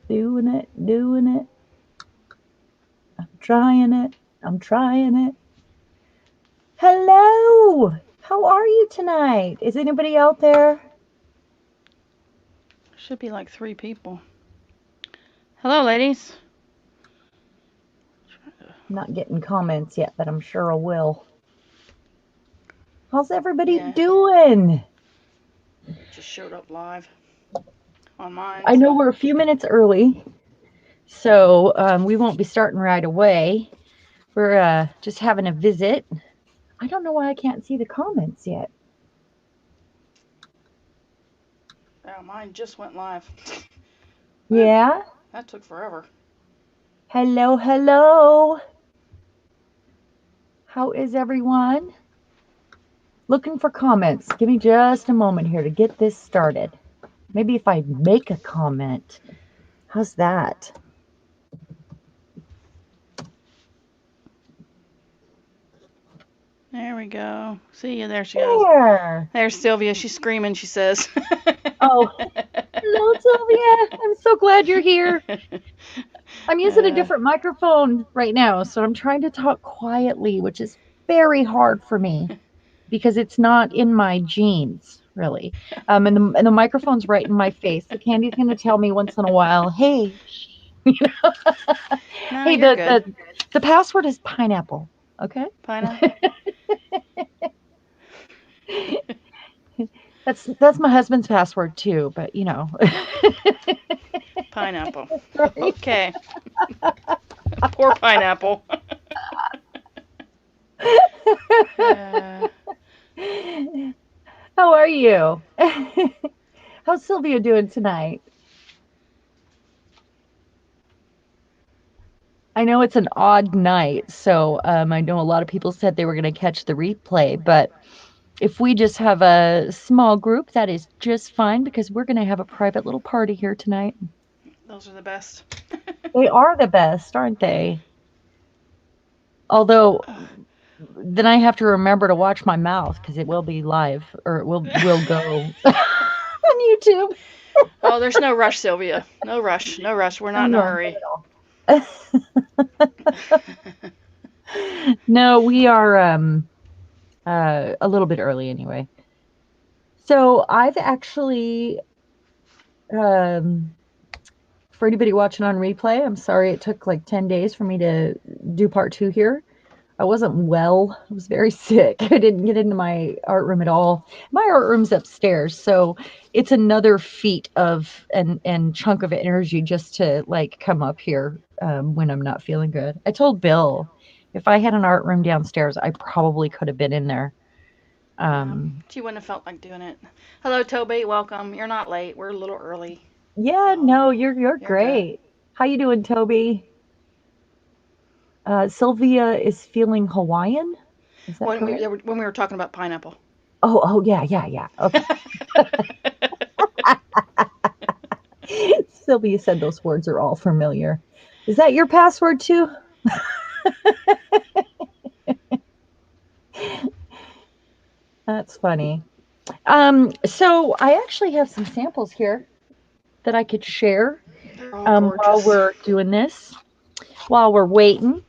Doing it, doing it. I'm trying it. I'm trying it. Hello! How are you tonight? Is anybody out there? Should be like 3 people. Hello, ladies. I'm not getting comments yet, but I'm sure I will. How's everybody Yeah, doing? just showed up live on mine, I know so. we're a few minutes early, so we won't be starting right away. We're just having a visit. I don't know why I can't see the comments yet. Yeah, mine just went live. Whew, Yeah? that took forever. Hello, hello. How is everyone? Looking for comments. Give me just a moment here to get this started. Maybe if I make a comment. How's that? There we go. See you. There she goes. There. There's Sylvia. She's screaming, she says. Oh, hello, Sylvia. I'm so glad you're here. I'm using a uh, different microphone right now, so I'm trying to talk quietly, which is very hard for me because it's not in my genes, really. And the microphone's right in my face. So Candy's going to tell me once in a while, "Hey, no, hey, you're the good. the password is pineapple." Okay, Pineapple. that's my husband's password too, but Pineapple. right? Okay. Poor pineapple. uh, How are you? How's Sylvia doing tonight? I know it's an odd night, so I know a lot of people said they were going to catch the replay, but if we just have a small group, that is just fine because we're going to have a private little party here tonight. those are the best. They are the best, aren't they? Although then I have to remember to watch my mouth because it will be live or it will go on YouTube. Oh, there's no rush, Sylvia. No rush. No rush. We're No, not in a no, hurry. not at all. No, we are a little bit early anyway. So I've actually um for anybody watching on replay, I'm sorry it took like 10 days for me to do part 2 here. I wasn't well. I was very sick. I didn't get into my art room at all. My art room's upstairs, so it's another feat of and chunk of energy just to like come up here when I'm not feeling good. I told Bill if I had an art room downstairs, I probably could have been in there. No, Um, she wouldn't have felt like doing it. Hello, Toby. Welcome. You're not late. We're a little early, yeah, so no, you're you're good. great. How you doing, Toby? Sylvia is feeling Hawaiian. Is that correct? When we were talking about pineapple. Oh, oh, yeah, yeah, yeah. Okay. Sylvia said those words are all familiar. Is that your password too? That's funny. So I actually have some samples here that I could share They're all while gorgeous. we're doing this, while we're waiting.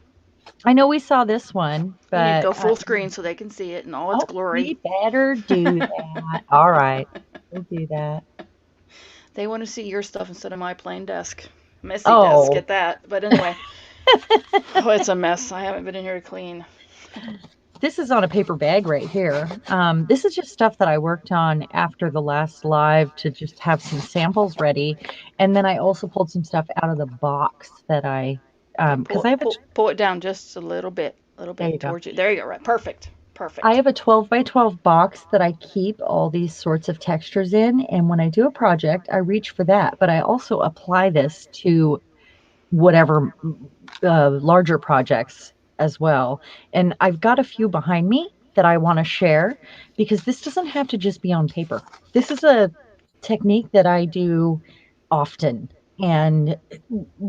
I know we saw this one, You need to but go full screen so they can see it in all its oh, glory. we better do that. All right, we'll do that. They want to see your stuff instead of my plain desk. Messy desk Oh, at that. But anyway, oh, it's a mess. I haven't been in here to clean. this is on a paper bag right here. This is just stuff that I worked on after the last live to just have some samples ready. And then I also pulled some stuff out of the box that Okay, because I have pull it down just a little there you bit go. towards you. There you go. Right, perfect, I perfect. have a 12 by 12 box that I keep all these sorts of textures in. And when I do a project, I reach for that. But I also apply this to whatever larger projects as well. And I've got a few behind me that I want to share because this doesn't have to just be on paper. This is a technique that I do often. And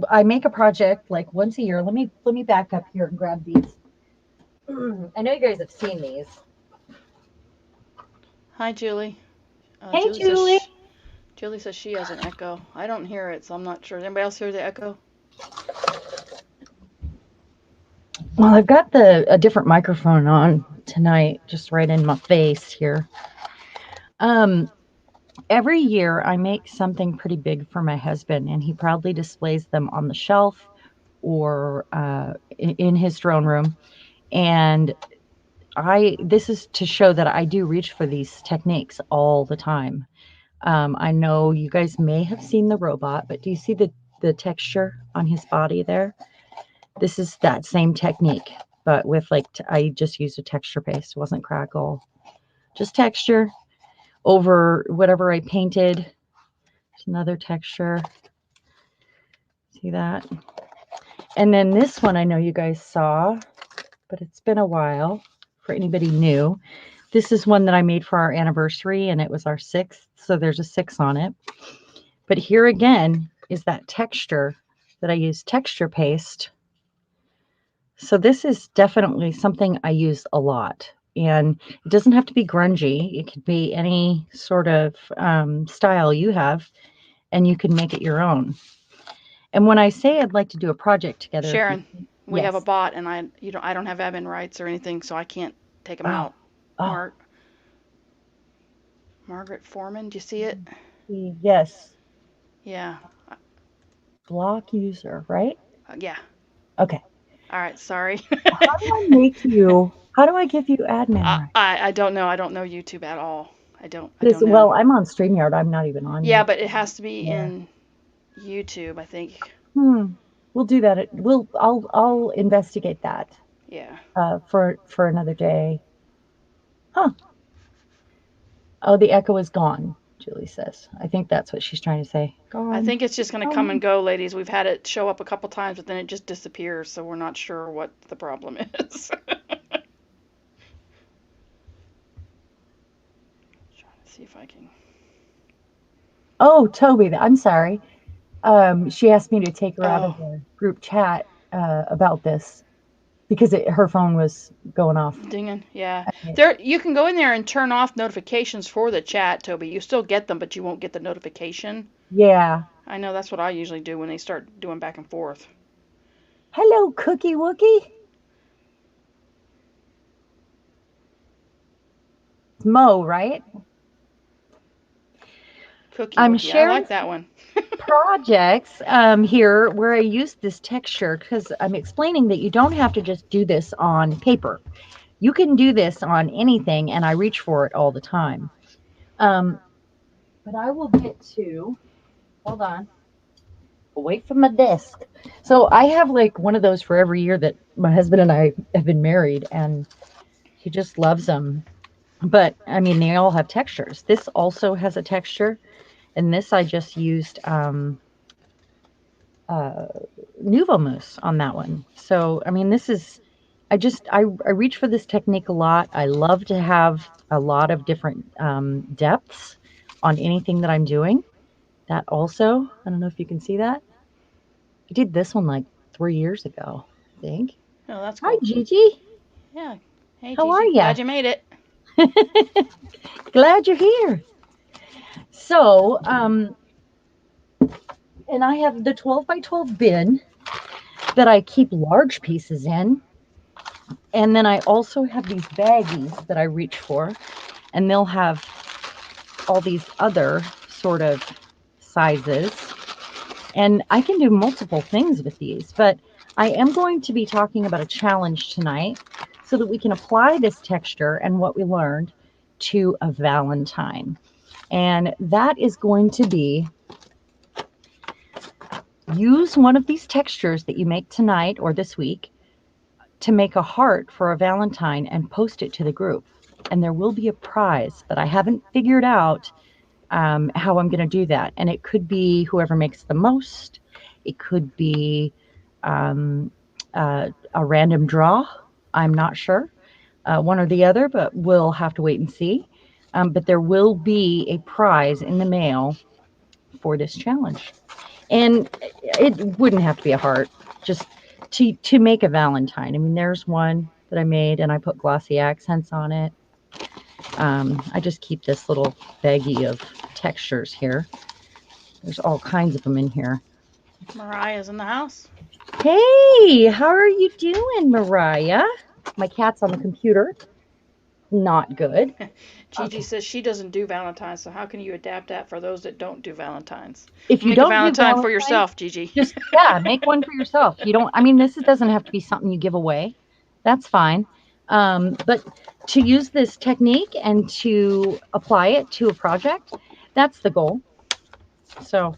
I make a project like once a year. Let me back up here and grab these. I know you guys have seen these. Hi, Julie. Hey, Julie Julie. says Julie says she has an echo. I don't hear it, so I'm not sure. Does anybody else hear the echo? Well, I've got a different microphone on tonight, just right in my face here. Every year I make something pretty big for my husband, and he proudly displays them on the shelf or in his throne room. And this is to show that I do reach for these techniques all the time. I know you guys may have seen the robot, but do you see the texture on his body there? This is that same technique, but with like, I just used a texture paste. It wasn't Crackle, just texture over whatever I painted. There's another texture. See that? And then this one I know you guys saw, but it's been a while for anybody new. This is one that I made for our anniversary, and it was our 6th, so there's a 6 on it. But here again is that texture that I use texture paste. So this is definitely something I use a lot. And it doesn't have to be grungy. It could be any sort of style you have, and you can make it your own. And when I say I'd like to do a project together, Sharon, we have a yes. bot, and I don't have admin rights or anything, so I can't take them out. Oh, Margaret Foreman, do you see it? yes. Yeah. Block user, right? Yeah. Okay. All right. Sorry. How do I give you admin rights? I don't know. I don't know YouTube at all. I don't know. Well, I'm on StreamYard. I'm not even on Yeah, YouTube. but it has to be Yeah. in YouTube, I think. We'll do that. I'll investigate that. Yeah. For another day. Huh. Oh, the echo is gone, Julie says. I think that's what she's trying to say. Gone. I think it's just going to come and go, ladies. We've had it show up a couple times, but then it just disappears, so we're not sure what the problem is. Trying to see if I can. Oh, Toby, I'm sorry. She asked me to take her out of the group chat about this because her phone was going off. Dinging, yeah. You can go in there and turn off notifications for the chat, Toby. You still get them, but you won't get the notification. Yeah. I know that's what I usually do when they start doing back and forth. Hello, Cookie Wookie. It's Mo, right? Cookie I'm Wookie. I like that one. projects here where I use this texture because I'm explaining that you don't have to just do this on paper. You can do this on anything, and I reach for it all the time. But I will get to, hold on, away from my desk. So I have like one of those for every year that my husband and I have been married, and he just loves them. But I mean, they all have textures. This also has a texture, and this I just used Nuvo Mousse on that one. So I mean, this is I reach for this technique a lot. I love to have a lot of different depths on anything that I'm doing. That also, I don't know if you can see that. I did this one like 3 years ago, I think. Oh, that's Hi, cool. Gigi. Yeah. Hey, How are Gigi. ya? Glad you made it. Glad you're here. So, and I have the 12 by 12 bin that I keep large pieces in. And then I also have these baggies that I reach for, and they'll have all these other sort of sizes. And I can do multiple things with these, but I am going to be talking about a challenge tonight so that we can apply this texture and what we learned to a Valentine. And that is going to be use one of these textures that you make tonight or this week to make a heart for a Valentine and post it to the group. And there will be a prize, but I haven't figured out how I'm going to do that. And it could be whoever makes the most. It could be a random draw. I'm not sure, one or the other, but we'll have to wait and see. But there will be a prize in the mail for this challenge. And it wouldn't have to be a heart, just to make a Valentine. I mean, there's one that I made and I put glossy accents on it. I just keep this little baggie of textures here. There's all kinds of them in here. Mariah's in the house. Hey, how are you doing, Mariah? My cat's on the computer. Not good. Gigi Okay. says she doesn't do Valentine's, so how can you adapt that for those that don't do Valentine's? If you Make a don't do Valentine for Valentine's, yourself, Gigi. just, yeah, make one for yourself. You don't, I mean, this doesn't have to be something you give away. That's fine. But to use this technique and to apply it to a project, that's the goal. So,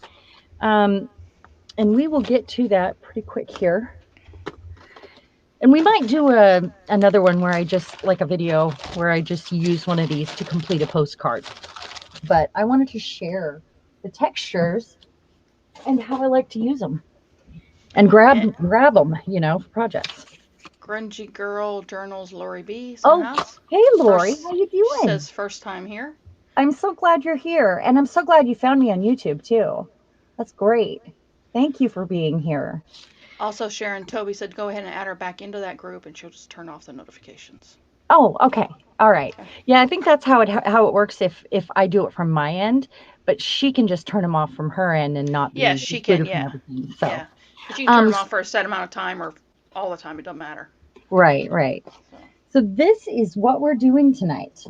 and we will get to that pretty quick here. And we might do another one where I just, like a video where I just use one of these to complete a postcard. But I wanted to share the textures and how I like to use them and grab And them, for projects. Grungy Girl Journals Lori B is in the Oh, house. hey Lori, how First, you she doing? says first time here. I'm so glad you're here, and I'm so glad you found me on YouTube too. That's great. Thank you for being here. Also, Sharon Toby said go ahead and add her back into that group, and she'll just turn off the notifications. Oh, okay. All right. Okay. Yeah, I think that's how it works if I do it from my end, but she can just turn them off from her end and not Yes, be she can. excluded from Yeah, everything. So, yeah. But you can turn them s- off for a set amount of time or all the time. It doesn't matter. right, right. So So this is what we're doing tonight.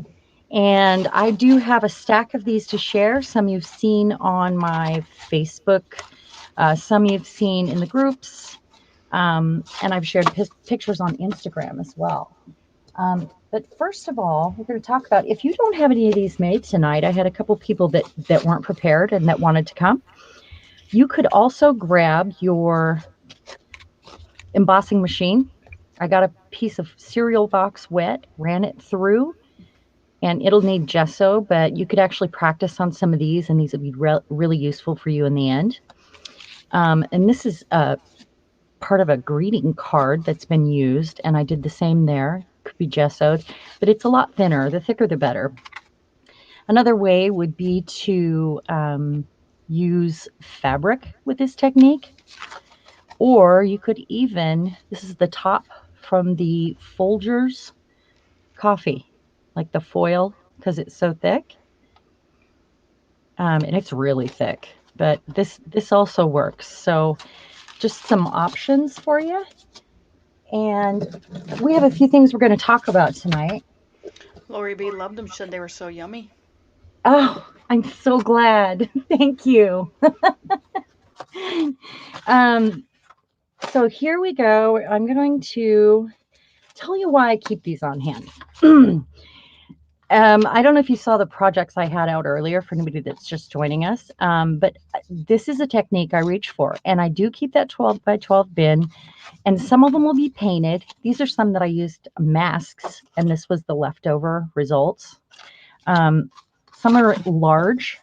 And I do have a stack of these to share. Some you've seen on my Facebook, some you've seen in the groups, and I've shared pictures on Instagram as well. But first of all, we're going to talk about, if you don't have any of these made tonight, I had a couple people that weren't prepared and that wanted to come. You could also grab your embossing machine. I got a piece of cereal box wet, ran it through, and it'll need gesso, but you could actually practice on some of these, and these would be really useful for you in the end. And this is part of a greeting card that's been used, and I did the same there. Could be gessoed, but it's a lot thinner. The thicker, the better. Another way would be to use fabric with this technique, or you could even, this is the top from the Folgers coffee, like the foil, because it's so thick. And it's really thick, but this also works. So just some options for you. And we have a few things we're going to talk about tonight. Lori B loved them. She said they were so yummy. Oh, I'm so glad. Thank you. um, so here we go. I'm going to tell you why I keep these on hand. I don't know if you saw the projects I had out earlier for anybody that's just joining us, but this is a technique I reach for, and I do keep that 12 by 12 bin, and some of them will be painted. These are some that I used masks, and this was the leftover results. Some are large,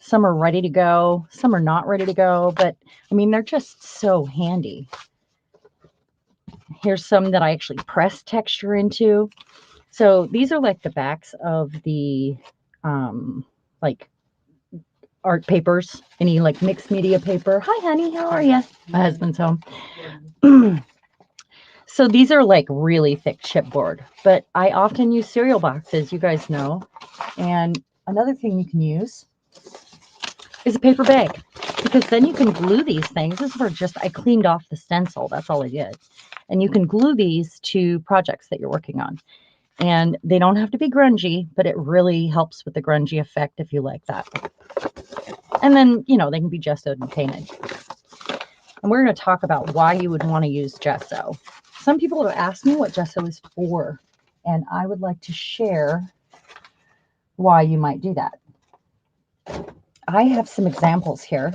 some are ready to go, some are not ready to go, but I mean, they're just so handy. Here's some that I actually pressed texture into. So these are like the backs of the like art papers, any like mixed media paper. Hi, honey, how are you? My husband's home. So these are like really thick chipboard, but I often use cereal boxes, you guys know. And another thing you can use is a paper bag, because then you can glue these things. This is where I cleaned off the stencil. That's all I did. And you can glue these to projects that you're working on. And they don't have to be grungy, but it really helps with the grungy effect if you like that. And then, they can be gessoed and painted. And we're going to talk about why you would want to use gesso. Some people have asked me what gesso is for, and I would like to share why you might do that. I have some examples here.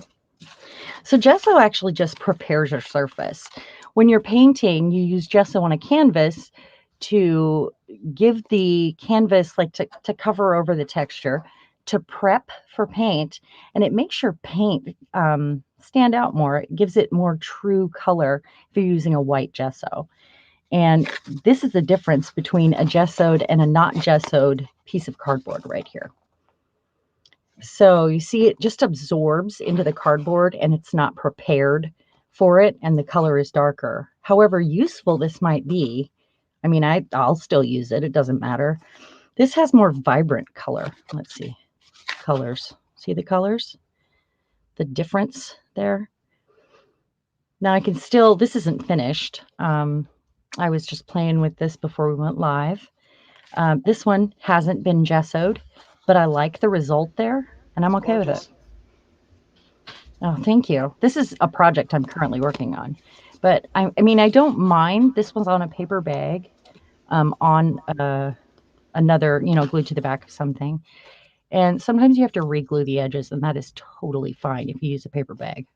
So gesso actually just prepares your surface. When you're painting, you use gesso on a canvas to give the canvas, like to cover over the texture, to prep for paint, and it makes your paint stand out more. It gives it more true color if you're using a white gesso. And this is the difference between a gessoed and a not gessoed piece of cardboard right here. So you see it just absorbs into the cardboard and it's not prepared for it, and the color is darker. However useful this might be, I mean, I'll still use it. It doesn't matter. This has more vibrant color. Let's see. Colors. See the colors? the difference there. Now I can still, this isn't finished. I was just playing with this before we went live. This one hasn't been gessoed, but I like the result there, and I'm okay with it. Oh, thank you. This is a project I'm currently working on. But I mean, I don't mind. This one's on a paper bag, on another, glued to the back of something. And sometimes you have to re-glue the edges, and that is totally fine if you use a paper bag.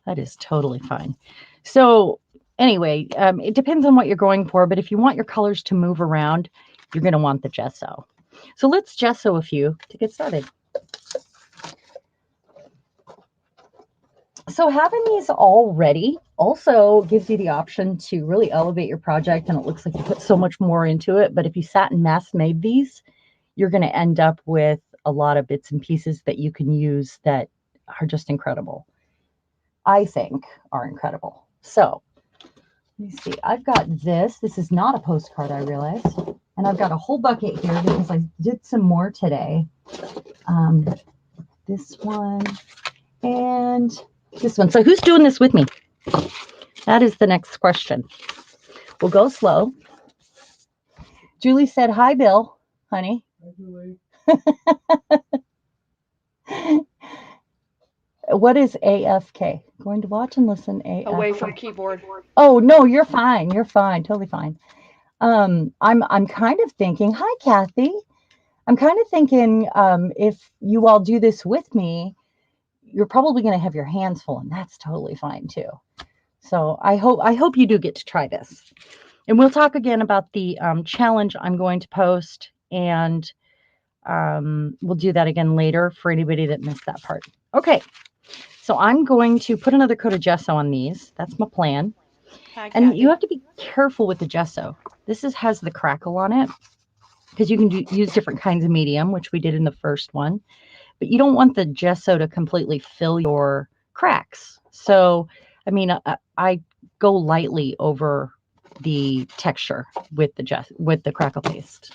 That is totally fine. So anyway, it depends on what you're going for, but if you want your colors to move around, you're going to want the gesso. So let's gesso a few to get started. So having these all ready also gives you the option to really elevate your project, and it looks like you put so much more into it. But if you sat and mass made these, you're going to end up with a lot of bits and pieces that you can use that are just incredible. I think are incredible. So let me see. I've got this. This is not a postcard, I realize. And I've got a whole bucket here because I did some more today. This one and this one. So who's doing this with me? That is the next question. We'll go slow. Julie said, hi, Bill, honey. Hi, Julie. What is AFK? Going to watch and listen. AFK. Away from keyboard. Oh, no, you're fine. You're fine. Totally fine. I'm kind of thinking, hi, Kathy. I'm kind of thinking if you all do this with me, you're probably going to have your hands full, and that's totally fine too. So I hope you do get to try this. And we'll talk again about the challenge I'm going to post, and we'll do that again later for anybody that missed that part. Okay, so I'm going to put another coat of gesso on these. That's my plan. Hi, and you have to be careful with the gesso. This has the crackle on it because you can use different kinds of medium, which we did in the first one. But you don't want the gesso to completely fill your cracks. So, I mean, I go lightly over the texture with the crackle paste.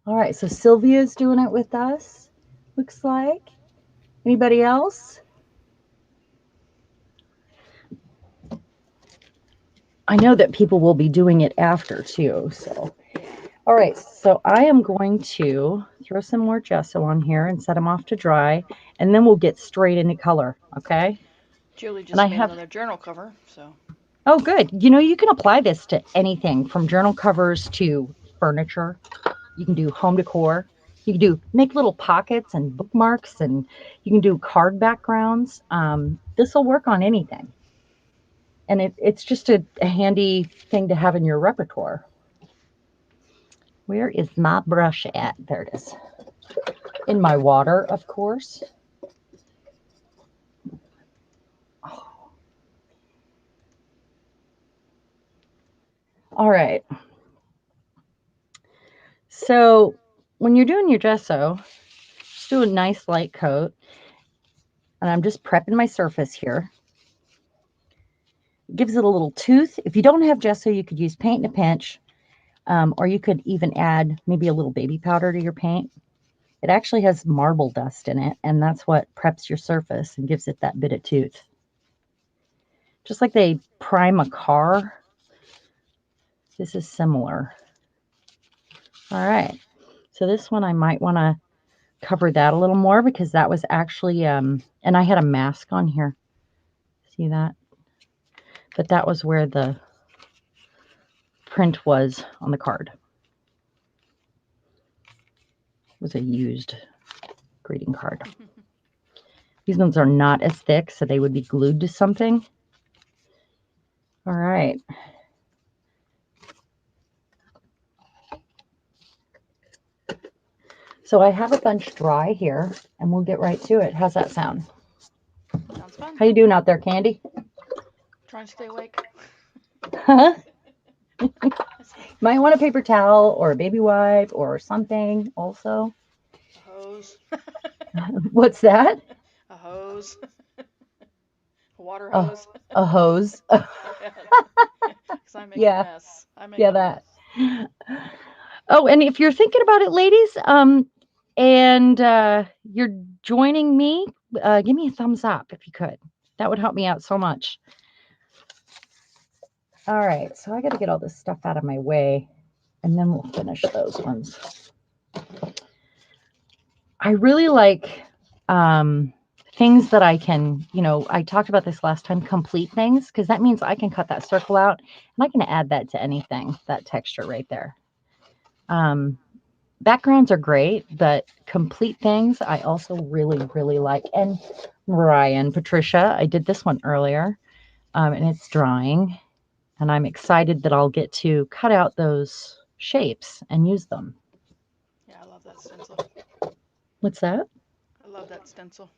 All right, so Sylvia's doing it with us, looks like. Anybody else? I know that people will be doing it after too, so. All right, so I am going to throw some more gesso on here and set them off to dry, and then we'll get straight into color, okay? Julie just made another journal cover, so. Oh, good. You can apply this to anything from journal covers to furniture. You can do home decor. You can make little pockets and bookmarks, and you can do card backgrounds. This will work on anything. And it's just a handy thing to have in your repertoire. Where is my brush at? There it is. In my water, of course. Oh. All right. So when you're doing your gesso, just do a nice light coat. And I'm just prepping my surface here. It gives it a little tooth. If you don't have gesso, you could use paint in a pinch. Or you could even add maybe a little baby powder to your paint. It actually has marble dust in it, and that's what preps your surface and gives it that bit of tooth. Just like they prime a car, this is similar. All right, so this one I might want to cover that a little more because that was actually, and I had a mask on here. See that? But that was where the print was on the card. It was a used greeting card. These ones are not as thick, so they would be glued to something. All right. So I have a bunch dry here, and we'll get right to it. How's that sound? Sounds fun. How you doing out there, Candy? Trying to stay awake. Huh? Might want a paper towel or a baby wipe or something also. A hose. What's that? A hose. A water hose. A hose. Because I make a mess. That. Oh, and if you're thinking about it, ladies, and you're joining me, give me a thumbs up if you could. That would help me out so much. All right, so I got to get all this stuff out of my way, and then we'll finish those ones. I really like things that I can, I talked about this last time, complete things, because that means I can cut that circle out, and I can add that to anything, that texture right there. Backgrounds are great, but complete things I also really, really like. And Mariah and Patricia, I did this one earlier, and it's drying. And I'm excited that I'll get to cut out those shapes and use them. Yeah, I love that stencil. What's that? I love that stencil.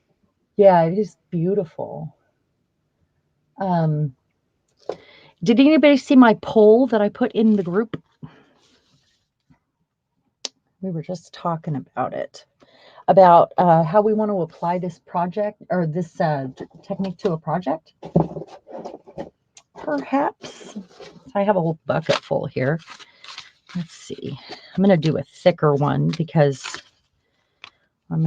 Yeah, it is beautiful. Did anybody see my poll that I put in the group? We were just talking about it, about how we want to apply this project or this technique to a project. Perhaps. I have a whole bucket full here. Let's see. I'm going to do a thicker one because some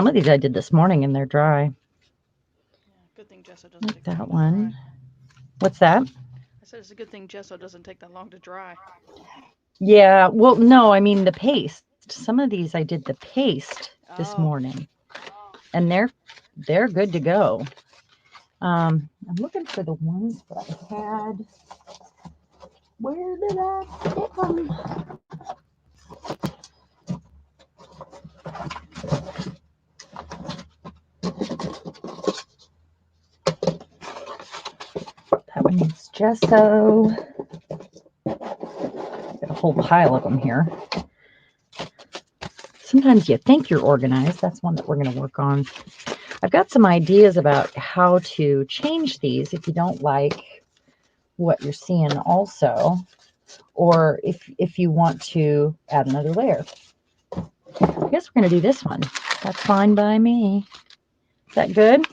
of these I did this morning and they're dry. Yeah, good thing Gesso doesn't Like take that long one. to dry. What's that? I said it's a good thing Gesso doesn't take that long to dry. Yeah, well, no, I mean the paste. Some of these I did the paste this morning, and they're good to go. I'm looking for the ones that I had. Where did I get them? That one needs gesso. Got a whole pile of them here. Sometimes you think you're organized. That's one that we're going to work on. I've got some ideas about how to change these if you don't like what you're seeing also, or if you want to add another layer. I guess we're going to do this one. That's fine by me. Is that good?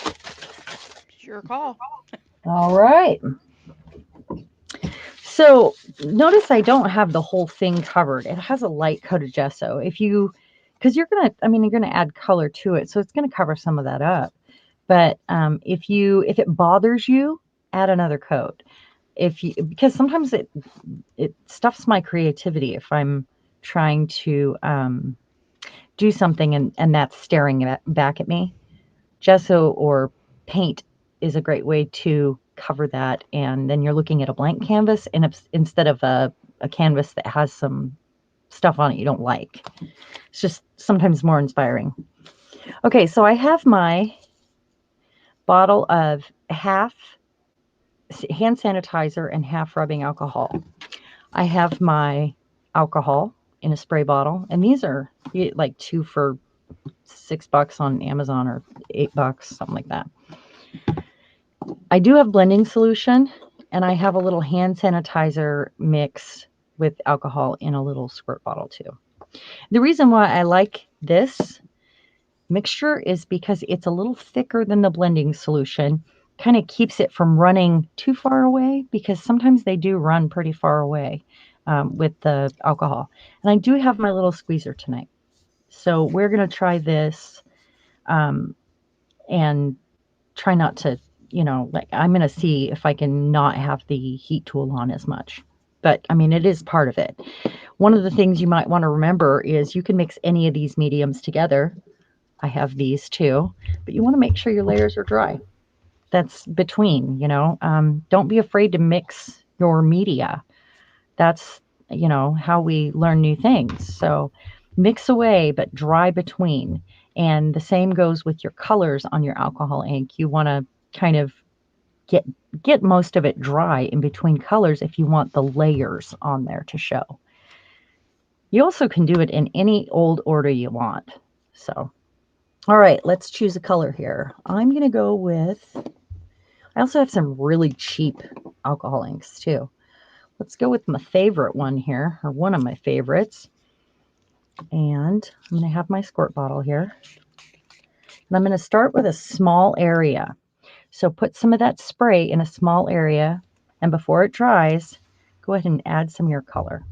It's your call. All right. So notice I don't have the whole thing covered. It has a light coat of gesso. Because you're gonna add color to it, so it's gonna cover some of that up. But if it bothers you, add another coat. Because sometimes it stuffs my creativity if I'm trying to do something and that's staring back at me. Gesso or paint is a great way to cover that, and then you're looking at a blank canvas instead of a canvas that has some stuff on it you don't like. It's just sometimes more inspiring. Okay, so I have my bottle of half hand sanitizer and half rubbing alcohol. I have my alcohol in a spray bottle, and these are like 2 for $6 on Amazon or $8, something like that. I do have blending solution, and I have a little hand sanitizer mix with alcohol in a little squirt bottle too. The reason why I like this mixture is because it's a little thicker than the blending solution. Kind of keeps it from running too far away, because sometimes they do run pretty far away with the alcohol. And I do have my little squeezer tonight. So we're going to try this and try not to, I'm going to see if I can not have the heat tool on as much. But I mean, it is part of it. One of the things you might want to remember is you can mix any of these mediums together. I have these too, but you want to make sure your layers are dry. That's between, don't be afraid to mix your media. That's, how we learn new things. So mix away, but dry between. And the same goes with your colors on your alcohol ink. You want to kind of get most of it dry in between colors if you want the layers on there to show. You also can do it in any old order you want. So, all right, let's choose a color here. I'm going to go with, I also have some really cheap alcohol inks too. Let's go with my favorite one here, or one of my favorites. And I'm going to have my squirt bottle here. And I'm going to start with a small area. So put some of that spray in a small area, and before it dries, go ahead and add some of your color.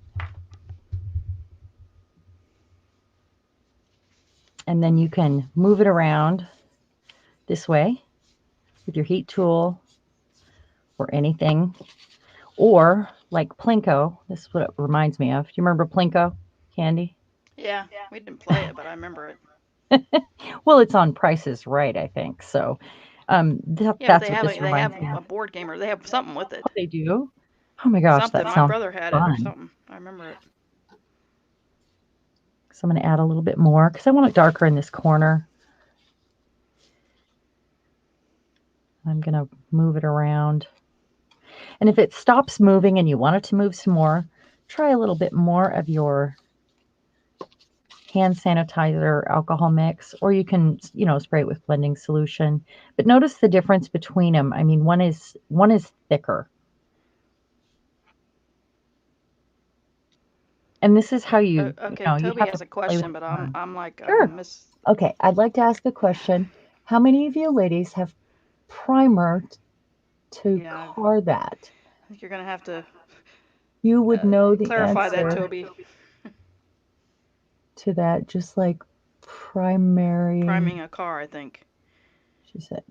And then you can move it around this way with your heat tool or anything. Or like Plinko, this is what it reminds me of. Do you remember Plinko candy? Yeah, we didn't play it, but I remember it. Well, it's on Price is Right, I think. So Yeah, but that's what this they reminds have me of. a board game or they have something with Oh, it. they do? Oh my gosh, that Something. My sounds brother had it or fun. something. I remember it. So I'm going to add a little bit more because I want it darker in this corner. I'm going to move it around. And if it stops moving and you want it to move some more, try a little bit more of your hand sanitizer alcohol mix, or you can, spray it with blending solution. But notice the difference between them. I mean, one is thicker. And this is how you Okay, you Toby have to has a play with question, but it. I'm like Sure. Miss. Okay, I'd like to ask a question. How many of you ladies have primer to Yeah, car that? I think you're gonna have to You would know the clarify that, answer Toby. to that, just like primary, Priming a car, I think. she said.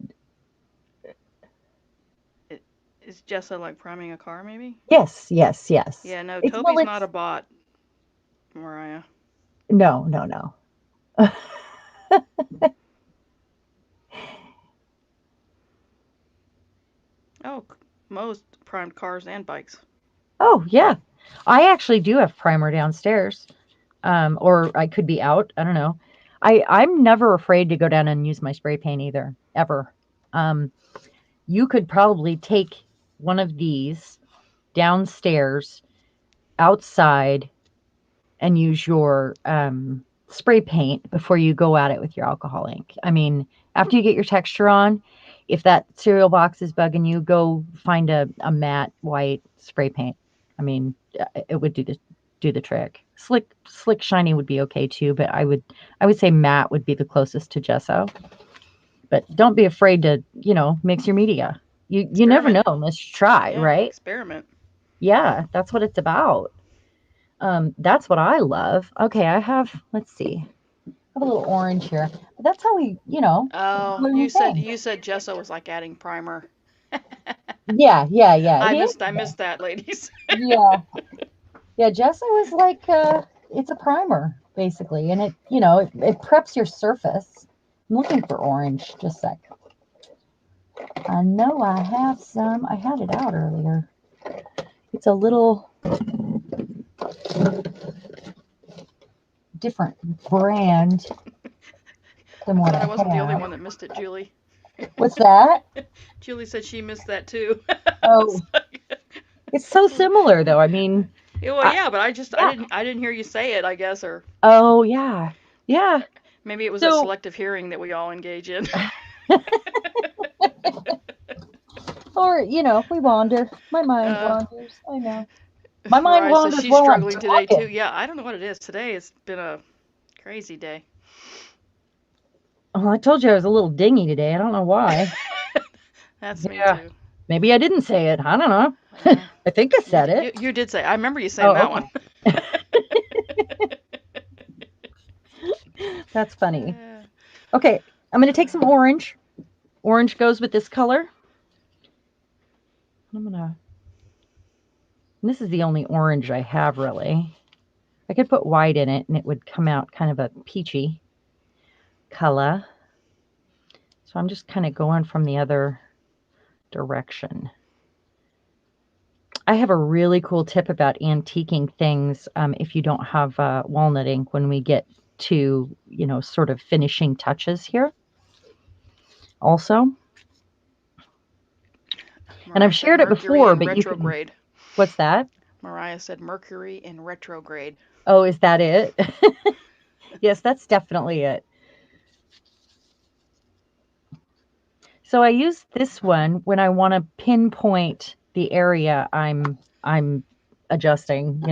Is Jessa like priming a car, maybe? Yes, yes, yes. Yeah, no, Well, Toby's not it's a bot, Mariah. no, no, no. Oh, most primed cars and bikes. Oh, yeah. I actually do have primer downstairs. Or I could be out. I don't know. I'm never afraid to go down and use my spray paint either, ever. Um, you could probably take one of these downstairs outside and use your spray paint before you go at it with your alcohol ink. I mean, after you get your texture on, if that cereal box is bugging you, go find a matte white spray paint. I mean, it would do the trick. Slick shiny would be okay too, but I would say matte would be the closest to gesso. But don't be afraid to, mix your media. You never know Experiment. unless you try, Yeah, right? experiment. Yeah, that's what it's about. That's what I love. Okay, let's see. I have a little orange here. But that's how Oh, color your thing. you said Jessa was like adding primer. Yeah, yeah, yeah. It is. I missed that, ladies. Yeah. Yeah, gesso is like it's a primer basically, and it preps your surface. I'm looking for orange. Just a sec. I know I have some. I had it out earlier. It's a little different brand than I'm what glad I I wasn't the only have. one that missed it, Julie. What's that? Julie said she missed that too. Oh, it's so similar though. I mean, Yeah, well, I, yeah, but yeah. I didn't hear you say it, I guess, or Oh, yeah. Yeah. maybe it was that So, selective hearing that we all engage in. or, we wander. My mind uh, wanders. I know. My mind Mariah says wanders she's while I'm struggling today too. talking. Yeah, I don't know what it is today. It's been a crazy day. Oh, I told you I was a little dingy today. I don't know why. That's me Yeah. too. Maybe I didn't say it. I don't know. Uh, I think I said it. you did say. I remember you saying Oh, that one. okay. That's funny. Okay. I'm going to take some orange. Orange goes with this color. I'm going to, this is the only orange I have really. I could put white in it and it would come out kind of a peachy color. So I'm just kind of going from the other direction. I have a really cool tip about antiquing things if you don't have walnut ink when we get to, sort of finishing touches here also. And I've Mariah said shared it Mercury before, in but you can, retrograde. what's that? Mariah said Mercury in retrograde. Oh, is that it? Yes, that's definitely it. So I use this one when I want to pinpoint the area I'm adjusting,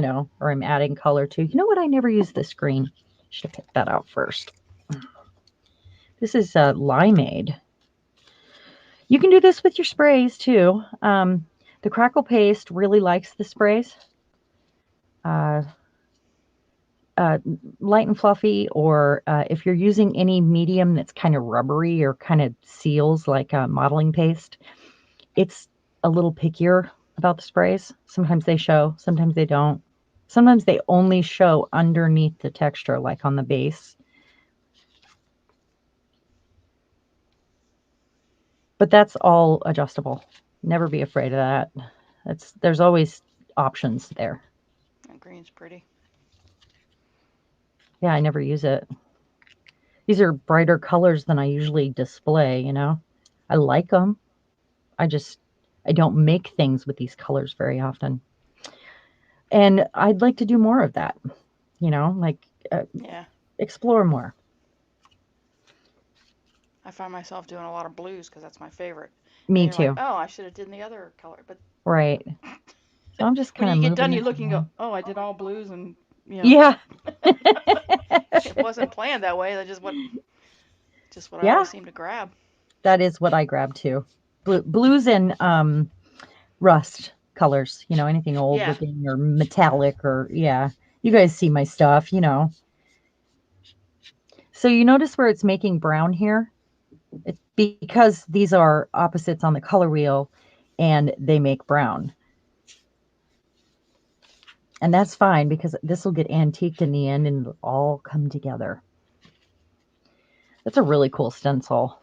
or I'm adding color to. You know what? I never use this green. Should have picked that out first. This is limeade. You can do this with your sprays too. The Crackle Paste really likes the sprays. light and fluffy, or if you're using any medium that's kind of rubbery or kind of seals like modeling paste, it's a little pickier about the sprays. Sometimes they show, sometimes they don't. Sometimes they only show underneath the texture, like on the base. But that's all adjustable. Never be afraid of that. There's always options there. That green's pretty. Yeah, I never use it. These are brighter colors than I usually display, you know. I like them. I don't make things with these colors very often. And I'd like to do more of that, you know, like Yeah. explore more. I find myself doing a lot of blues because that's my favorite. And then Me you're like, too. oh, I should have did the other color. But Right. So I'm just when kind of you get moving done, you this look and go, along. oh, I did all blues, and you know, Yeah. it wasn't planned that way. That's just what I Yeah, always seem to grab. that is what I grab too. Blues and rust colors, you know, anything old Yeah. looking or metallic or yeah. You guys see my stuff, you know. So you notice where it's making brown here? It's because these are opposites on the color wheel and they make brown. And that's fine because this will get antiqued in the end and it'll all come together. That's a really cool stencil.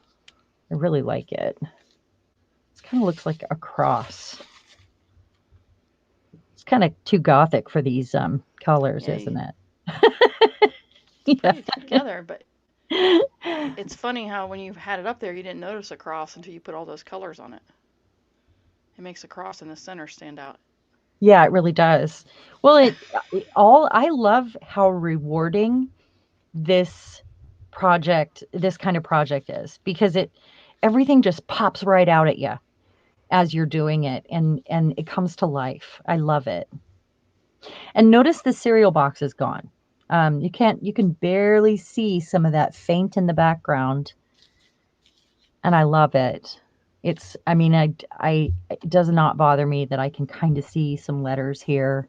I really like it. It kind of looks like a cross. It's kind of too gothic for these colors, Yeah, isn't it? it's Yeah. pretty together, but it's funny how when you had it up there, you didn't notice a cross until you put all those colors on it. It makes the cross in the center stand out. Yeah, it really does. Well, I love how rewarding this this kind of project is because everything just pops right out at you as you're doing it and it comes to life. I love it. And notice the cereal box is gone. You can barely see some of that faint in the background, and I love it. I mean, it does not bother me that I can kind of see some letters here.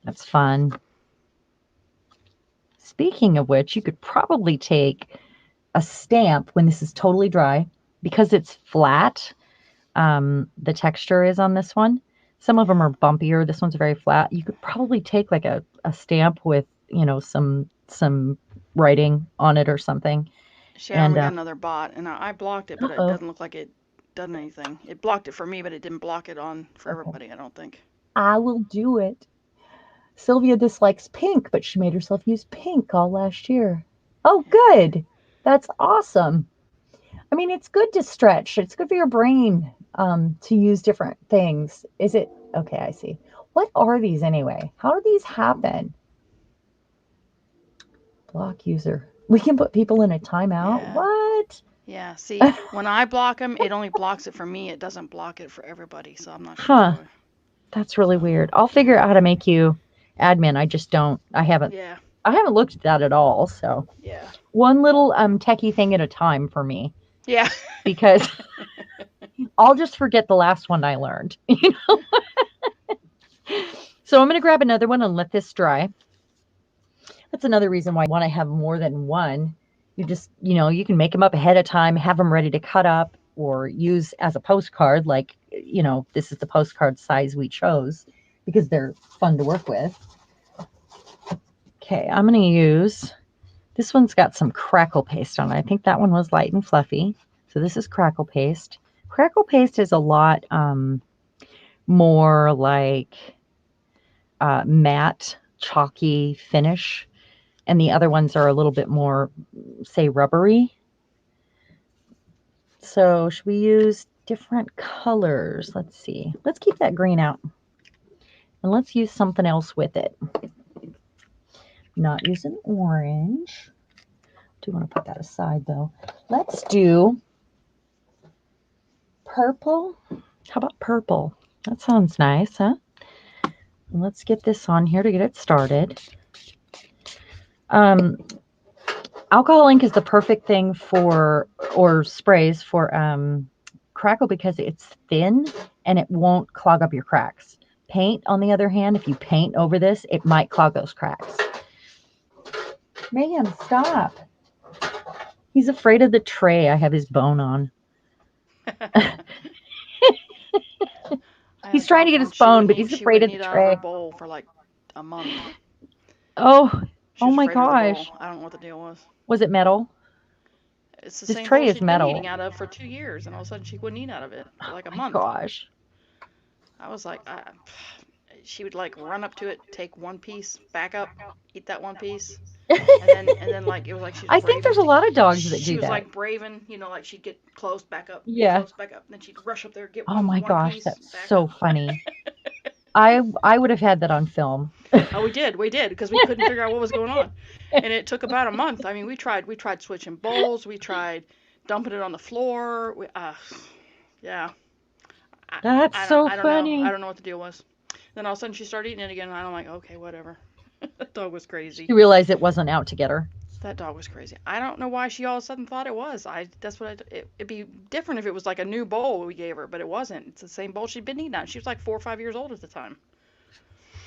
That's fun. Speaking of which, you could probably take a stamp when this is totally dry because it's flat. The texture is on this one. Some of them Yeah. are bumpier. This one's very flat. You could probably take like a stamp with, you know, some writing on it or something. Sharon, And we got another bot, and I blocked it, but it oh, doesn't look like it done anything. It blocked it for me, but it didn't block it on for okay. everybody, I don't think. I will do it. Sylvia dislikes pink, but she made herself use pink all last year. Oh, Yeah. good. That's awesome. I mean, it's good to stretch. It's good for your brain to use different things. Is it? Okay, I see. What are these anyway? How do these happen? Block user. We can put people in a timeout. Yeah. What? Yeah. See, when I block them, it only blocks it for me. It doesn't block it for everybody, so I'm not sure Huh. why. That's really So, weird. I'll figure out how to make you admin. I just don't. yeah. I haven't looked at that at all. So Yeah. one little techie thing at a time for me Yeah. because I'll just forget the last one I learned. So I'm going to grab another one and let this dry. That's another reason why I want to have more than one. You can make them up ahead of time, have them ready to cut up or use as a postcard. Like, this is the postcard size we chose because they're fun to work with. Okay, I'm going to use, this one's got some Crackle Paste on it. I think that one was light and fluffy. So this is Crackle Paste. Crackle Paste is a lot more like matte, chalky finish. And the other ones are a little bit more, say, rubbery. So should we use different colors? Let's see. Let's keep that green out. And let's use something else with it. Not using orange. Do want to put that aside though. Let's do purple. How about purple? That sounds nice, huh? Let's get this on here to get it started. Um, alcohol ink is the perfect thing or sprays for Crackle because it's thin and it won't clog up your cracks. Paint, on the other hand, if you paint over this, it might clog those cracks. Man, stop. He's afraid of the tray. I have his bone on. I had He's a trying to dog get his once. She bone, wouldn't but eat. he's She afraid wouldn't of the eat out of her tray. bowl for like a month. Oh, She oh was my afraid of the gosh. bowl. I don't know what the deal was. Was it metal? It's the His same bowl tray is she'd been metal. eating out of for 2 years, and all of a sudden she wouldn't eat out of it for Oh like a my month. gosh. I was like, she would like run up to it, take one piece, back up, eat that one piece, and then like it was like she was I think there's braving. a lot of dogs that She do was that. like braving, like she'd get close, back up, get Yeah. close, back up, and then she'd rush up there, get Oh one my one gosh, piece, that's back so up. funny. I would have had that on film. Oh, we did, because we couldn't figure out what was going on, and it took about a month. I mean, we tried switching bowls, we tried dumping it on the floor. Yeah, I, That's I don't, so I don't know, I funny. don't know what the deal was. Then all of a sudden she started eating it again, and I'm like, okay, whatever. That dog was crazy. She realized it wasn't out to get her. That dog was crazy. I don't know why she all of a sudden thought it was. That's what it'd be different if it was like a new bowl we gave her, but it wasn't. It's the same bowl she'd been eating out. She was like 4 or 5 years old at the time.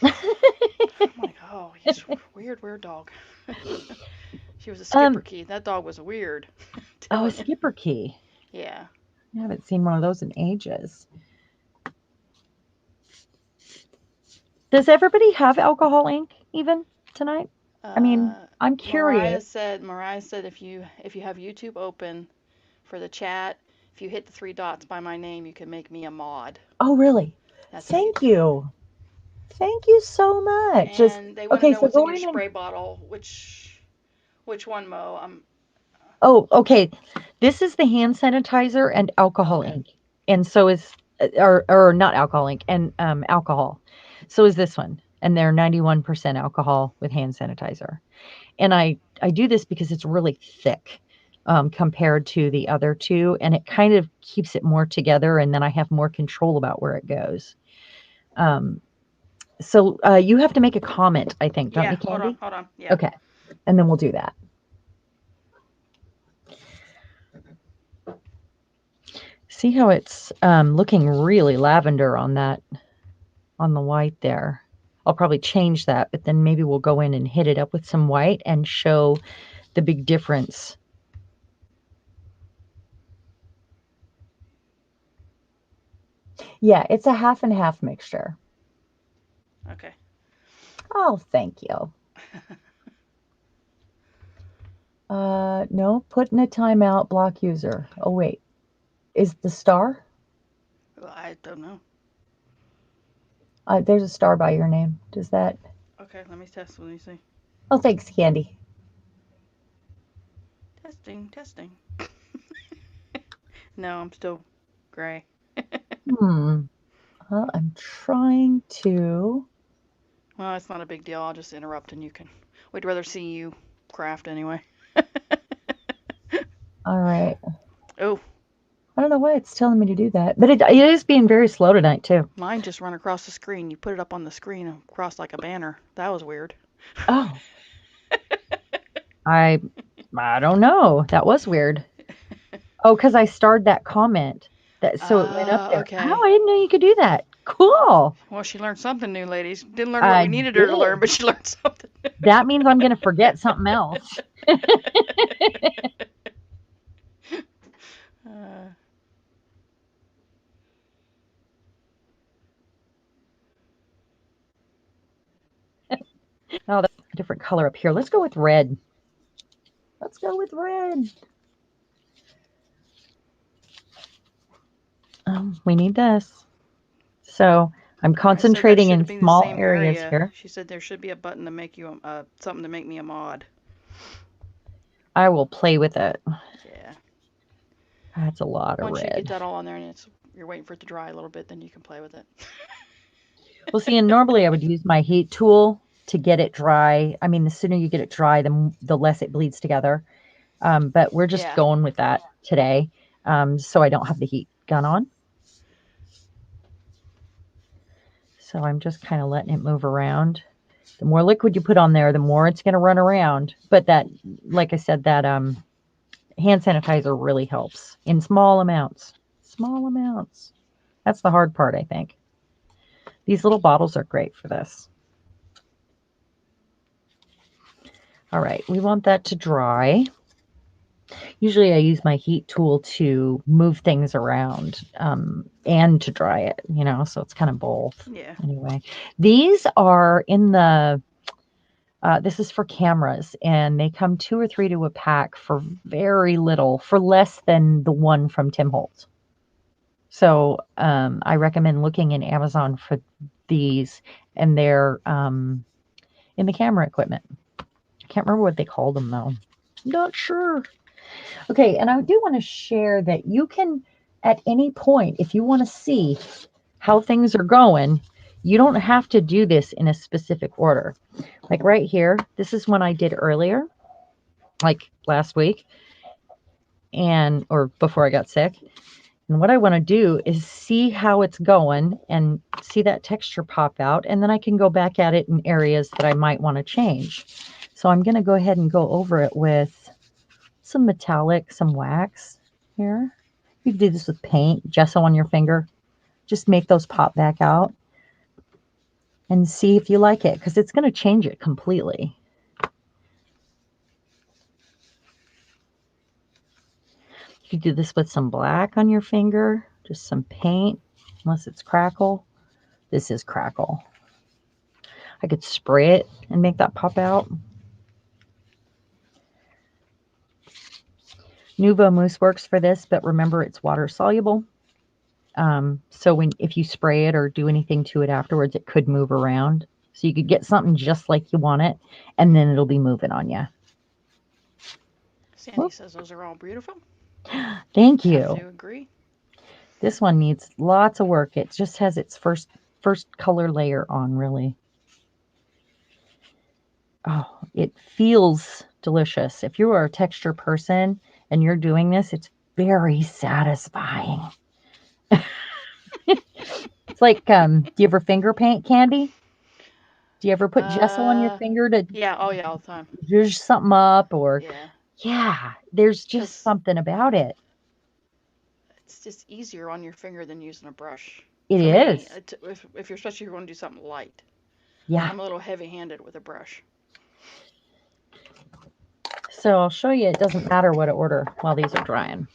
I'm like, oh, he's weird, weird dog. She was a skipper um, key. That dog was weird. oh, a Telling you. skipper key. Yeah. I haven't seen one of those in ages. Does everybody have alcohol ink even tonight? I mean, Uh, I'm curious. Mariah said if you have YouTube open for the chat, if you hit the three dots by my name, you can make me a mod. Oh, really? That's how you Thank do it. you. Thank you so much. Just And they want to okay, know so what's in go your in and spray bottle. Which one, Mo? oh, okay. This is the hand sanitizer and alcohol Okay. ink. And so is or not alcohol ink and alcohol. So is this one. And they're 91% alcohol with hand sanitizer. And I do this because it's really thick compared to the other two, and it kind of keeps it more together, and then I have more control about where it goes. Um, so you have to make a comment, I think, don't Yeah. you, Hold on. Candy? Hold on. Yeah. Okay, and then we'll do that. See how it's looking really lavender on that, on the white there. I'll probably change that, but then maybe we'll go in and hit it up with some white and show the big difference. Yeah, it's a half and half mixture. Okay. Oh, thank you. No, put in a timeout, block user. Oh, wait. Is the star? Well, I don't know. There's a star by your name. Does that? Okay. Let me test. Let me see. Oh, thanks, Candy. Testing. Testing. No, I'm still gray. Hmm. Well, I'm trying to. Well, it's not a big deal. I'll just interrupt and you can. We'd rather see you craft anyway. All right. Oh, I don't know why it's telling me to do that, but it is being very slow tonight, too. mine just run across the screen. You put it up on the screen across like a banner. That was weird. Oh, I I don't know. That was weird. Oh, because I starred that comment that so it went up there. Oh, Okay. I didn't know you could do that. Cool. Well, she learned something new, ladies. Didn't learn what I we needed her to learn, did. but she learned something new. That means I'm going to forget something else. uh, Oh, that's a different color up here. Let's go with red. Let's go with red. We need this. So I'm Mariah said that concentrating should in have been the small same areas area. here. She said there should be a button to make you something to make me a mod. I will play with it. Yeah. That's a lot of Once you get red. that all on there and you're waiting for it to dry a little bit, then you can play with it. Well, see, and normally I would use my heat tool to get it dry. I mean, the sooner you get it dry, the less it bleeds together. But we're just Yeah. going with that today. So I don't have the heat gun on. So I'm just kind of letting it move around. The more liquid you put on there, the more it's going to run around. But that, like I said, that hand sanitizer really helps in small amounts. Small amounts. That's the hard part, I think. These little bottles are great for this. All right, we want that to dry. Usually I use my heat tool to move things around and to dry it, so it's kind of both. Yeah. Anyway, these are in the, this is for cameras, and they come 2 or 3 to a pack for very little, for less than the one from Tim Holtz. So I recommend looking in Amazon for these, and they're in the camera equipment. I can't remember what they called them though. Not sure. Okay, and I do want to share that you can, at any point, if you want to see how things are going, you don't have to do this in a specific order. Like right here, this is one I did earlier, like last week, or before I got sick. And what I want to do is see how it's going and see that texture pop out, and then I can go back at it in areas that I might want to change. So I'm going to go ahead and go over it with some metallic, some wax here. You can do this with paint, gesso on your finger. Just make those pop back out and see if you like it, because it's going to change it completely. You could do this with some black on your finger, just some paint, unless it's Crackle. This is Crackle. I could spray it and make that pop out. Nuvo Mousse works for this, but remember it's water soluble. So if you spray it or do anything to it afterwards, it could move around. So you could get something just like you want it, and then it'll be moving on you. Sandy says those are all beautiful. Thank you. I have to agree. This one needs lots of work. It just has its first color layer on, really. Oh, it feels delicious. If you are a texture person and you're doing this, it's very satisfying. It's like, do you ever finger paint candy? Do you ever put gesso on your finger to Yeah, oh yeah, all the time. zhuzh something up? Or Yeah, there's just something about it. It's just easier on your finger than using a brush. It For is. me, if you're especially going to do something light. Yeah. I'm a little heavy-handed with a brush. So I'll show you. It doesn't matter what order while these are drying.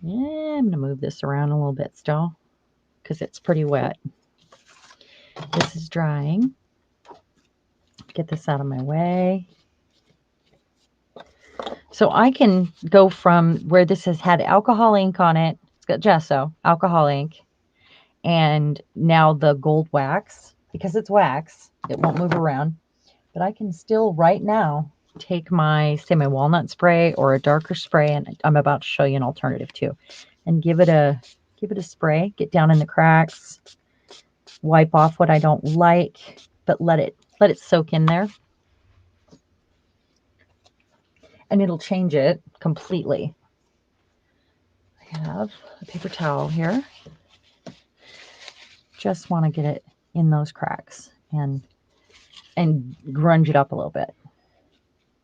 Yeah, I'm going to move this around a little bit still because it's pretty wet. This is drying. Get this out of my way. So I can go from where this has had alcohol ink on it. It's got gesso, alcohol ink, and now the gold wax. Because it's wax, it won't move around. But I can still right now take my walnut spray or a darker spray, and I'm about to show you an alternative too, and give it a spray. Get down in the cracks, wipe off what I don't like, but let it soak in there, and it'll change it completely. I have a paper towel here. Just want to get it in those cracks and grunge it up a little bit.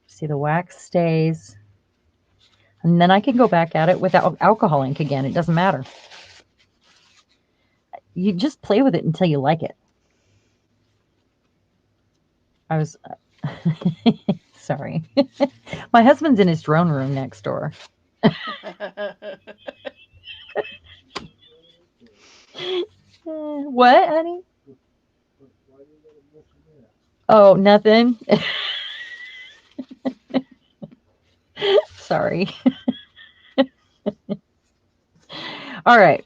See, the wax stays. And then I can go back at it without alcohol ink again. It doesn't matter. You just play with it until you like it. I was sorry. My husband's in his drone room next door. What, honey? Oh, nothing. Sorry. All right.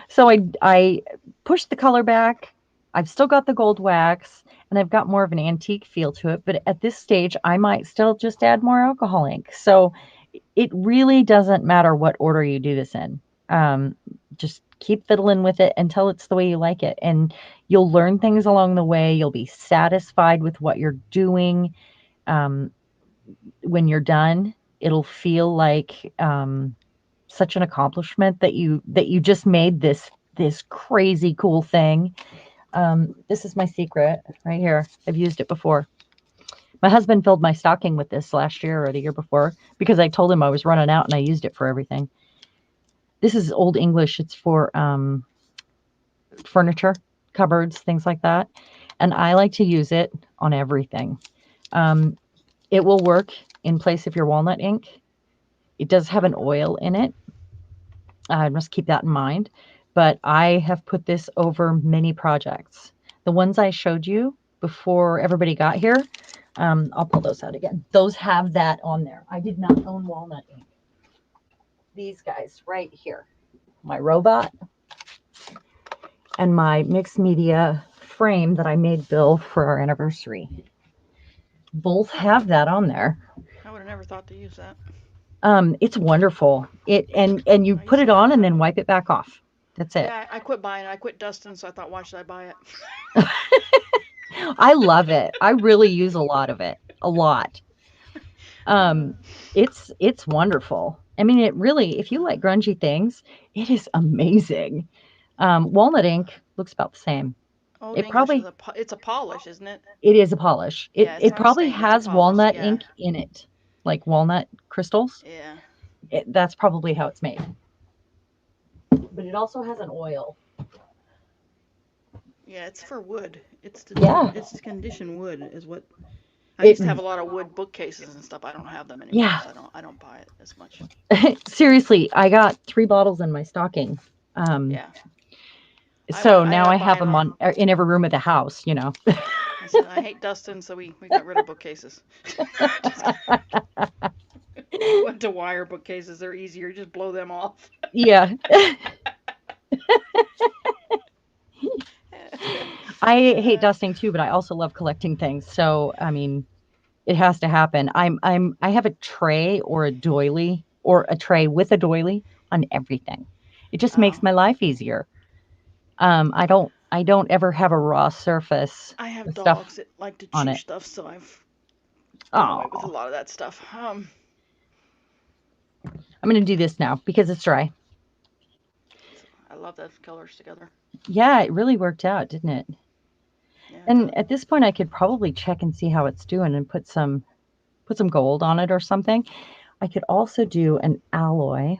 So I pushed the color back. I've still got the gold wax, and I've got more of an antique feel to it. But at this stage, I might still just add more alcohol ink. So it really doesn't matter what order you do this in. Just keep fiddling with it until it's the way you like it. And you'll learn things along the way. You'll be satisfied with what you're doing. When you're done, it'll feel like such an accomplishment that you just made this crazy cool thing. This is my secret right here. I've used it before. My husband filled my stocking with this last year or the year before because I told him I was running out and I used it for everything. This is Old English. It's for furniture, cupboards, things like that. And I like to use it on everything. It will work in place of your walnut ink. It does have an oil in it. I must keep that in mind. But I have put this over many projects. The ones I showed you before everybody got here, I'll pull those out again. Those have that on there. I did not own walnut ink. These guys right here, my robot and my mixed media frame that I made Bill for our anniversary, both have that on there. I would have never thought to use that. It's wonderful. And you put it on and then wipe it back off. That's it. Yeah, I quit buying it. I quit dusting, so I thought, why should I buy it? I love it. I really use a lot of it. A lot. It's wonderful. I mean, it really, if you like grungy things, it is amazing. Walnut ink looks about the same. Old It English is probably it's a polish, isn't it? it is a polish. Yeah, it's It not a probably stain. It's a has polish. walnut Yeah. ink in it, like walnut crystals. Yeah. That's probably how it's made. But it also has an oil. Yeah, it's for wood. Yeah. It's conditioned wood is what I used to have a lot of wood bookcases and stuff. I don't have them anymore, Yeah. so I don't buy it as much. Seriously, I got 3 bottles in my stocking. Yeah. So I now ended I up have buying them on in every room of the house, you know. I said I hate dusting, so we got rid of bookcases. Went to wire bookcases. They're easier. Just blow them off. Yeah. I hate dusting too, but I also love collecting things. So, I mean, it has to happen. I have a tray or a doily or a tray with a doily on everything. It just Oh. makes my life easier. I don't ever have a raw surface I have with stuff dogs that like to on chew it. stuff, so I've done away with a Oh, lot of that stuff. I'm going to do this now because it's dry. I love those colors together. Yeah, it really worked out, didn't it? Yeah, it And does. at this point, I could probably check and see how it's doing and put some gold on it or something. I could also do an alloy.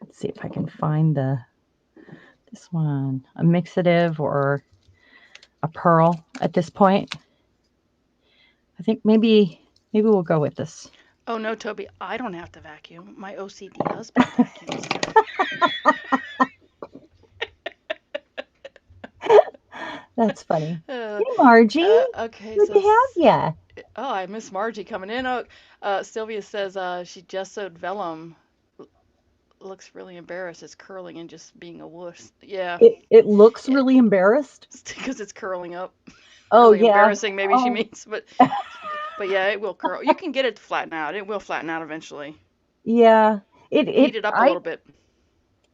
Let's see if I can find this one, a mixative or a pearl at this point. I think maybe we'll go with this. Oh no, Toby, I don't have to vacuum. My OCD husband vacuums. That's funny. Hey, Margie. Okay, Good so to have I miss Margie coming in. Sylvia says she just sewed vellum. Looks really embarrassed. It's curling and just being a wuss. Yeah, you. It looks really embarrassed. because it's curling up. Oh Really yeah. embarrassing, maybe she Oh means, but yeah, it will curl. You can get it to flatten out. It will flatten out eventually. yeah. Heat it up a little bit.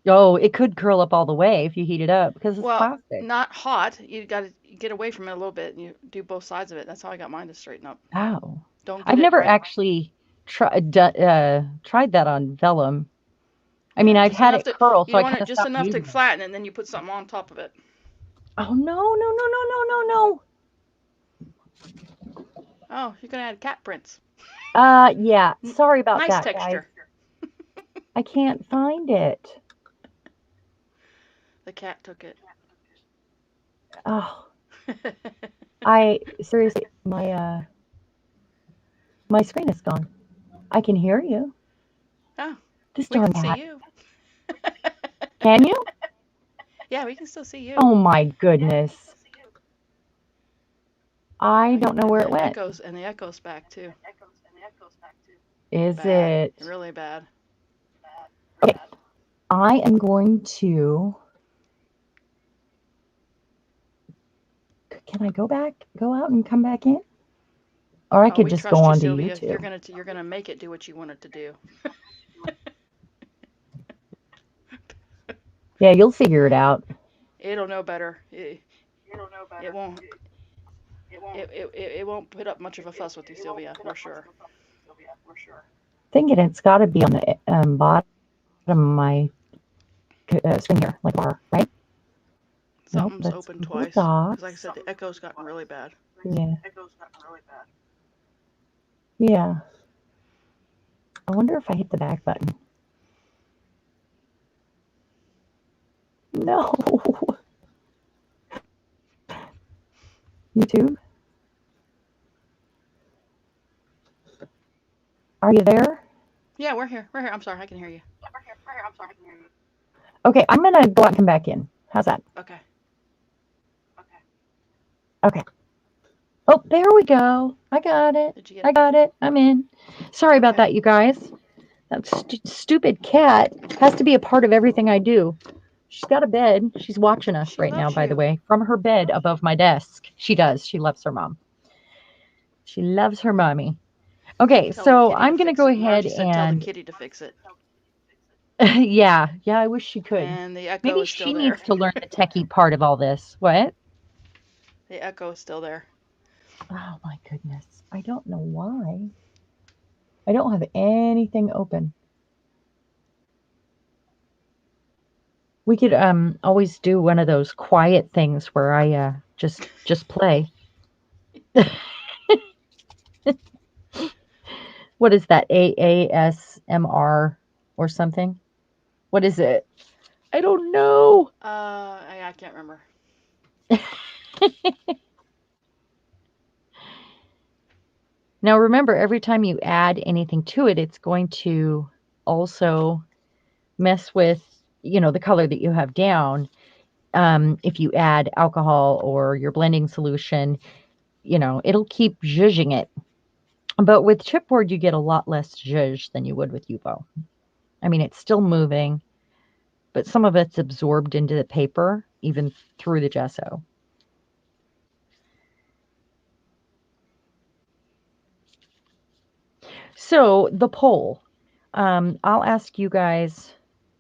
It could curl up all the way if you heat it up because it's Well, plastic. not hot. You got to get away from it a little bit, and you do both sides of it. That's how I got mine to straighten up. Oh. Don't get I've it never right. actually tried that on vellum. I mean, Yeah, I've just had enough it to curl, you so I don't want kind it of just stopped enough to using it. flatten, and then you put something on top of it. Oh no, no, no, no, no, no, no. Oh, you can add cat prints. Yeah. Sorry about Nice that, guys. texture. I can't find it. The cat took it. Oh, I seriously, my screen is gone. I can hear you. Oh, This we darn can see cat. you. Can you? Yeah, we can still see you. Oh my goodness. I don't know And where it the went. echoes back too. Is Bad. it? Really bad. Okay. I am going to. Can I go out and come back in? Or I Oh, could we just go trust you, on to Sylvia. YouTube. You're gonna make it do what you want it to do. Yeah, you'll figure it out. It'll know better. It won't. It won't put up much of a fuss with you, Sylvia. We're sure. Thinking it's got to be on the bottom of my screen here, like bar, right? Nope, Something's that's open Google twice. Because like I Docs. said, the echo's gotten really bad. Yeah, yeah. I wonder if I hit the back button. No. YouTube. Are you there? Yeah, we're here. We're here. I'm sorry, I can hear you. Okay, I'm gonna go out and come back in. How's that? Okay. Okay. Oh, there we go. I got it. Did you get I it? got it. I'm in. Sorry about Okay. that, you guys. That stupid cat has to be a part of everything I do. She's got a bed. She's watching us She right now, loves by the you. way, from her bed above my desk. She does. She loves her mom. She loves her mommy. Okay, Tell the so kitty to I'm going to fix go it. ahead Margie said tell the and, kitty to fix it. yeah, I wish she could. And the echo Maybe is still she there. needs to learn the techie part of all this. What? The echo is still there. Oh my goodness. I don't know why. I don't have anything open. We could always do one of those quiet things where I just play. What is that? AASMR or something? What is it? I don't know. I can't remember. Now remember, every time you add anything to it, it's going to also mess with, the color that you have down. If you add alcohol or your blending solution, it'll keep zhuzhing it. But with chipboard, you get a lot less zhuzh than you would with UVO. I mean, it's still moving, but some of it's absorbed into the paper, even through the gesso. So the poll, I'll ask you guys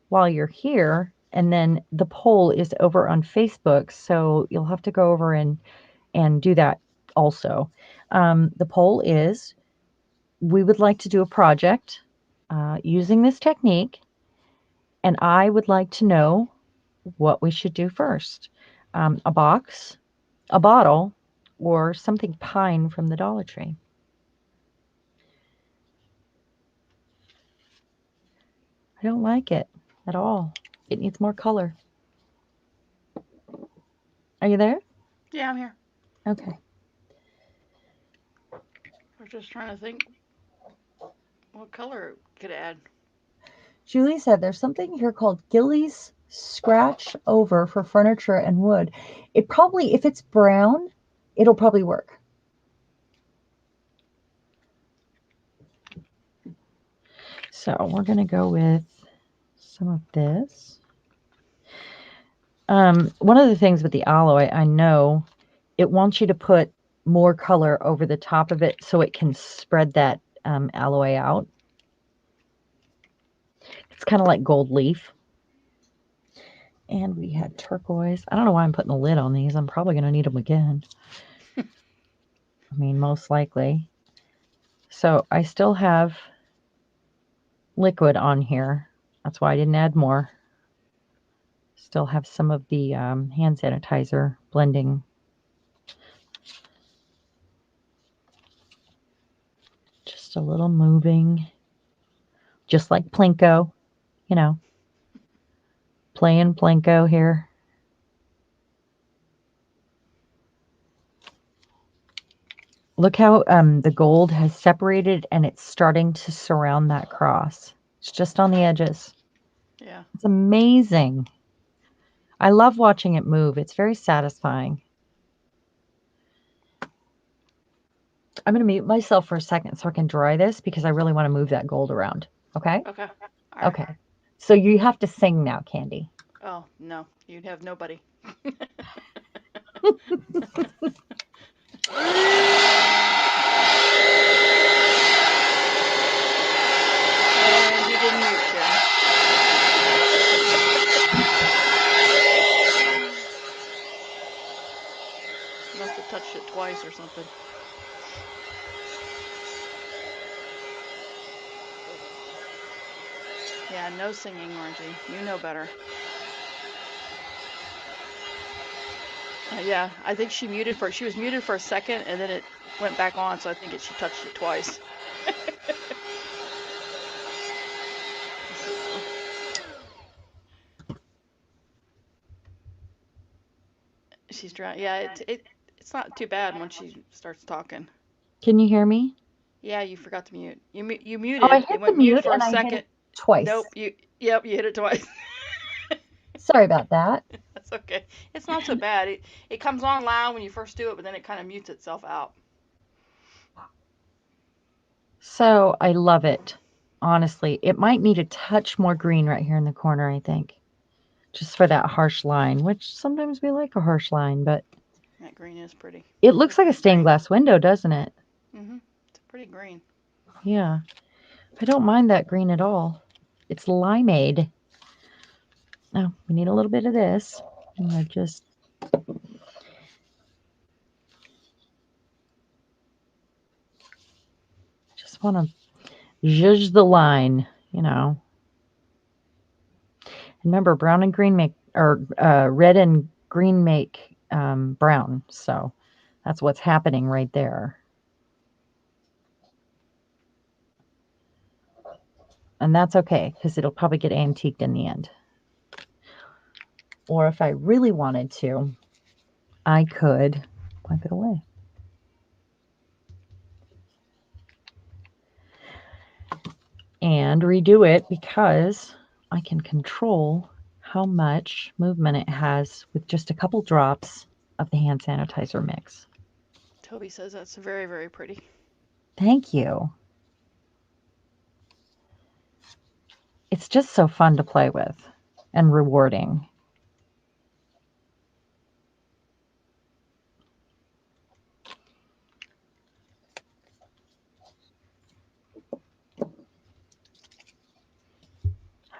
while you're here, and then the poll is over on Facebook, so you'll have to go over and do that also. The poll is: we would like to do a project using this technique, and I would like to know what we should do first: a box, a bottle, or something pine from the Dollar Tree. I don't like it at all. It needs more color. Are you there? Yeah, I'm here. Okay. I was just trying to think what color it could add. Julie said there's something here called Gillies Scratch Over for furniture and wood. It probably, if it's brown, it'll probably work. So we're going to go with some of this. One of the things with the aloe, I know it wants you to put more color over the top of it so it can spread that aloe out. It's kind of like gold leaf. And we had turquoise. I don't know why I'm putting the lid on these. I'm probably going to need them again. I mean, most likely. So I still have liquid on here. That's why I didn't add more. Still have some of the hand sanitizer blending. Just a little moving. Just like Plinko, you know, playing Plinko here. Look how the gold has separated and it's starting to surround that cross. It's just on the edges. Yeah. It's amazing. I love watching it move. It's very satisfying. I'm going to mute myself for a second so I can dry this because I really want to move that gold around. Okay? Okay. All right. Okay. So you have to sing now, Candy. Oh, no. You'd have nobody. And you didn't mute, Karen. You must have touched it twice or something. Yeah, no singing, Margie. You know better. Yeah, I think she was muted for a second and then it went back on, so I think she touched it twice. So, she's trying. Yeah, it's not too bad when she starts talking. Can you hear me? Yeah, you forgot to mute. You Oh, I muted. It hit the went mute mute for a and I hit it second. twice. Nope. Yep. You hit it twice. Sorry about that. That's okay. It's not so bad. It comes on loud when you first do it, but then it kind of mutes itself out. So I love it. Honestly, it might need a touch more green right here in the corner, I think. Just for that harsh line, which sometimes we like a harsh line, but That green is pretty. it It's a looks like a pretty stained green. glass window, doesn't it? It's a pretty green. Yeah. I don't mind that green at all. It's limeade. Now, we need a little bit of this. I'm going to just want to zhuzh the line, you know. Remember, brown and green make, or red and green make brown. So that's what's happening right there. And that's okay, because it'll probably get antiqued in the end. Or if I really wanted to, I could wipe it away. And redo it because I can control how much movement it has with just a couple drops of the hand sanitizer mix. Toby says that's very, very pretty. Thank you. It's just so fun to play with and rewarding.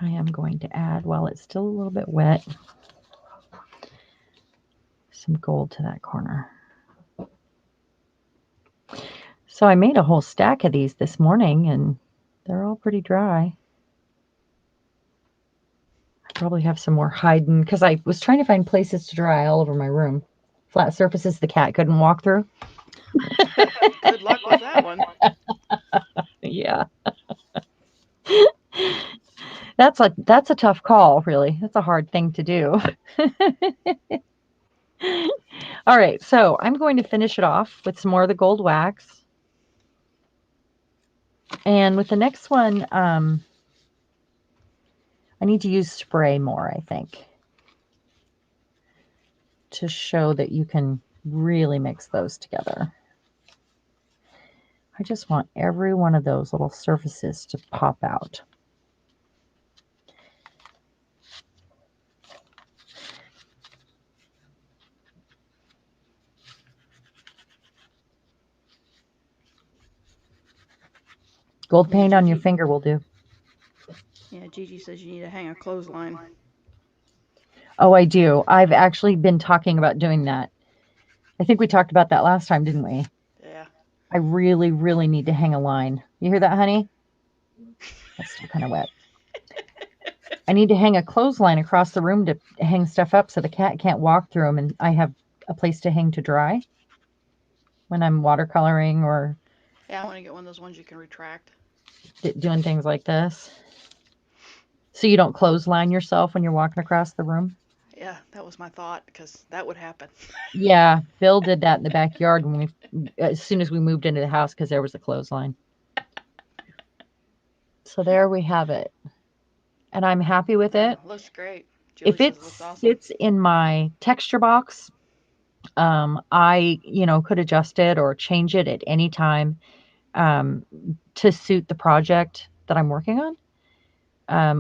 I am going to add, while it's still a little bit wet, some gold to that corner. So I made a whole stack of these this morning, and they're all pretty dry. I probably have some more hiding, because I was trying to find places to dry all over my room. Flat surfaces the cat couldn't walk through. Good luck with that one. Yeah. That's a tough call, really. That's a hard thing to do. All right, so I'm going to finish it off with some more of the gold wax. And with the next one, I need to use spray more, I think, to show that you can really mix those together. I just want every one of those little surfaces to pop out. Gold paint on your finger will do. Yeah, Gigi says you need to hang a clothesline. Oh, I do. I've actually been talking about doing that. I think we talked about that last time, didn't we? Yeah. I really, really need to hang a line. You hear that, honey? That's still kind of wet. I need to hang a clothesline across the room to hang stuff up so the cat can't walk through them, and I have a place to hang to dry when I'm watercoloring or Yeah, I want to get one of those ones you can retract. doing things like this. So you don't clothesline yourself when you're walking across the room? Yeah, that was my thought, because that would happen. Yeah, Bill did that in the backyard as soon as we moved into the house, because there was a clothesline. So there we have it. And I'm happy with it. Looks great. Julie If says it it looks awesome. sits in my texture box, I, could adjust it or change it at any time to suit the project that I'm working on.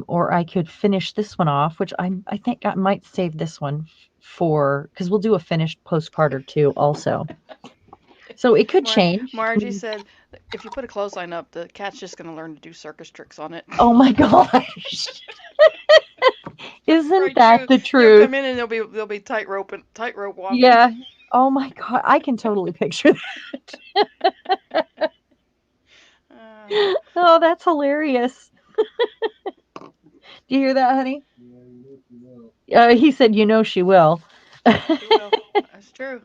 Or I could finish this one off, which I think I might save this one because we'll do a finished postcard or two also. So it could change. Margie said if you put a clothesline up, the cat's just going to learn to do circus tricks on it. Oh my gosh. Isn't Right, that the You'll truth? come in and they'll be tightrope walking. Yeah. Oh my God. I can totally picture that. Oh, that's hilarious. Do you hear that, honey? He said, she will. She will. That's true.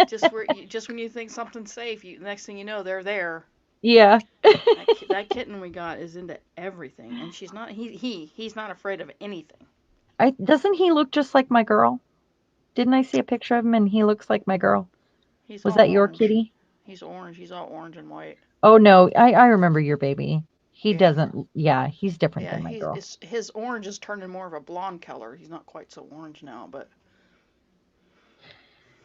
Just when you think something's safe, the next thing you know, they're there. Yeah. That kitten we got is into everything, and she's not. He's not afraid of anything. Doesn't he look just like my girl? Didn't I see a picture of him and he looks like my girl? He's Was all that your orange. kitty? He's orange. He's all orange and white. Oh no, I remember your baby. He Yeah. doesn't, yeah, he's different Yeah, than my girl. his orange is turning more of a blonde color. He's not quite so orange now, but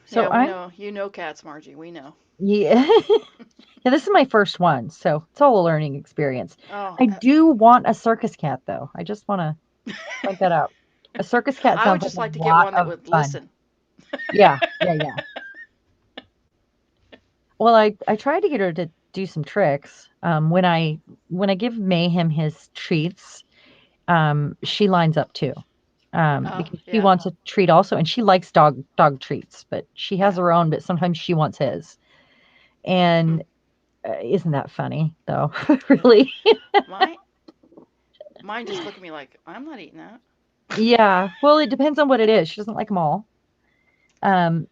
So yeah, we I'm, know. You know cats, Margie. We know. yeah. Yeah, this is my first one, so it's all a learning experience. Oh, I do want a circus cat though. I just want to point that out. A circus cat I would sounds like just like to a get lot one that of would fun. listen. Yeah, yeah, yeah. Well, I tried to get her to do some tricks. When I give Mayhem his treats, she lines up too. Oh, Because she yeah, wants a treat also, and she likes dog treats, but she has yeah. her own, but sometimes she wants his. Hmm. And isn't that funny though? Yeah. Really? Mine, mine just look at me like I'm not eating that. Yeah. Well, it depends on what it is. She doesn't like them all. And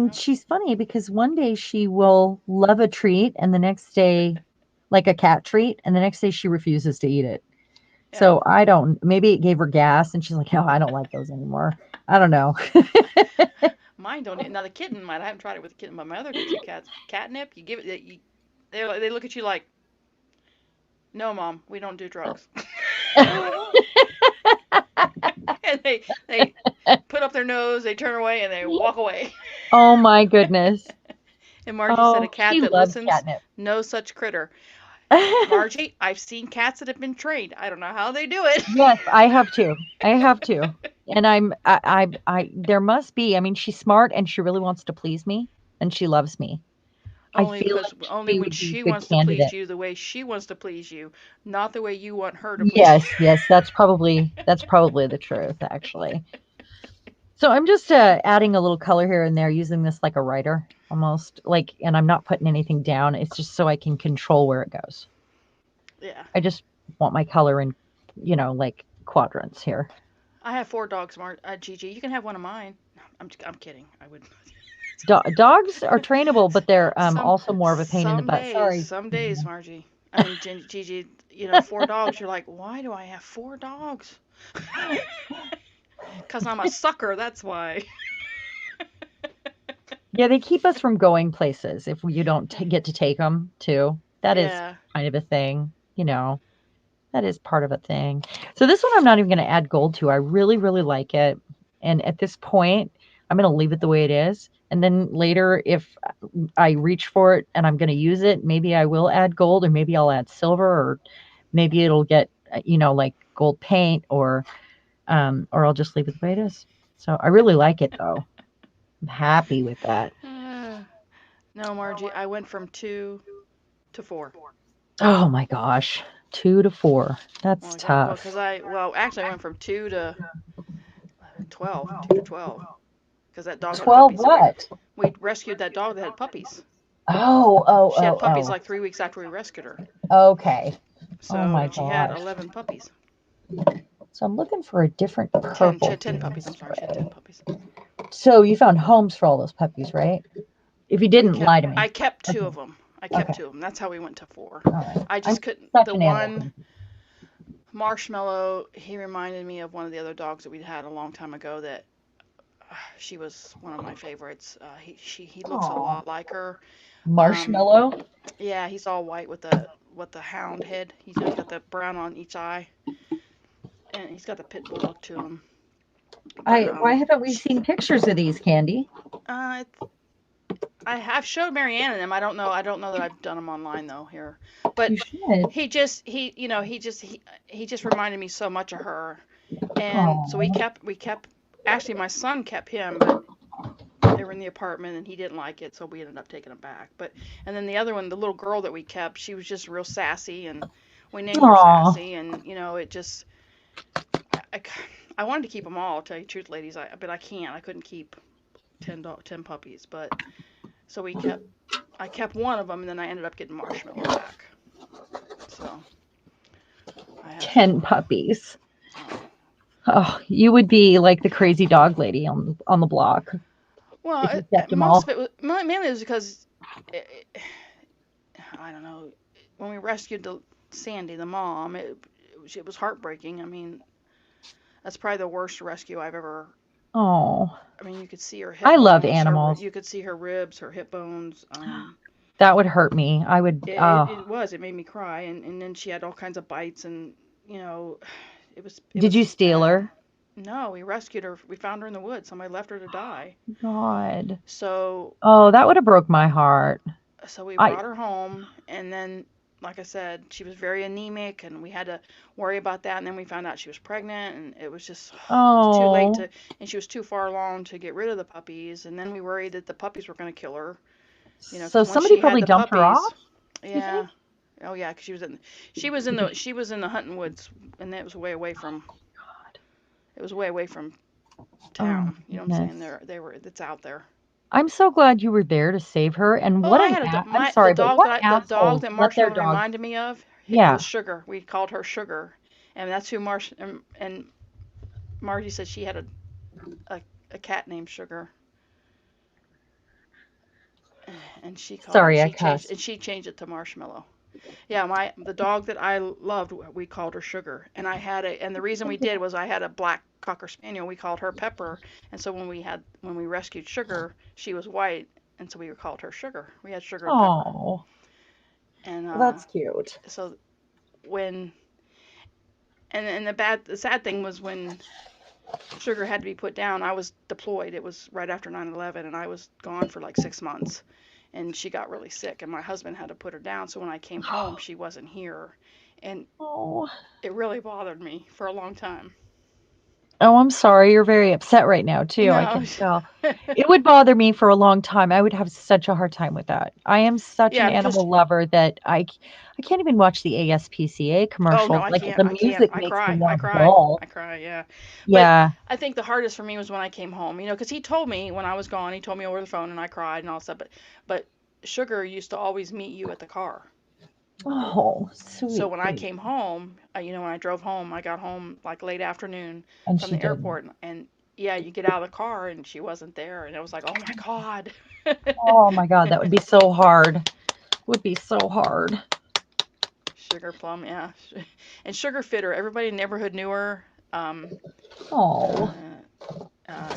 Yeah. she's funny because one day she will love a treat, and the next day, like a cat treat, and the next day she refuses to eat it. Yeah. So I don't. Maybe it gave her gas, and she's like, "No, I don't like those anymore." I don't know. Mine don't eat. Now the kitten might. I haven't tried it with the kitten, but my other two cats, catnip. You give it. They look at you like, no, mom, we don't do drugs. And they put up their nose, they turn away, and they walk away. Oh my goodness. And Margie said, a Oh, cat she that loves listens, catnip. no such critter. Margie, I've seen cats that have been trained. I don't know how they do it. Yes, I have to. I have to. And there must be. I mean, she's smart and she really wants to please me and she loves me. I Only feel because like only she when would be she a good wants to please candidate. you the way she wants to please you, not the way you want her to please you. Yes, yes, that's probably the truth, actually. So I'm just adding a little color here and there, using this like a writer almost, like, and I'm not putting anything down. It's just so I can control where it goes. Yeah. I just want my color in, like quadrants here. I have four dogs, Gigi. You can have one of mine. I'm kidding. I would. Dogs are trainable, but they're Some also more of a pain in the butt. Sorry. some days, Mayhem. Margie. I mean, Gigi. Four dogs. You're like, why do I have four dogs? Because I'm a sucker. That's why. Yeah, they keep us from going places if you don't get to take them too. That is Yeah. kind of a thing. That is part of a thing. So this one I'm not even going to add gold to. I really, really like it. And at this point, I'm going to leave it the way it is. And then later, if I reach for it and I'm going to use it, maybe I will add gold, or maybe I'll add silver, or maybe it'll get, like gold paint, or I'll just leave it the way it is. So I really like it though. I'm happy with that. No, Margie. I went from two to four. Oh my gosh. 2 to 4. That's tough. Actually I went from two to 12. 2 to 12. Because that dog had 12 puppies. So what? we rescued that dog that had puppies. Oh, oh, She had puppies oh, like 3 weeks after we rescued her. oh. Okay. Oh So my and she had gosh. 11 puppies. So I'm looking for a different 10. She purple had 10 theme puppies. I'm sorry. She had 10 spray. puppies. So you found homes for all those puppies, right? If you We didn't, kept. lie to me. I kept two Okay. of them. I kept Okay. two of them. That's how we went to four. All right. I I'm just couldn't. such The an animal one person. Marshmallow, he reminded me of one of the other dogs that we'd had a long time ago. That she was one of my favorites. He looks a Aw. lot like her. Um, Marshmallow. yeah, he's all white with the hound head. He's got the brown on each eye, and he's got the pit bull look to him. But Why haven't we seen pictures of these, Candy? uh, I've showed Marianne and them. I don't know that I've done them online though here. But You should. he just reminded me so much of her. And so Oh. we kept actually my son kept him, but they were in the apartment and he didn't like it, so we ended up taking him back. But and then the other one, the little girl that we kept, she was just real sassy, and we named her Aw. Sassy, and it just I, I wanted to keep them all. I'll tell you the truth, ladies, but I can't. I couldn't keep 10 puppies, but so I kept one of them, and then I ended up getting Marshmallow back. So I have 10 puppies. oh Oh, you would be like the crazy dog lady on the block well if you kept them most of all. it was mainly it was because I don't know when we rescued Sandy the mom it was heartbreaking. I mean that's probably the worst rescue I've ever. Oh, I mean you could see her hip I love bones, animals. you could see her ribs, her hip bones. That would hurt me. I would, It was. It made me cry, and then she had all kinds of bites, and you know, it did was you just steal bad. her? No, we rescued her. We found her in the woods. Somebody left her to die. God. So Oh, that would have broke my heart. we I, brought her home, and then, like I said, she was very anemic, and we had to worry about that. And then we found out she was pregnant, and it was just it was too late oh, to, and she was too far along to get rid of the puppies. And then we worried that the puppies were going to kill her, so because once somebody she had probably the dumped her puppies, off, you yeah. think? Oh yeah, 'cause Because, she was in the hunting woods, and it was way away from God. it was way away from Oh town. my You know what I'm saying? goodness. They were it's out there. I'm so glad you were there to save her. And Oh, what I an had I'm my sorry, but what the dog assholes that let their Marshmallow dog? reminded me of Yeah. was Sugar. We called her Sugar, and that's who and Margie said she had a, a cat named Sugar, and Sorry, I cussed. she changed it to Marshmallow. Yeah, my the dog that I loved, we called her Sugar, and and the reason we did was I had a black cocker spaniel. We called her Pepper, and so when we rescued Sugar, she was white, and so we called her Sugar. We had Sugar and Pepper, Oh, and well, that's cute. so when and the sad thing was when Sugar had to be put down. I was deployed. It was right after 9/11, and I was gone for like 6 months. And she got really sick, and my husband had to put her down. So when I came home, she wasn't here, and Oh. it really bothered me for a long time. Oh, I'm sorry. You're very upset right now, too. I No, can tell. It would bother me for a long time. I would have such a hard time with that. I am such an yeah, because animal lover that I can't even watch the ASPCA oh no, commercials. Like the I can't. music makes me want to bawl. I cry. Yeah, but Yeah. I think the hardest for me was when I came home. Because he told me when I was gone, he told me over the phone, and I cried and all that stuff. But Sugar used to always meet you at the car. Oh, So sweet when I baby. came home, when I drove home, I got home like late afternoon And from she the didn't. airport, and yeah, you get out of the car and she wasn't there, and it was like, oh my god. Oh my God, that would be so hard. Would be so hard. Sugar Plum, yeah, and Sugar Fitter. Everybody in the neighborhood knew her. Oh.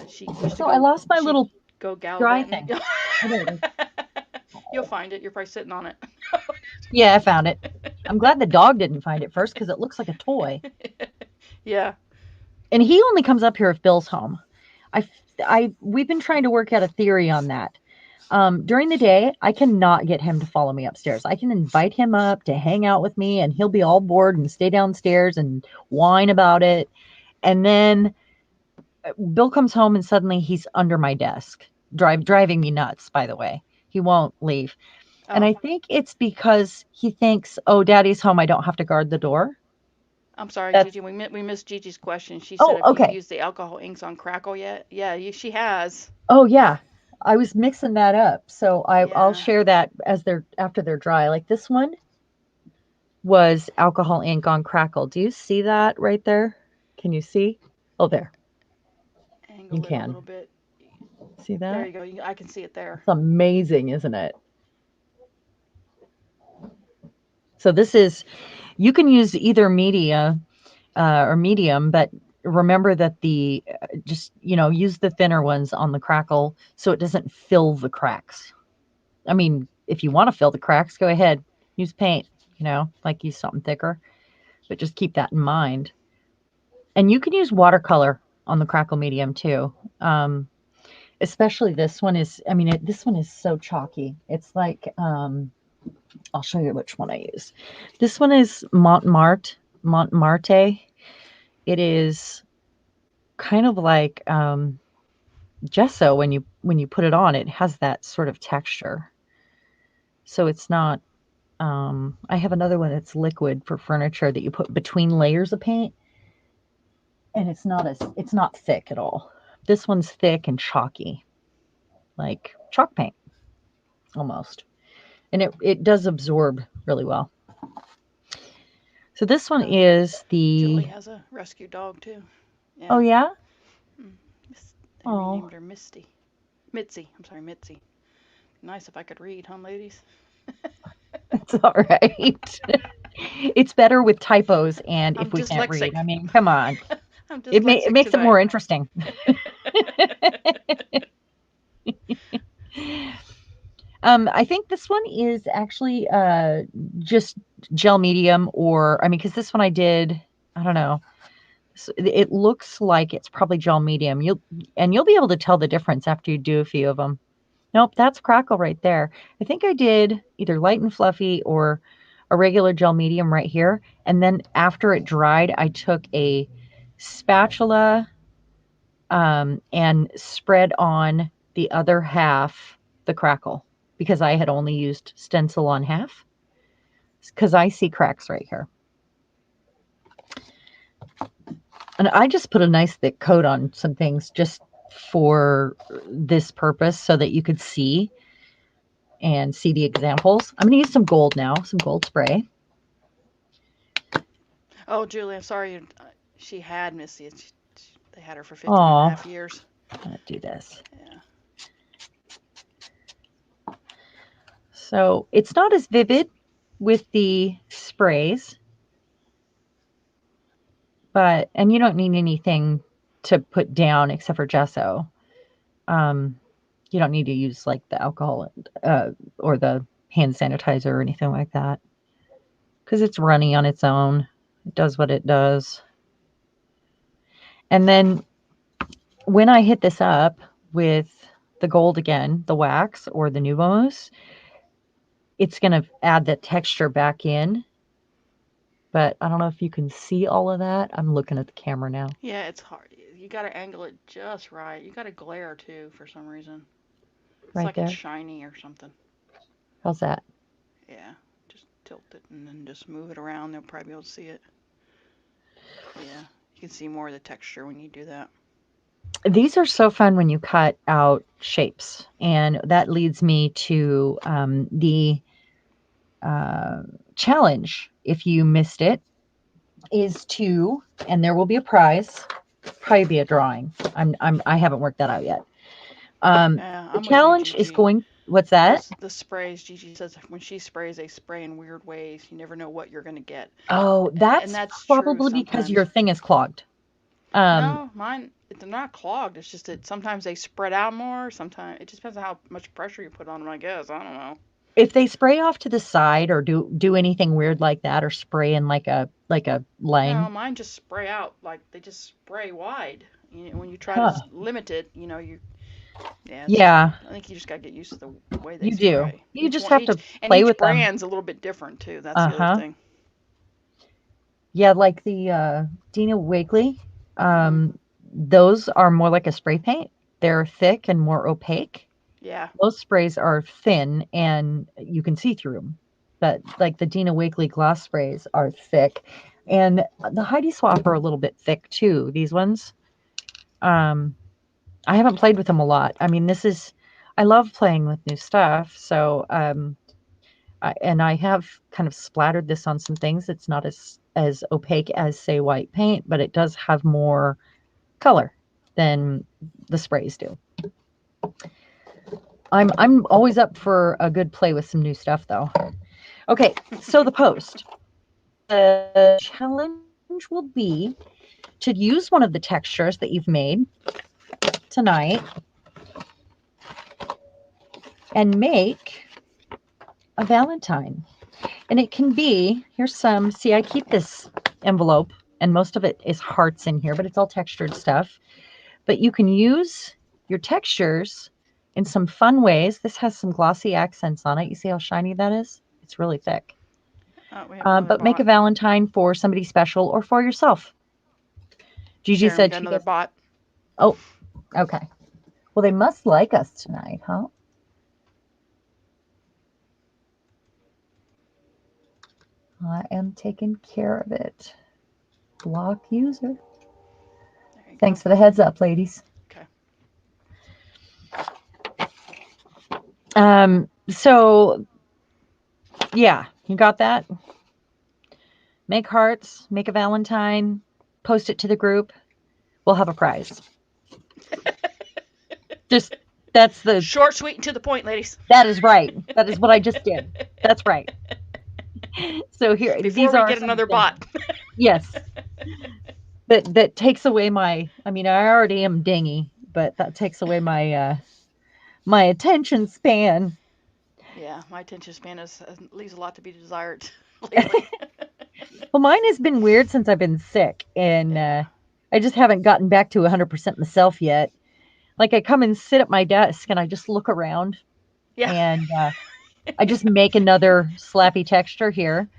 She used to So I lost my she'd little go dry gallivanting. thing. Oh, there it is. You'll find it. You're probably sitting on it. Yeah, I found it. I'm glad the dog didn't find it first because it looks like a toy. Yeah. And he only comes up here if Bill's home. We've been trying to work out a theory on that. During the day, I cannot get him to follow me upstairs. I can invite him up to hang out with me, and he'll be all bored and stay downstairs and whine about it. And then Bill comes home, and suddenly he's under my desk, driving me nuts. By the way, he won't leave, and Oh, I think it's because he thinks, "Oh, Daddy's home. I don't have to guard the door." I'm sorry, That's Gigi. We missed Gigi's question. She said, oh, "Have you okay. used the alcohol inks on Crackle yet?" Yeah, she has. Oh yeah. I was mixing that up. So I'll Yeah. share that as they're after they're dry. Like this one was alcohol ink on Crackle. Do you see that right there? Can you see? Oh, there. You Angle it a can. little bit. See There that? you go. I can see it there. It's amazing, isn't it? So this is you can use either media or medium, but remember that the just use the thinner ones on the Crackle so it doesn't fill the cracks. I mean, if you want to fill the cracks, go ahead. Use paint, like use something thicker, but just keep that in mind. And you can use watercolor on the Crackle medium too. Especially this one is, I mean, this one is so chalky. It's like, I'll show you which one I use. This one is Montmartre. It is kind of like gesso when you put it on. It has that sort of texture. So it's not. I have another one that's liquid for furniture that you put between layers of paint, and it's not thick at all. This one's thick and chalky, like chalk paint almost, and it does absorb really well. So this one is Julie the. has a rescue dog too. Oh Yeah. yeah. Mm. They Oh, renamed her Misty. Mitzi. I'm sorry, Mitzi. Nice if I could read, huh, ladies? it's all right. It's better with typos and I'm if we can't read. I dyslexic. mean, come on. I'm It dyslexic makes it tonight. more interesting. I think this one is actually just gel medium, or I mean, because this one I did, I don't know. It looks like it's probably gel medium. You'll be able to tell the difference after you do a few of them. Nope, that's Crackle right there. I think I did either light and fluffy or a regular gel medium right here. And then after it dried, I took a spatula and spread on the other half the Crackle because I had only used Stencil on half because I see cracks right here. And I just put a nice thick coat on some things just for this purpose so that you could see and see the examples. I'm going to use some gold now, some gold spray. Oh, Julie, I'm sorry. She had Missy. They had her for 15 Oh, and a half years. I'm going to do this. Yeah. So it's not as vivid with the sprays, and you don't need anything to put down except for gesso. You don't need to use like the alcohol or the hand sanitizer or anything like that because it's runny on its own. It does what it does. And then when I hit this up with the gold again, the wax or the Nuvo Mousse, it's going to add that texture back in. But I don't know if you can see all of that. I'm looking at the camera now. Yeah, it's hard. You got to angle it just right. You got to glare too for some reason. It's Right like there. it's shiny or something. How's that? Yeah, just tilt it and then just move it around. They'll probably be able to see it. Yeah, you can see more of the texture when you do that. These are so fun when you cut out shapes. And that leads me to the challenge. If you missed it, is to, and there will be a prize, probably be a drawing. I haven't worked that out yet. Yeah, The I'm with you, challenge is Gigi. going, what's that? The sprays, Gigi says when she sprays, they spray in weird ways. You never know what you're going to get. Oh, And that's that's true probably because your sometimes. thing is clogged. Um, No, mine, they're not clogged. It's just that sometimes they spread out more. Sometimes it just depends on how much pressure you put on them, I guess. I don't know. if they spray off to the side or do anything weird like that, or spray in like a No, line, mine just spray out. Like they just spray wide. When you try to huh? limit it, yeah, Yeah, I think you just got to get used to the way they you do. spray. You just have to And play each with them. brand's a little bit different too. That's Uh the other huh. thing. Yeah, like the Dina Wiggly. Mhm. Those are more like a spray paint. They're thick and more opaque. Yeah. Those sprays are thin and you can see through them. But like the Dina Wiggly gloss sprays are thick. And the Heidi Swap are a little bit thick too, these ones. Um, I haven't played with them a lot. I mean, I love playing with new stuff. So, and I have kind of splattered this on some things. It's not as opaque as say white paint, but it does have more color than the sprays do. I'm always up for a good play with some new stuff though. Okay, so the post. The challenge will be to use one of the textures that you've made tonight and make a Valentine. And it can be, here's some, see, I keep this envelope and most of it is hearts in here, but it's all textured stuff. But you can use your textures in some fun ways. This has some glossy accents on it. You see how shiny that is? It's really thick. We have another But make a bot. Valentine for somebody special or for yourself. Gigi Sharon, we said got she another does. bot. Oh, okay. Well, they must like us tonight, huh? I am taking care of it. Block user. There you go. Thanks for the heads up, ladies. Okay. So yeah, you got that? Make hearts, make a Valentine, post it to the group. We'll have a prize. Just Short, sweet, and to the point, ladies. that is right. That is what I just did. That's right. So here, Before these we are get some another examples. bot. Yes, that takes away my. I mean, I already am dingy, but that takes away my my attention span. Yeah, my attention span leaves a lot to be desired lately. Well, mine has been weird since I've been sick, and Yeah. I just haven't gotten back to 100% myself yet. Like I come and sit at my desk and I just look around Yeah. and I just make another slappy texture here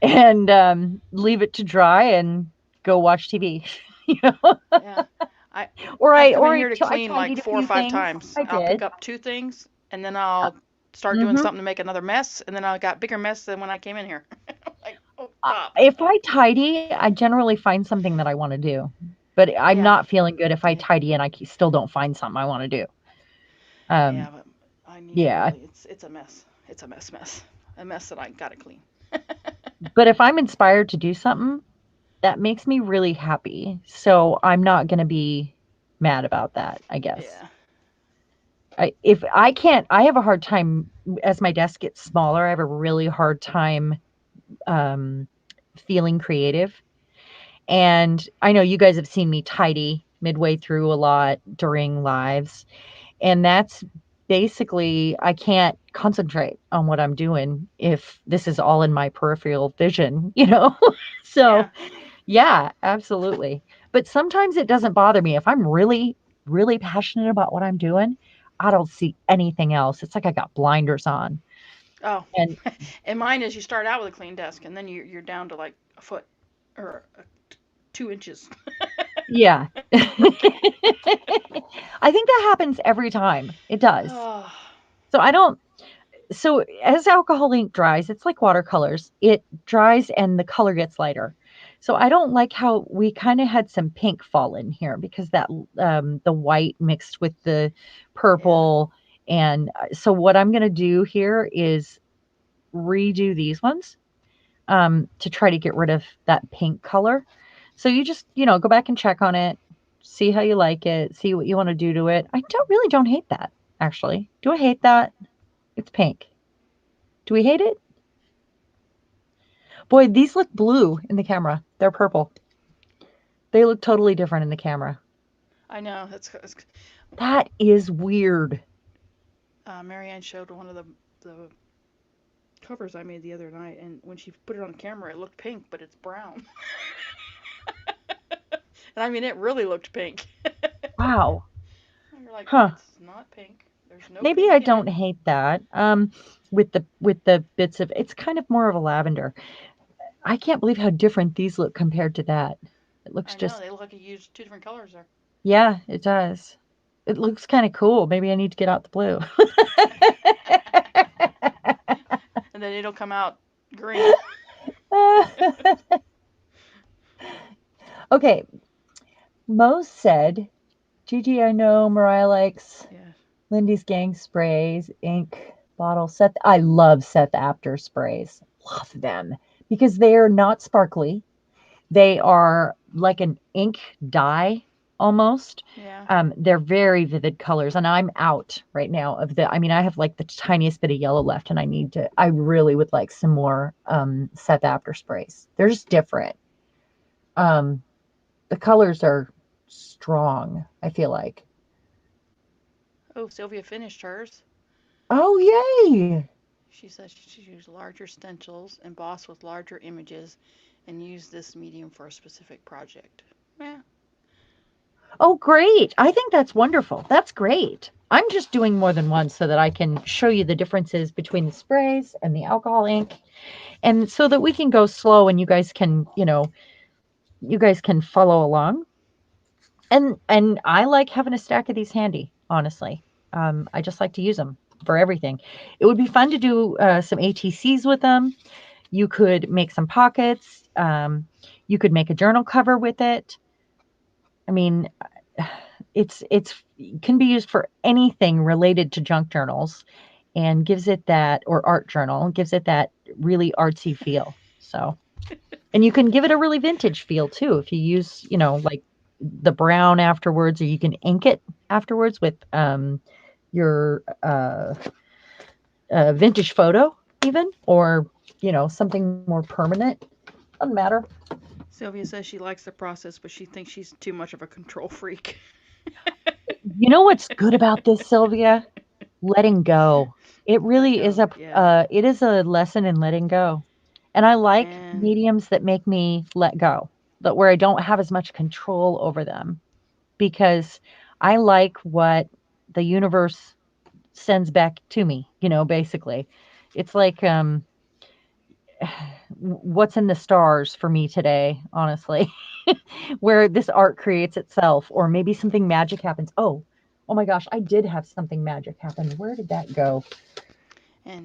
and leave it to dry and go watch TV. you know, Yeah. I or I I come or in I, here to I clean like tidied a four or few five things. times. I I'll pick did. up two things and then I'll start doing hmm something to make another mess and then I got bigger mess than when I came in here. Like, oh, stop. If I tidy, I generally find something that I want to do. But I'm Yeah. not feeling good if I tidy and still don't find something I want to do. Um, Yeah, but I need to yeah, really it's a mess. It's a mess. A mess that I got to clean. but if I'm inspired to do something, that makes me really happy. So I'm not going to be mad about that, I guess. Yeah. If I can't, I have a hard time as my desk gets smaller. I have a really hard time um, feeling creative. And I know you guys have seen me tidy midway through a lot during lives. And that's basically, I can't concentrate on what I'm doing if this is all in my peripheral vision? So, Yeah. yeah, absolutely. But sometimes it doesn't bother me. If I'm really, really passionate about what I'm doing, I don't see anything else. It's like I got blinders on. Oh. And And mine is you start out with a clean desk and then you're down to like a foot or 2 inches. yeah, I think that happens every time. It does. Oh. So I don't, so as alcohol ink dries, it's like watercolors. It dries and the color gets lighter. So I don't like how we kind of had some pink fall in here because that the white mixed with the Yeah. purple. And so what I'm going to do here is redo these ones to try to get rid of that pink color. So you just, go back and check on it, see how you like it, see what you want to do to it. I don't hate that, actually. Do I hate that? It's pink. Do we hate it? Boy, these look blue in the camera. They're purple. They look totally different in the camera. I know. That's That is weird. Marianne showed one of the covers I made the other night, and when she put it on camera, it looked pink, but it's brown. And I mean, it really looked pink. Wow. And you're like, Huh. it's not pink. There's no Maybe I pink in it. don't hate that. With the bits of it's kind of more of a lavender. I can't believe how different these look compared to that. It looks I know just they look like you used two different colors there. yeah, it does. It looks kind of cool. Maybe I need to get out the blue. And then it'll come out green. Okay, Mo said, Gigi, I know Mariah likes Yeah. Lindy's Gang sprays, ink bottle. Seth, I love Seth After sprays. Love them because they are not sparkly. They are like an ink dye almost. Yeah. They're very vivid colors, and I'm out right now of the. I mean, I have like the tiniest bit of yellow left, and I need to. I really would like some more Seth After sprays. They're just different. Um, the colors are strong. I feel like. Oh, Sylvia finished hers. Oh yay! She said she used larger stencils, embossed with larger images, and used this medium for a specific project. Yeah. Oh, great. I think that's wonderful. That's great. I'm just doing more than one so that I can show you the differences between the sprays and the alcohol ink. And so that we can go slow and you guys can follow along. And I like having a stack of these handy, honestly. I just like to use them for everything. It would be fun to do some ATCs with them. You could make some pockets. You could make a journal cover with it. I mean, it's can be used for anything related to junk journals and gives it that or art journal gives it that really artsy feel. So, and you can give it a really vintage feel too if you use, like the brown afterwards or you can ink it afterwards with your vintage photo even or, something more permanent. Doesn't matter. Sylvia says she likes the process, but she thinks she's too much of a control freak. You know what's good about this, Sylvia? Letting go. It Let really is go. Yeah. it is a lesson in letting go. And I like And mediums that make me let go, but where I don't have as much control over them because I like what the universe sends back to me, basically. It's like what's in the stars for me today, honestly, where this art creates itself, or maybe something magic happens. Oh my gosh, I did have something magic happen. Where did that go?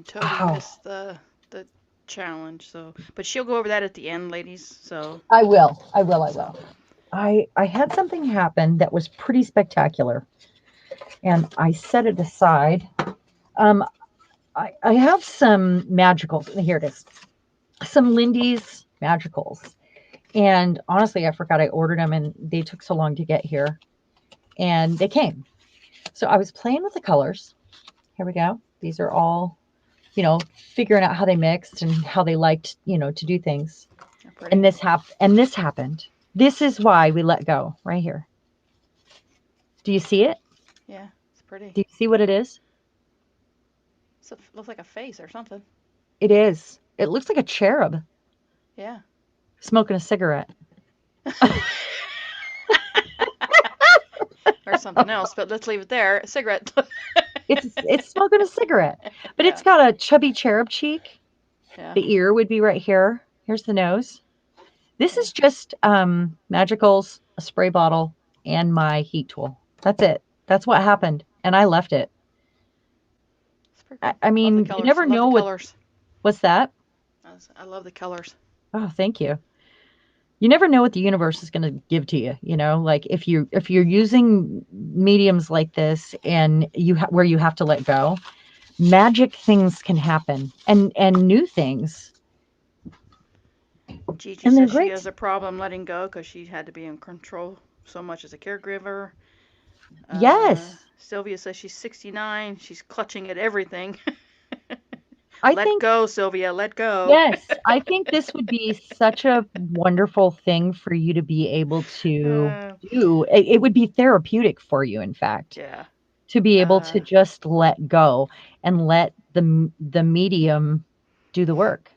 Toby Oh, missed the challenge. So, but she'll go over that at the end, ladies. So I will. I will. I so will. I had something happen that was pretty spectacular, and I set it aside. Um, I have some magicals. Here it is. Some Lindy's magicals. And honestly, I forgot I ordered them and they took so long to get here. And they came. So I was playing with the colors. Here we go. These are all, you know, figuring out how they mixed and how they liked, to do things. they're And pretty. this happened. This is why we let go right here. Do you see it? Yeah, it's pretty. Do you see what it is? Looks like a face or something. It is. It looks like a cherub Yeah. smoking a cigarette. Or something else, but let's leave it there. A cigarette. It's smoking a cigarette, but it's Yeah. got a chubby cherub cheek. Yeah. The ear would be right here. Here's the nose. This Yeah. is just magicals, a spray bottle, and my heat tool. That's it. That's what happened, and I left it. It's pretty I, cool. I Love the mean, you colors. never I love the know colors. what's that. I love the colors. Oh, thank you. You never know what the universe is going to give to you. Like if you're using mediums like this, and where you have to let go, magic things can happen, and new things, Gigi and they're says she great. has a problem letting go because she had to be in control so much as a caregiver. Yes, Sylvia says she's 69. She's clutching at everything. I Let think. go, Sylvia. Let go. Yes, I think this would be such a wonderful thing for you to be able to uh, do. It would be therapeutic for you, in fact, yeah. to be able Uh, to just let go and let the medium do the work,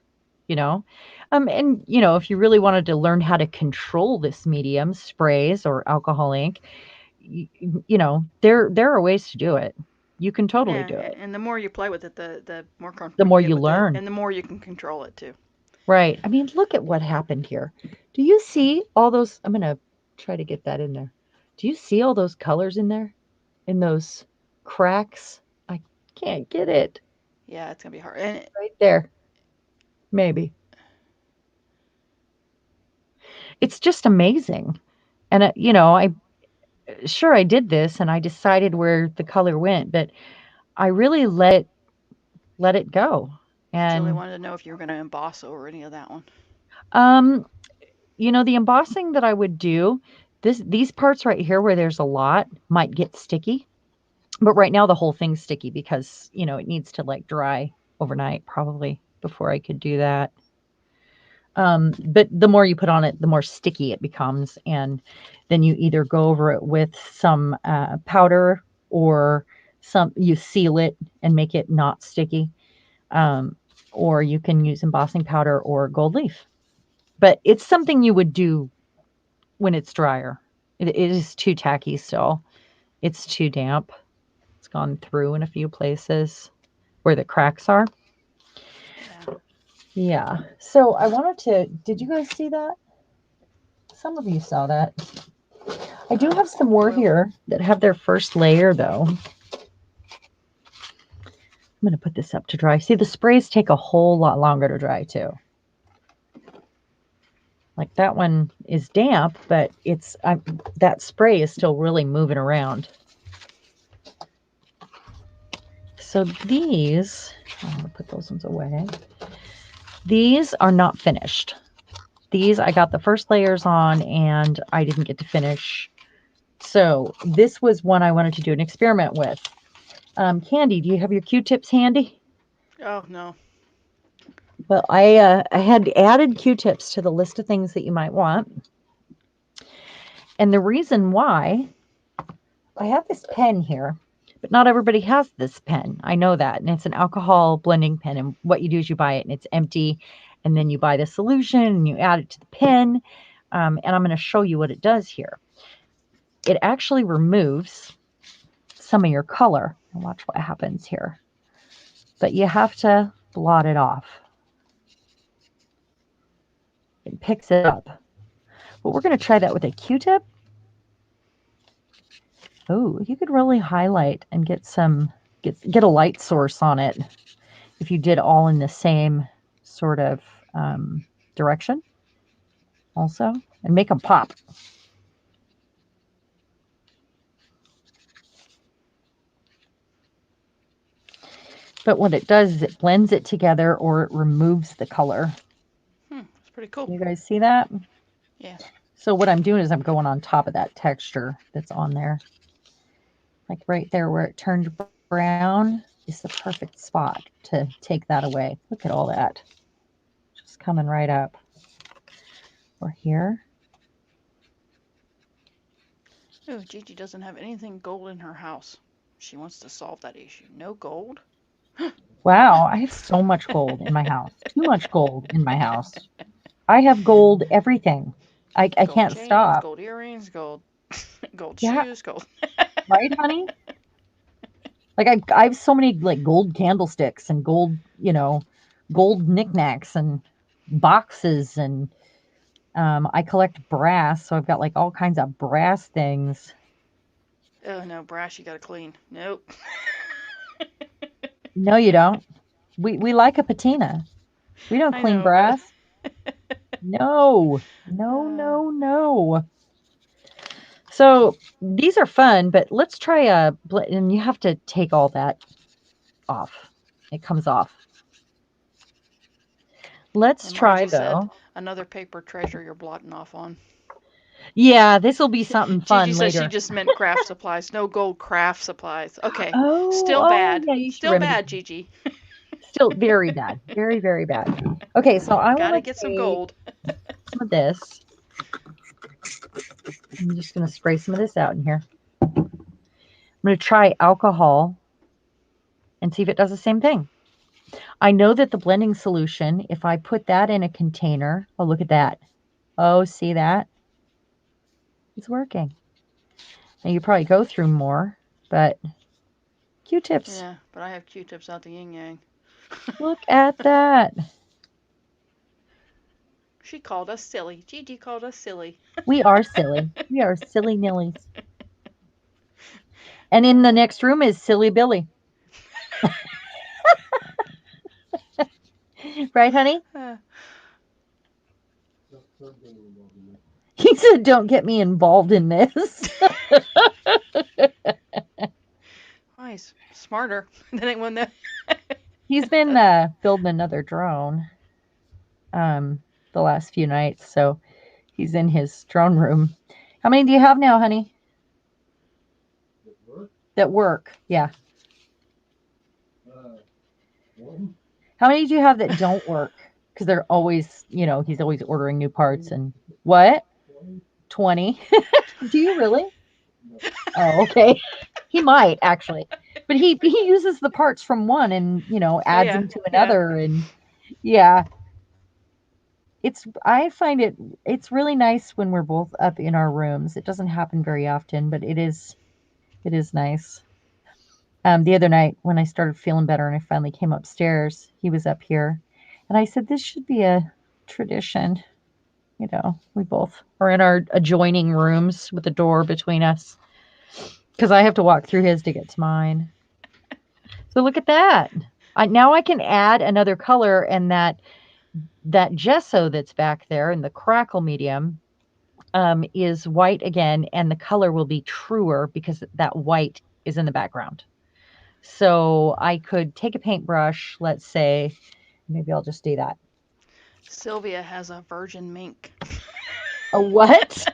you know? And if you really wanted to learn how to control this medium, sprays or alcohol ink, there are ways to do it. You can totally yeah, do it. and the more you play with it, the more The comfortable you more get you with it, learn. and the more you can control it too. Right. I mean, look at what happened here. Do you see all those? I'm going to try to get that in there. Do you see all those colors in there? In those cracks? I can't get it. Yeah, it's gonna be hard. And Right there. Maybe. It's just amazing. And, I did this and I decided where the color went, but I really let it go. Julie And, wanted to know if you were gonna emboss over any of that one. um, the embossing that I would do, these parts right here where there's a lot might get sticky. But right now the whole thing's sticky because, it needs to like dry overnight probably before I could do that. But the more you put on it, the more sticky it becomes. And then you either go over it with some powder, or you seal it and make it not sticky. Um, or you can use embossing powder or gold leaf. But it's something you would do when it's drier. It is too tacky still. It's too damp. It's gone through in a few places where the cracks are. Yeah. Yeah. So I wanted to, did you guys see that? Some of you saw that. I do have some more Oil. here that have their first layer though. I'm going to put this up to dry. See, the sprays take a whole lot longer to dry too. Like that one is damp, but that spray is still really moving around. So these, I'm going to put those ones away. These are not finished. These, I got the first layers on and I didn't get to finish. So this was one I wanted to do an experiment with. Candy, do you have your Q-tips handy? Oh no. Well, I had added Q-tips to the list of things that you might want. And the reason why, I have this pen here. But not everybody has this pen. I know that. And it's an alcohol blending pen. And what you do is you buy it and it's empty. And then you buy the solution and you add it to the pen. And I'm going to show you what it does here. It actually removes some of your color. And watch what happens here. But you have to blot it off. It picks it up. But we're going to try that with a Q-tip. Oh, you could really highlight and get a light source on it if you did all in the same sort of direction also, and make them pop. But what it does is it blends it together or it removes the color. That's pretty cool. You guys see that? Yeah. So what I'm doing is I'm going on top of that texture that's on there. Like right there where it turned brown is the perfect spot to take that away. Look at all that. Just coming right up. Or here. Oh, Gigi doesn't have anything gold in her house. She wants to solve that issue. No gold? Wow, I have so much gold in my house. Too much gold in my house. I have gold everything. I Gold can't chains, stop. gold earrings, gold Yeah, shoes, gold. right, honey? Like I have so many like gold candlesticks and gold, gold knickknacks and boxes and I collect brass, so I've got like all kinds of brass things. Oh no, brass you gotta clean. Nope. No, you don't. We like a patina. We don't I clean know, but brass. No, no, no, no. So these are fun, but let's try and you have to take all that off. It comes off. Let's and try Margie said, though. another paper treasure you're blotting off on. Yeah, this will be something Gigi fun says she later. just meant craft supplies. No gold craft supplies. Okay. Still Oh, bad. yeah, you should Still remedy. bad, Gigi. Still very bad. Very, very bad. Okay, so I Gotta want to get some take gold. some of this. I'm just going to spray some of this out in here. I'm going to try alcohol and see if it does the same thing. I know that the blending solution, if I put that in a container, oh, look at that. Oh, see that? It's working. Now you probably go through more, but Q-tips. Yeah, but I have Q-tips out the yin yang. Look at that. She called us silly. Gigi called us silly. We are silly. We are silly nillies. And in the next room is Silly Billy. Right, honey? He said, don't get me involved in this. Oh, he's smarter than anyone that. He's been building another drone the last few nights, so he's in his drone room. How many do you have now, honey? That work? Yeah. How many do you have that don't work? Because they're always, he's always ordering new parts and what? 20. Do you really? Oh, okay. He might actually, but he uses the parts from one and adds them to another, and yeah, I find it's really nice when we're both up in our rooms. It doesn't happen very often, but it is nice. The other night when I started feeling better and I finally came upstairs, he was up here, and I said this should be a tradition. We both are in our adjoining rooms with a door between us because I have to walk through his to get to mine. So look at that. Now I can add another color, and that gesso that's back there in the crackle medium is white again, and the color will be truer because that white is in the background. So I could take a paintbrush, let's say, maybe I'll just do that. Sylvia has a virgin mink. A what?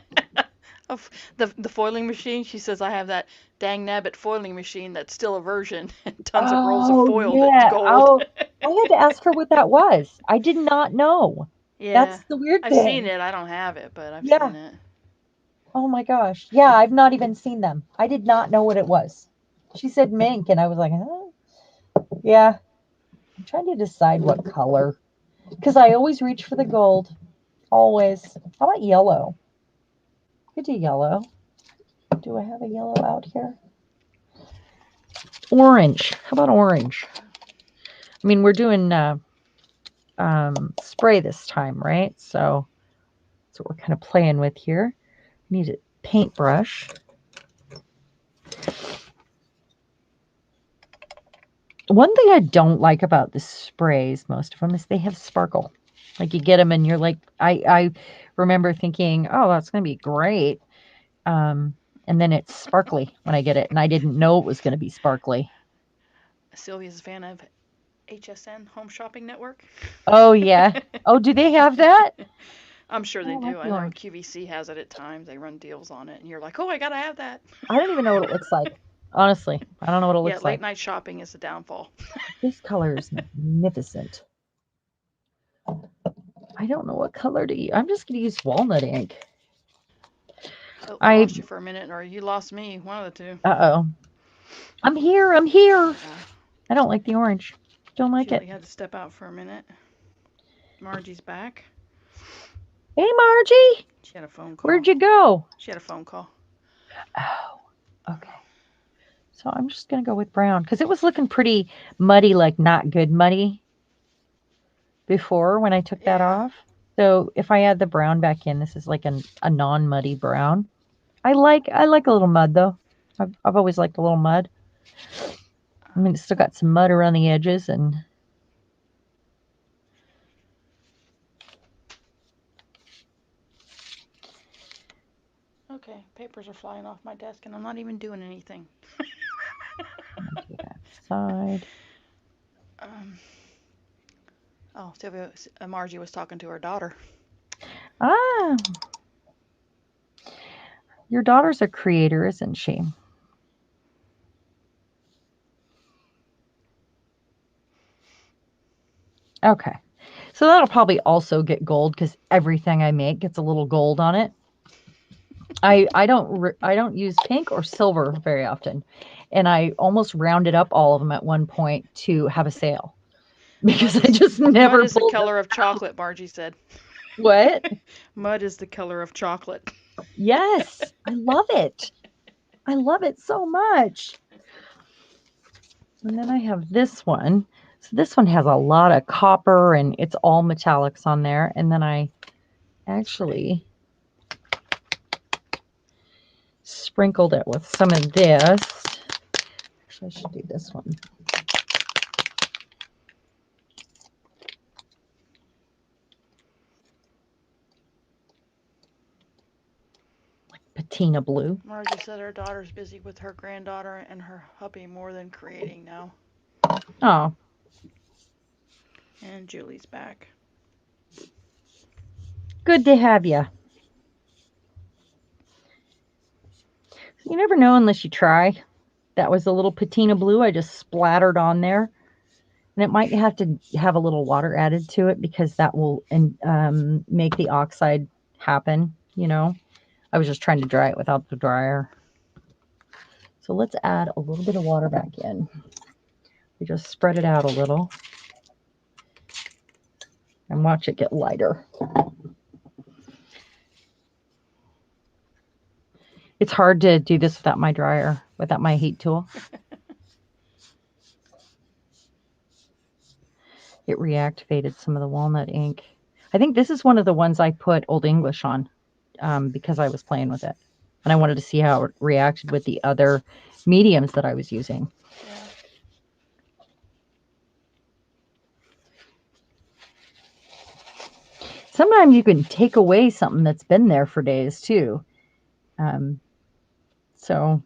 Of the foiling machine. She says I have that dang nabbit foiling machine that's still a version and tons of rolls of foil that's Yeah. gold. I had to ask her what that was. I did not know. Yeah. That's the weird I've seen thing. it. I don't have it, but I've Yeah. seen it. Oh my gosh. Yeah, I've not even seen them. I did not know what it was. She said mink, and I was like, huh? Yeah. I'm trying to decide what color. Because I always reach for the gold. Always. How about yellow? Could do yellow. Do I have a yellow out here? Orange. How about orange? I mean, we're doing spray this time, right? So that's what we're kind of playing with here. Need a paintbrush. One thing I don't like about the sprays, most of them, is they have sparkle. Like you get them and you're like, I remember thinking, oh, that's going to be great. And then it's sparkly when I get it. And I didn't know it was going to be sparkly. Sylvia's a fan of HSN, Home Shopping Network. Oh, yeah. Oh, do they have that? I'm sure I they don't like do. the I know orange. QVC has it at times. They run deals on it, and you're like, oh, I gotta have that. I don't even know what it looks like. Honestly, I don't know what it Yeah, looks like. late night shopping is the downfall. This color is magnificent. I don't know what color to use. I'm just going to use walnut ink. Oh, I I, lost you for a minute, or you lost me. One of the two. uh-oh. I'm here. I'm here. Yeah. I don't like the orange. Don't like it. Julie had to step out for a minute. Margie's back. Hey, Margie. She had a phone call. Where'd you go? She had a phone call. Oh, okay. So I'm just going to go with brown because it was looking pretty muddy, like not good muddy before when I took that Yeah. off. So if I add the brown back in, this is like a non-muddy brown. I like a little mud though. I've always liked a little mud. I mean, it's still got some mud around the edges and Okay, papers are flying off my desk, and I'm not even doing anything. do that side. um, oh, Sylvia, Margie was talking to her daughter. Ah, your daughter's a creator, isn't she? Okay. So that'll probably also get gold because everything I make gets a little gold on it. I don't use pink or silver very often, and I almost rounded up all of them at one point to have a sale because I just Mud never is the pulled them color of out. chocolate, Margie said. What? Mud is the color of chocolate. Yes, I love it. I love it so much. And then I have this one. So this one has a lot of copper and it's all metallics on there. And then I actually sprinkled it with some of this. Actually, I should do this one. Like patina blue. Margie said her daughter's busy with her granddaughter and her hubby more than creating now. Oh, And Julie's back. good to have you. You never know unless you try. That was a little patina blue I just splattered on there. And it might have to have a little water added to it because that will make the oxide happen, you know. I was just trying to dry it without the dryer. So let's add a little bit of water back in. We just spread it out a little and watch it get lighter. It's hard to do this without my dryer, without my heat tool. It reactivated some of the walnut ink. I think this is one of the ones I put Old English on because I was playing with it. And I wanted to see how it reacted with the other mediums that I was using. Yeah. Sometimes you can take away something that's been there for days too. Um, so,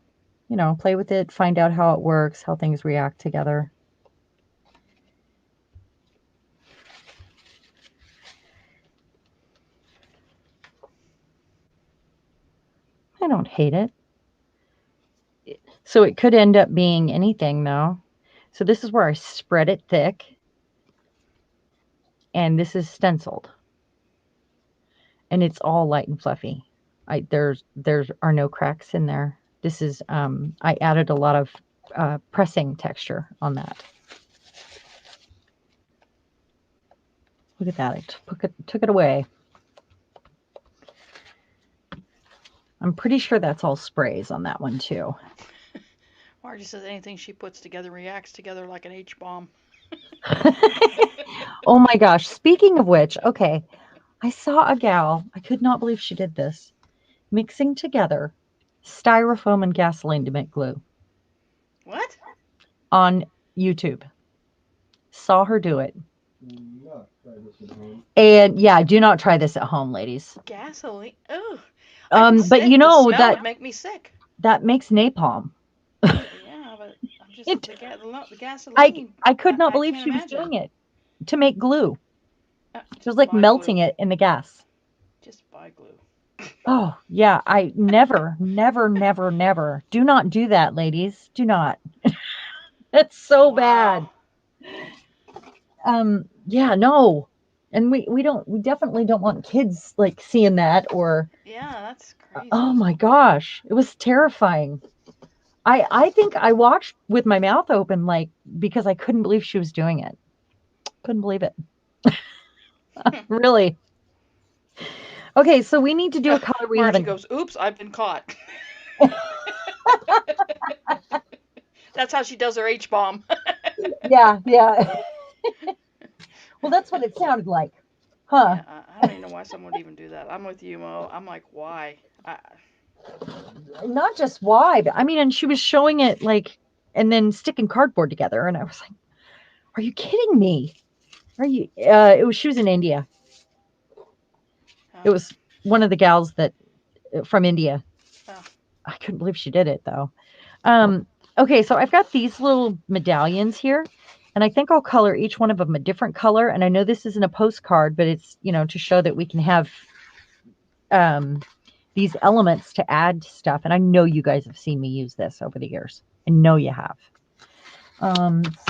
play with it, find out how it works, how things react together. I don't hate it. So it could end up being anything though. So this is where I spread it thick. And this is stenciled. And it's all light and fluffy. There are no cracks in there. This is I added a lot of pressing texture on that. Look at that. I took it away. I'm pretty sure that's all sprays on that one too. Margie says anything she puts together reacts together like an H-bomb. Oh my gosh. Speaking of which, okay, I saw a gal. I could not believe she did this. Mixing together styrofoam and gasoline to make glue What? on YouTube. Saw her do it. And yeah, do not try this at home, ladies. Gasoline? Ugh. I'm But sick. you The know smell would make me sick. that makes napalm. Yeah, but I'm just It, the gasoline. I could not I believe can't she was imagine. doing it to make glue. She was Just like buy glue. melting it in the gas. Just buy glue. Oh, yeah. I never, never, never, never. Do not do that, ladies. Do not. That's so bad. Wow. Yeah, no. And we definitely don't want kids like seeing that or Yeah, that's oh crazy. my gosh, it was terrifying. I think I watched with my mouth open like because I couldn't believe she was doing it. Couldn't believe it. Really. Okay, so we need to do a color we Margie haven't. goes, "Oops, I've been caught." That's how she does her H-bomb. Yeah, yeah. Well, that's what it sounded like. Huh. Yeah, I don't even know why someone would even do that. I'm with you, Mo. I'm like, why? Not just why, but I mean, and she was showing it like and then sticking cardboard together and I was like, "Are you kidding me?" Are you she was in India. It Oh, was one of the gals that from India. oh, I couldn't believe she did it though. Um, okay, so I've got these little medallions here, and I think I'll color each one of them a different color. And I know this isn't a postcard, but it's to show that we can have um, these elements to add stuff. And I know you guys have seen me use this over the years. I know you have.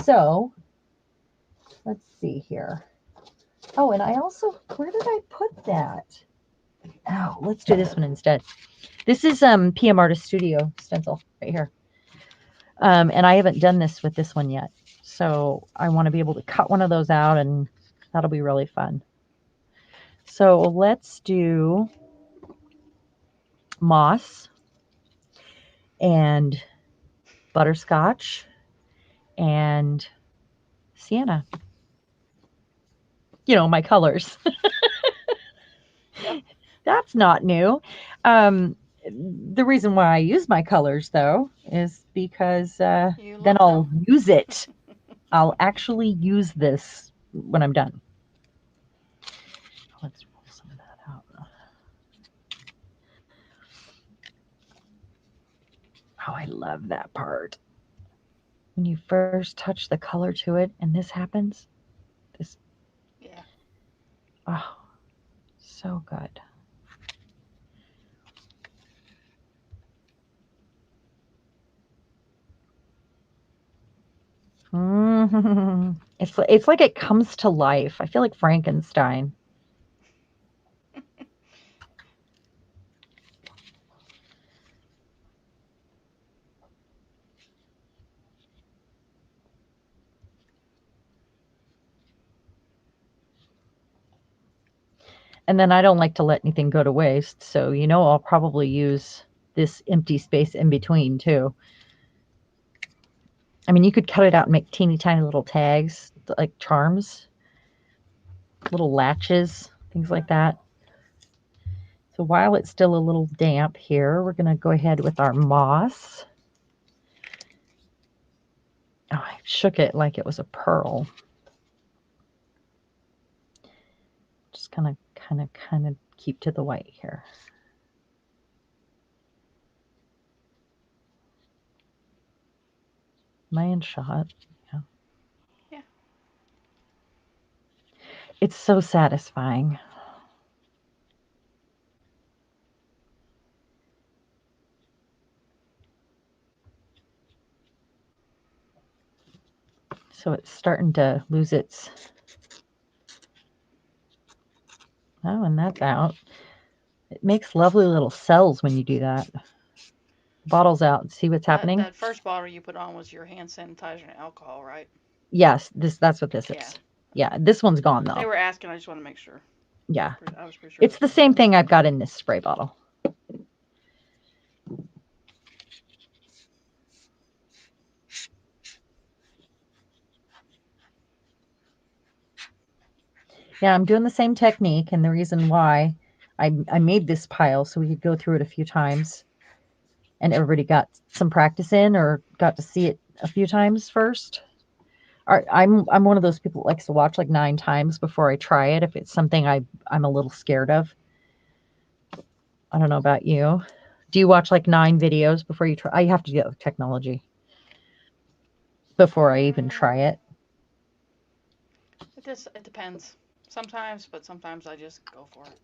So let's see here. Oh, and I also, where did I put that? Oh, let's do this one instead. This is PM Artist Studio stencil right here. And I haven't done this with this one yet. So I want to be able to cut one of those out and that'll be really fun. So let's do moss and butterscotch and sienna. My colors. yep. That's not new. Um, the reason why I use my colors though is because You then love I'll them. use it. I'll actually use this when I'm done. Let's roll some of that out. Oh, I love that part. When you first touch the color to it and this happens, this, Yeah. oh, so good. It's like it comes to life. I feel like Frankenstein. And then I don't like to let anything go to waste. So, I'll probably use this empty space in between too. I mean, you could cut it out and make teeny tiny little tags, like charms, little latches, things like that. So while it's still a little damp here, we're going to go ahead with our moss. Oh, I shook it like it was a pearl. Just kind of keep to the white here. Man shot. Yeah. Yeah. It's so satisfying. So it's starting to lose its. Oh, and that's out. It makes lovely little cells when you do that. bottles out and see what's That happening. that first bottle you put on was your hand sanitizer and alcohol, right? Yes, that's what this Yeah. is. Yeah, this one's gone They though. were asking. I just want to make sure. Yeah. I was pretty sure It's that's the what it same was. thing I've got in this spray bottle. Yeah, I'm doing the same technique, and the reason why I made this pile so we could go through it a few times, and everybody got some practice in or got to see it a few times first. I'm one of those people that likes to watch like 9 times before I try it if it's something I'm a little scared of. I don't know about you. Do you watch like 9 videos before you try? I have to get with technology before I even try Mm, it. it depends. Sometimes, but sometimes I just go for it.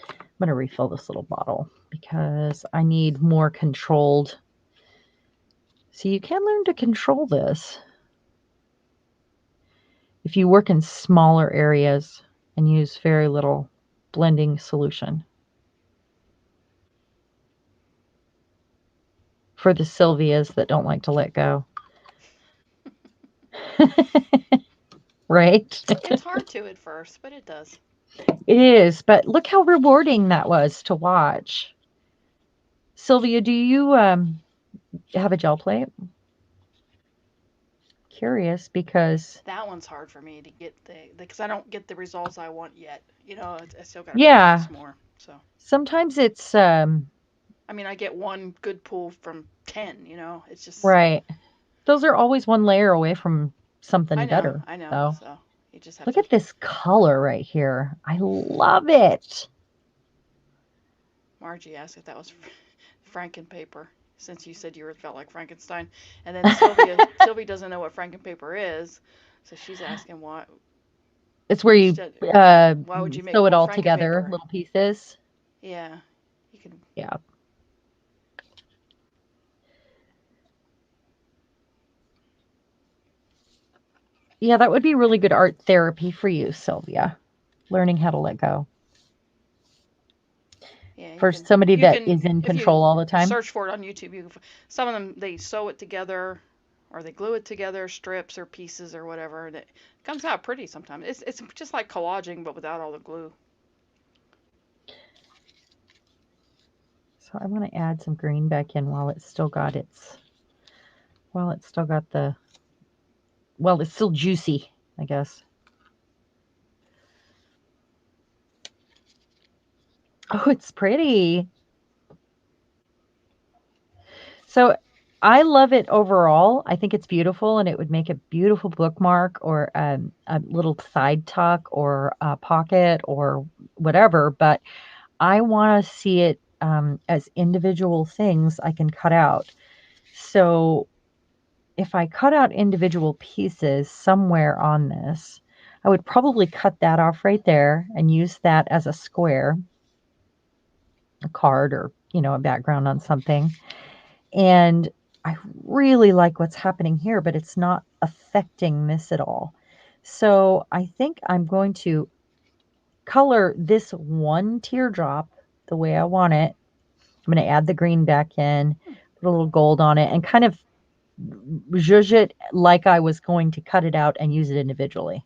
I'm going to refill this little bottle because I need more controlled. See, you can learn to control this if you work in smaller areas and use very little blending solution. For the Sylvias that don't like to let go. Right? It's hard to at first, but it does. It is, but look how rewarding that was to watch. Sylvia, do you have a gel plate? Curious because That one's hard for me to get the because I don't get the results I want yet. I still got to yeah, practice more. So sometimes it's I mean, I get one good pull from 10. It's just right. Those are always one layer away from something better, I know. though. So you just have Look to. at this color right here. I love it. Margie asked if that was Frankenpaper, since you said you felt like Frankenstein, and then Sylvie doesn't know what Frankenpaper is, so she's asking why. It's where you She said, uh, why would you make sew it more all together, Frankenpaper? little pieces. Yeah, you can. Yeah. Yeah, that would be really good art therapy for you, Sylvia. Learning how to let go. Yeah, For somebody you that can is in if you control all the time. search for it on YouTube. Some of them they sew it together, or they glue it together, strips or pieces or whatever, and it comes out pretty sometimes. It's just like collaging, but without all the glue. So I want to add some green back in while it's still got the, well, it's still juicy, I guess. Oh, it's pretty. So I love it overall. I think it's beautiful and it would make a beautiful bookmark or a little side tuck or a pocket or whatever. But I want to see it as individual things I can cut out. So if I cut out individual pieces somewhere on this, I would probably cut that off right there and use that as a square, a card, or, a background on something. And I really like what's happening here, but it's not affecting this at all. So I think I'm going to color this one teardrop the way I want it. I'm going to add the green back in, Hmm. put a little gold on it, and kind of zhuzh it like I was going to cut it out and use it individually.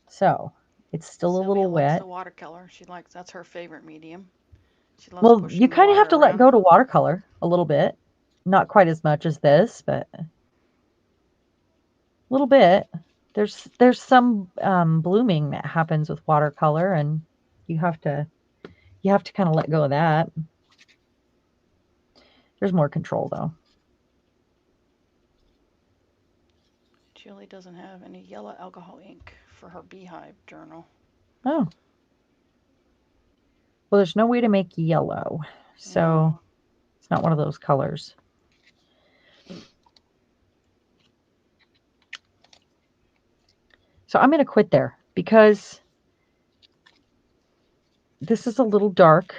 So it's still a Sylvia little likes wet. the watercolor. That's her favorite medium. She loves Well, you pushing the kind of have water to let around. go to watercolor a little bit. Not quite as much as this, but a little bit. There's some blooming that happens with watercolor, and you have to you have to kind of let go of that. There's more control though. Julie doesn't have any yellow alcohol ink for her beehive journal. Oh, well, there's no way to make yellow, No. so it's not one of those colors. So I'm going to quit there because this is a little dark.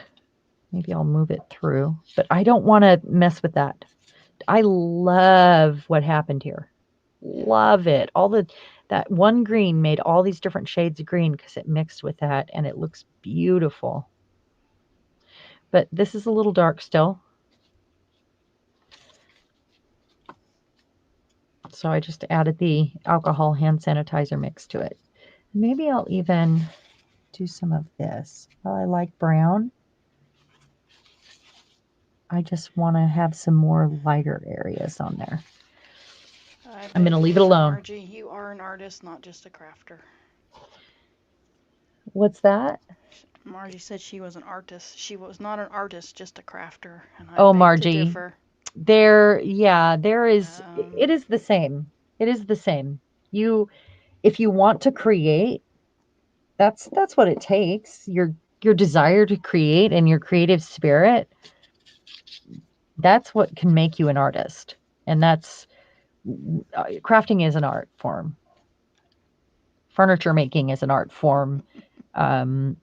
Maybe I'll move it through, but I don't want to mess with that. I love what happened here. Yeah. Love it. That one green made all these different shades of green because it mixed with that and it looks beautiful. But this is a little dark still. So I just added the alcohol hand sanitizer mix to it. Maybe I'll even do some of this. Well, I like brown. I just want to have some more lighter areas on there. I'm going to leave it alone. Margie, you are an artist, not just a crafter. What's that? Margie said she was an artist. She was not an artist, just a crafter, and I Oh, beg to Margie. differ. There is, it is the same. It is the same. If you want to create, that's what it takes. Your desire to create and your creative spirit, that's what can make you an artist. And that's crafting is an art form. Furniture making is an art form. Um,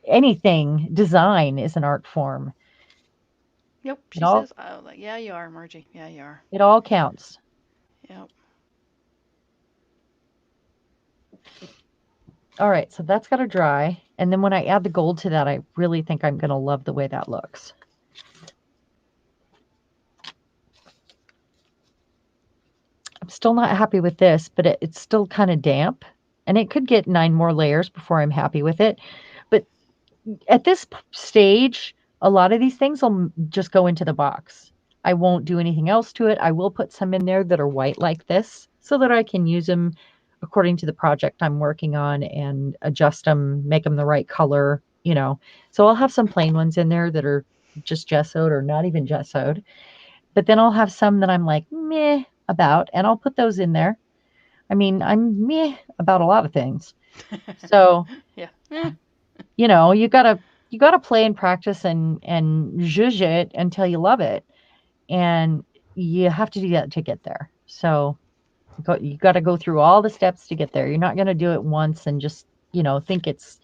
anything design is an art form. Yep, It she all says, oh, like, yeah, you are, Margie. Yeah, you are. it all counts. Yep. All right, so that's got to dry. And then when I add the gold to that, I really think I'm going to love the way that looks. I'm still not happy with this, but it's still kind of damp. And it could get 9 more layers before I'm happy with it. But at this stage, a lot of these things will just go into the box. I won't do anything else to it. I will put some in there that are white like this so that I can use them according to the project I'm working on and adjust them, make them the right color, So I'll have some plain ones in there that are just gessoed or not even gessoed. But then I'll have some that I'm like, meh about, and I'll put those in there. I mean, I'm meh about a lot of things. So, yeah. you gotta play and practice and zhuzh it until you love it. And you have to do that to get there. So you got to go through all the steps to get there. You're not going to do it once and just, think it's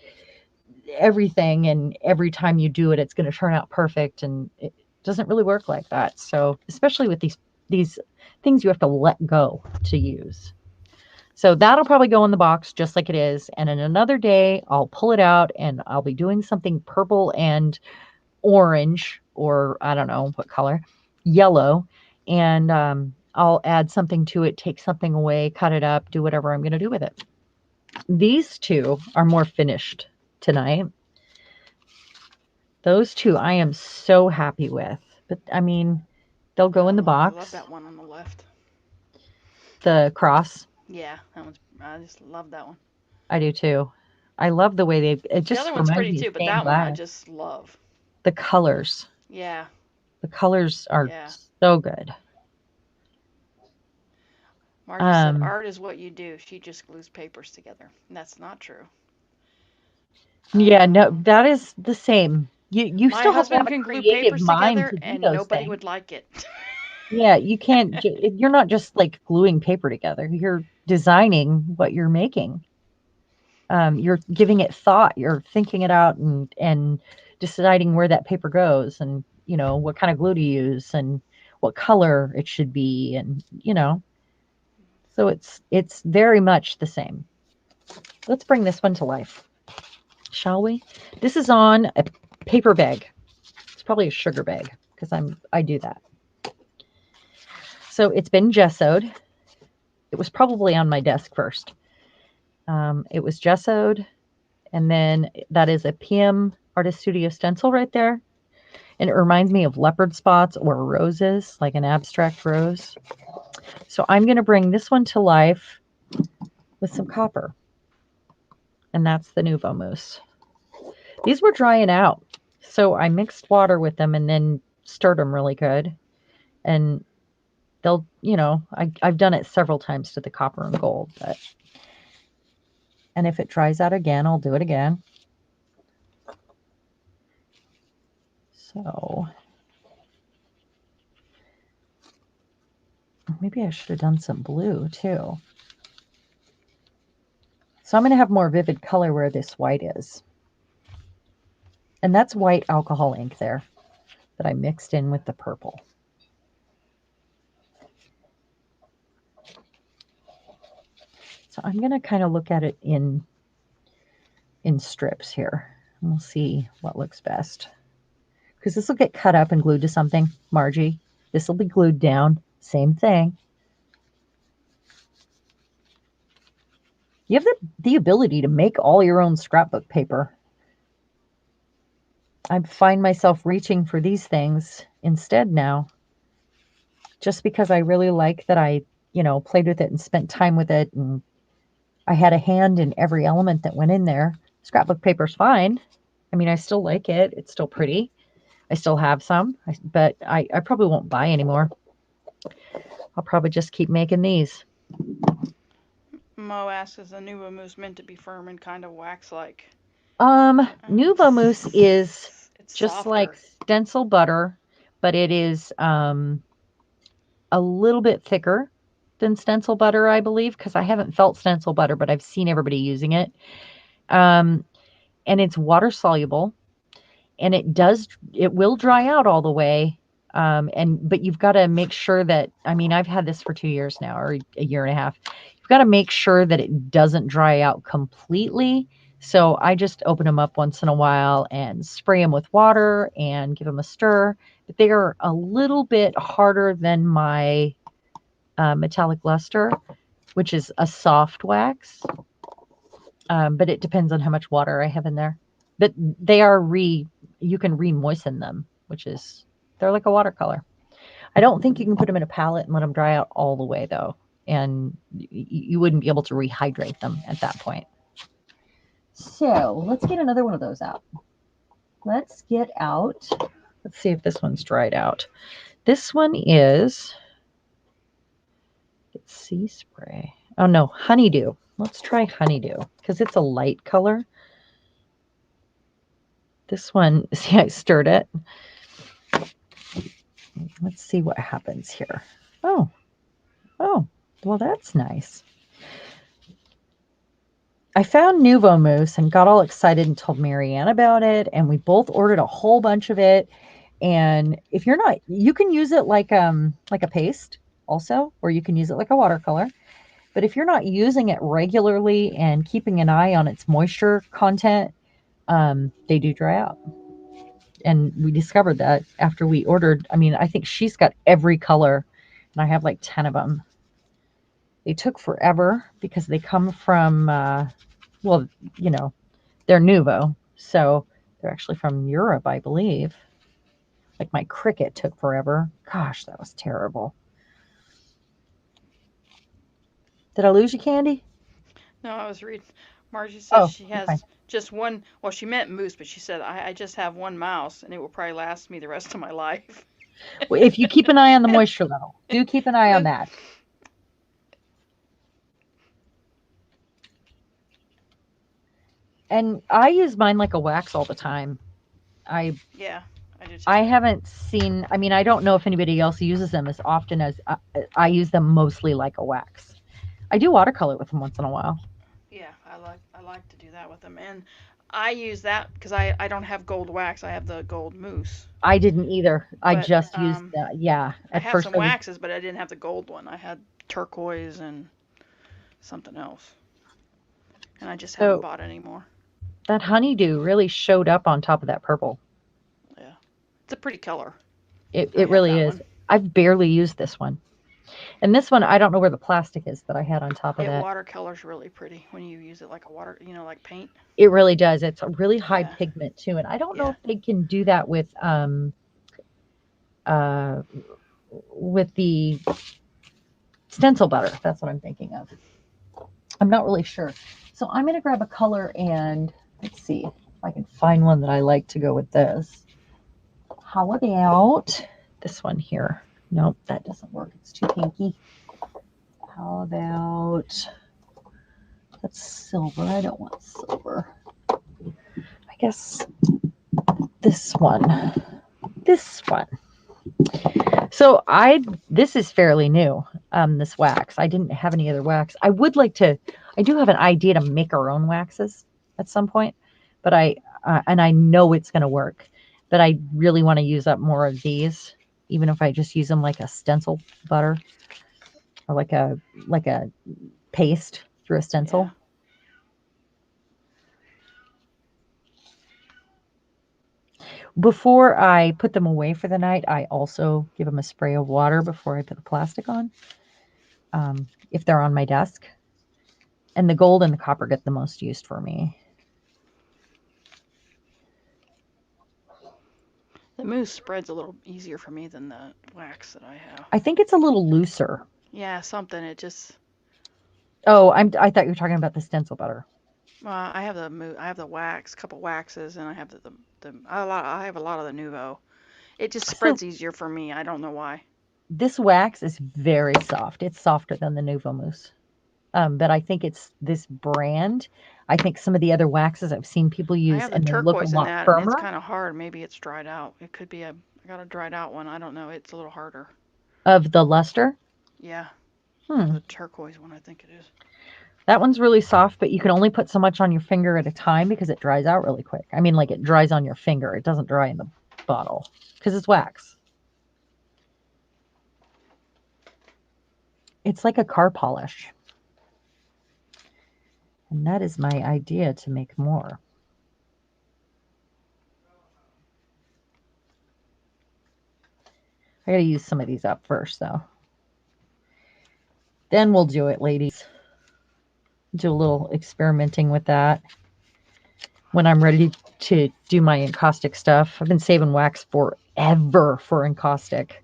everything. And every time you do it, it's going to turn out perfect. And it doesn't really work like that. So especially with these things you have to let go to use. So that'll probably go in the box just like it is. And in another day, I'll pull it out and I'll be doing something purple and orange, or I don't know what color, yellow. And I'll add something to it, take something away, cut it up, do whatever I'm going to do with it. These two are more finished tonight. Those two I am so happy with. But I mean, they'll go in the box. I love that one on the left. The cross. Yeah, I just love that one. I do too. I love the way it The just other one's reminds pretty me of too, but stained that one I glass. just love. The colors. Yeah. The colors are Yeah. so good. Margie said, art is what you do. She just glues papers together. And that's not true. Yeah, no, that is the same. You My still have to husband have a can glue creative papers mind together to do and those nobody things. would like it. Yeah, you can't, you're not just like gluing paper together. You're designing what you're making. You're giving it thought. You're thinking it out and deciding where that paper goes and, what kind of glue to use and what color it should be. And, so it's very much the same. Let's bring this one to life, shall we? This is on a paper bag. It's probably a sugar bag because I do that. So it's been gessoed. It was probably on my desk first. It was gessoed, and then that is a PM Artist Studio stencil right there. And it reminds me of leopard spots or roses, like an abstract rose. So I'm going to bring this one to life with some copper. And that's the Nuvo Mousse. These were drying out. So I mixed water with them and then stirred them really good. And they'll, I've done it several times to the copper and gold. And if it dries out again, I'll do it again. So maybe I should have done some blue too. So I'm going to have more vivid color where this white is. And that's white alcohol ink there that I mixed in with the purple. So I'm going to kind of look at it in strips here. And we'll see what looks best. Because this will get cut up and glued to something, Margie. This will be glued down. Same thing. You have the ability to make all your own scrapbook paper. I find myself reaching for these things instead now, just because I really like that I, played with it and spent time with it, and I had a hand in every element that went in there. Scrapbook paper's fine. I mean, I still like it. It's still pretty. I still have some, but I probably won't buy anymore. I'll probably just keep making these. Mo asks, is the Nuvo Mousse meant to be firm and kind of wax-like? Nuvo Mousse is It's just like softer. stencil butter, but it is a little bit thicker than stencil butter, I believe, because I haven't felt stencil butter, but I've seen everybody using it. And it's water soluble, and it will dry out all the way. But you've got to make sure that, I mean, I've had this for 2 years now, or a year and a half. You've got to make sure that it doesn't dry out completely. So I just open them up once in a while and spray them with water and give them a stir. But they are a little bit harder than my metallic luster, which is a soft wax. But it depends on how much water I have in there. But you can re-moisten them, they're like a watercolor. I don't think you can put them in a palette and let them dry out all the way though. And you wouldn't be able to rehydrate them at that point. So let's get another one of those out. Let's see if this one's dried out. This one is, it's sea spray. Oh no, Honeydew. Let's try Honeydew because it's a light color. This one, see, I stirred it. Let's see what happens here. Oh, well, that's nice. I found Nuvo Mousse and got all excited and told Marianne about it, and we both ordered a whole bunch of it. And if you're not, you can use it like a paste also, or you can use it like a watercolor. But if you're not using it regularly and keeping an eye on its moisture content, they do dry out. And we discovered that after we ordered. I mean, I think she's got every color, and I have like 10 of them. They took forever because they come from, well, they're Nuvo. So they're actually from Europe, I believe. Like my Cricut took forever. Gosh, that was terrible. Did I lose you, Candy? No, I was reading. Margie says Oh, she you're fine. has just one. Well, she meant moose, but she said, I just have one mouse and it will probably last me the rest of my life. Well, if you keep an eye on the and, moisture level, do keep an eye on and, that. And I use mine like a wax all the time. I yeah, I do too. I haven't seen, I mean, I don't know if anybody else uses them as often as I use them, mostly like a wax. I do watercolor with them once in a while. Yeah, I like to do that with them, and I use that because I don't have gold wax. I have the gold mousse, I didn't either. I but just used that. Yeah. I At have first some I was, waxes, but I didn't have the gold one. I had turquoise and something else, and I just haven't so bought any more. that honeydew really showed up on top of that purple. Yeah, it's a pretty color. I It have really that is. one. I've barely used this one. And this one, I don't know where the plastic is that I had on top of It that. watercolors really pretty when you use it like a water, like paint. It really does. It's a really high Yeah, pigment too. And I don't know yeah. if they can do that uh with the stencil butter. That's what I'm thinking of. I'm not really sure. So I'm going to grab a color and let's see if I can find one that I like to go with this. How about this one here? Nope, that doesn't work. It's too pinky. How about that's silver? I don't want silver. I guess this one. This one. So this is fairly new. This wax. I didn't have any other wax. I do have an idea to make our own waxes at some point, but and I know it's going to work, but I really want to use up more of these, even if I just use them like a stencil butter or like a paste through a Yeah. stencil. Before I put them away for the night, I also give them a spray of water before I put the plastic on, if they're on my desk. And the gold and the copper get the most used for me. The mousse spreads a little easier for me than the wax that I have. I think it's a little looser. Yeah, something. It just. Oh, I thought you were talking about the stencil butter. I have the wax, couple waxes, and I have I have a lot of the Nuvo. It just So spreads easier for me. I don't know why. this wax is very soft. It's softer than the Nouveau Mousse. But I think it's this brand. I think some of the other waxes I've seen people I use have the and they look a turquoise in lot that, and it's firmer. kind of hard. Maybe it's dried out. It could be a. I got a dried out one. I don't know. It's a little harder. Of the luster. Yeah, I have Hmm. the turquoise one. I think it is. That one's really soft, but you can only put so much on your finger at a time because it dries out really quick. I mean, like it dries on your finger. It doesn't dry in the bottle because it's wax. It's like a car polish. And that is my idea to make more. I gotta use some of these up first, though. Then we'll do it, ladies. Do a little experimenting with that when I'm ready to do my encaustic stuff. I've been saving wax forever for encaustic.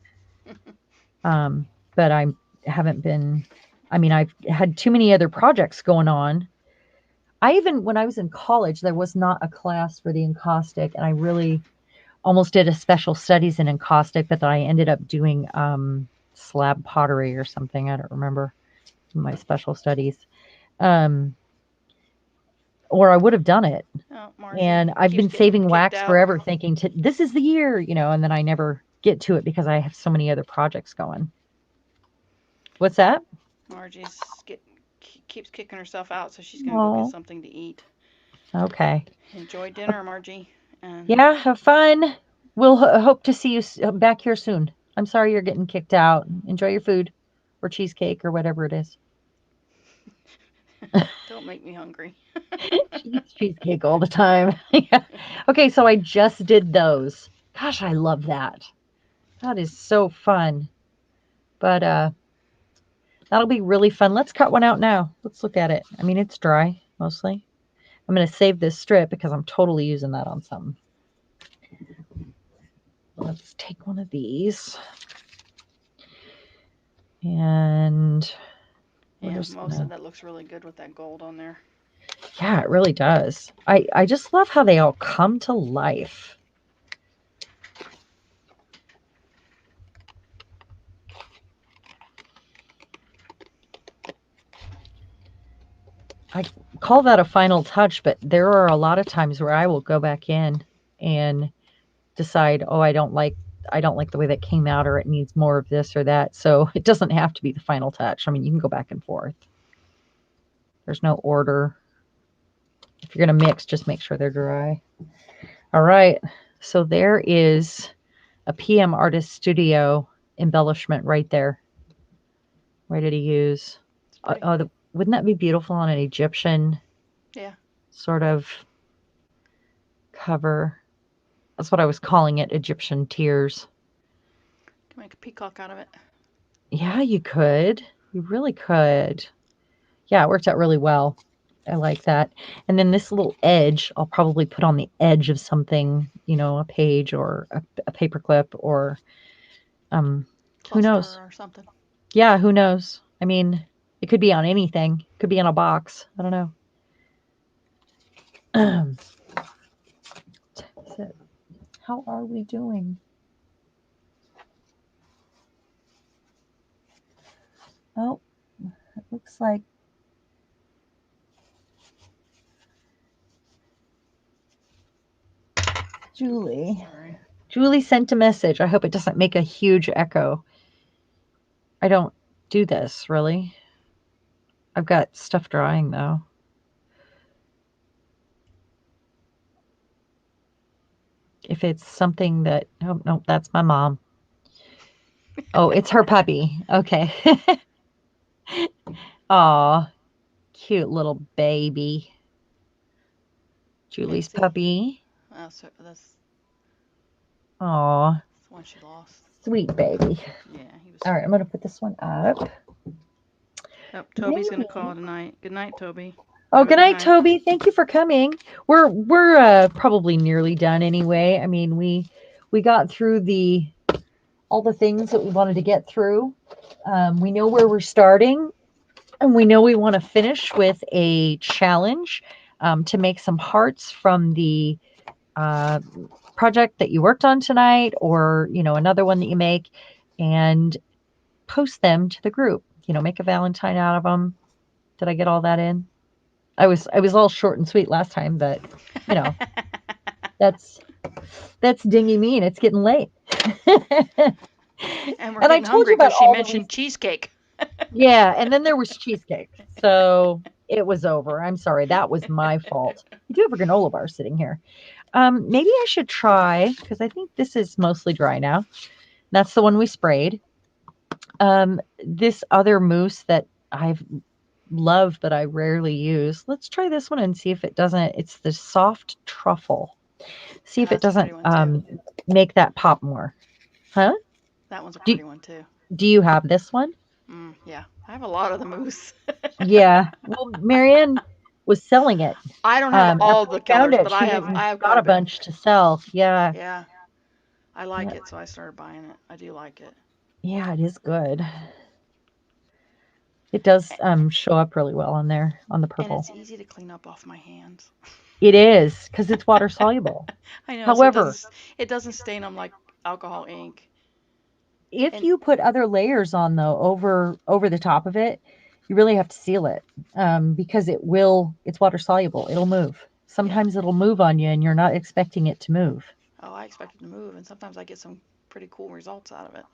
Um, but I haven't been, I mean, I've had too many other projects going on. When I was in college, there was not a class for the encaustic, and I really almost did a special studies in encaustic, but then I ended up doing slab pottery or something. I don't remember my special studies. Um, or I would have done it. Oh, Margie And I've keeps been getting saving kicked wax out. forever, thinking this is the year, and then I never get to it because I have so many other projects going. What's that? Margie's keeps kicking herself out, so she's gonna go get Oh, something to eat. okay. Enjoy dinner, Margie. And Yeah, have fun. We'll hope to see you back here soon. I'm sorry you're getting kicked out. Enjoy your food or cheesecake or whatever it is. don't make me hungry. She eats cheesecake all the time. Yeah. Okay, so I just did those. Gosh, I love that. That is so fun. But that'll be really fun. Let's cut one out now. Let's look at it. I mean, it's dry mostly. I'm going to save this strip because I'm totally using that on something. Let's take one of these. And Yeah, most of that looks really good with that gold on there. Yeah, it really does. I just love how they all come to life. I call that a final touch, but there are a lot of times where I will go back in and decide, oh, I don't like the way that came out, or it needs more of this or that. So it doesn't have to be the final touch. I mean, you can go back and forth. There's no order. If you're going to mix, just make sure they're dry. All right. So there is a PM Artist Studio embellishment right there. Ready to use. It's pretty. Wouldn't that be beautiful on an Egyptian Yeah. sort of cover? That's what I was calling it, Egyptian tears. Can make a peacock out of it. Yeah, you could. You really could. Yeah, it worked out really well. I like that. And then this little edge, I'll probably put on the edge of something, a page or a paper clip or who Cluster knows? or something. Yeah, who knows? I mean, it could be on anything. It could be in a box. I don't know. So, how are we doing? Oh, it looks like Julie. Sorry. Julie sent a message. I hope it doesn't make a huge echo. I don't do this, really. I've got stuff drying, though. If it's something that... Oh, no, that's my mom. Oh, it's her puppy. Okay. Aw, cute little baby. Julie's Pixie. puppy. That's Aw, the one she lost. sweet baby. Yeah, he was All right, sweet. I'm going to put this one up. Oh, Toby's gonna Maybe. call tonight. Good night, Toby. Oh, Have a good good night, night. Toby. Thank you for coming. We're probably nearly done anyway. I mean, we got through the all the things that we wanted to get through. We know where we're starting, and we know we want to finish with a challenge to make some hearts from the uh, project that you worked on tonight, or another one that you make, and post them to the group. Make a Valentine out of them. Did I get all that in? I was all short and sweet last time, but you know that's that's dingy me, and it's getting late. And we're And I getting told you hungry about because she all the mentioned reasons. cheesecake. Yeah, and then there was cheesecake, so it was over. I'm sorry, that was my fault. I do have a granola bar sitting here. Maybe I should try because I think this is mostly dry now. That's the one we sprayed. This other mousse that I've loved but I rarely use. Let's try this one and see if it doesn't. It's the soft truffle. See if it That's a pretty doesn't one too. make that pop more. Huh? That one's a Do pretty one too. Do you have this one? Yeah, I have a lot of the mousse. Yeah. Well, Marianne was selling it. I don't have all After the we found colors, it, but she I went have and I have got quite a a bit. bunch to sell. Yeah. Yeah, I like Yeah, it, so I started buying it. I do like it. yeah, it is good. It does A- show up really well on there on the And purple. it's easy to clean up off my hands. It is because it's water soluble. I know, so However, it doesn't stain them like alcohol ink. if And you put other layers on though over the top of it, you really have to seal it because it's water soluble. It'll move. yeah, Sometimes it'll move on you and you're not expecting it to move. oh, I expect it to move, and sometimes I get some pretty cool results out of it.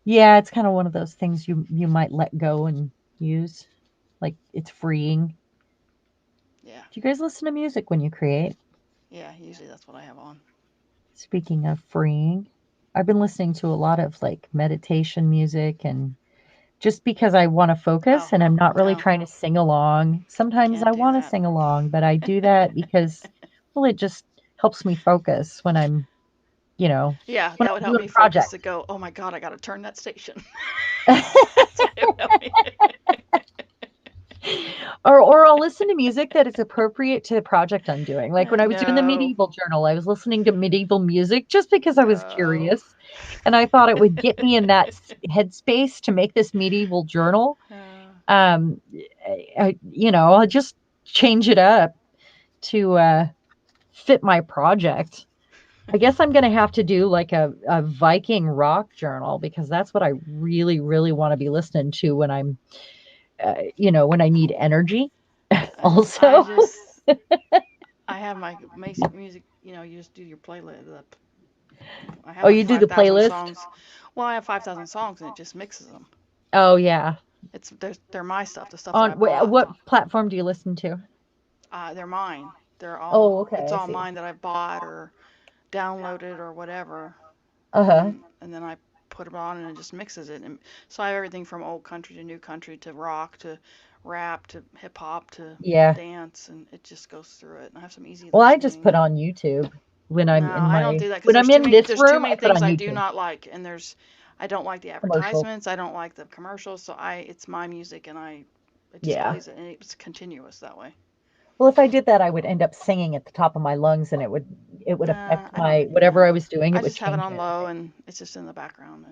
Yeah, it's kind of one of those things you might let go and use. Like it's freeing. Yeah, Do you guys listen to music when you create? yeah. Usually that's what I have on. Speaking of freeing, I've been listening to a lot of like meditation music, and just because I want to focus Oh and I'm not really no, trying to sing along. Sometimes can't I do want to that. sing along, but I do that because, well, it just helps me focus you know, Yeah, when that would I'm help doing me a focus to project. go. Oh my God, I got to turn that station. That's what it would help me. Or I'll listen to music that is appropriate to the project I'm doing. Like when I was doing the No, medieval journal, I was listening to medieval music just because I was no. curious and I thought it would get me in that headspace to make this medieval journal. Uh, Um, I'll just change it up to fit my project. I guess I'm going to have to do like a Viking rock journal because that's what I really, really want to be listening to when when I need energy I also. just I have my music. You just do your playlist. I have Oh, like you do the 5,000 playlist? songs. Well, I have 5,000 songs and it just mixes them. Oh, yeah. They're my stuff, the stuff that On I bought. what platform do you listen to? They're mine. Oh, It's okay, I all see. mine that I bought or downloaded or whatever. Uh-huh. And then I put it on and it just mixes it. And so I have everything from old country to new country to rock to rap to hip hop to Yeah. dance, and it just goes through it. And I have some easy Well, I just listening. put on YouTube No, I don't do that because when I'm in this there's too room, many I put things on I do YouTube not like, and I don't like the commercials. advertisements, I don't like the commercials, so it's my music, and it just Yeah. plays it, and it's continuous that way. Well, if I did that, I would end up singing at the top of my lungs and it would affect I don't. my whatever I No, was doing, I it would just have it change on it. low, and it's just in the background,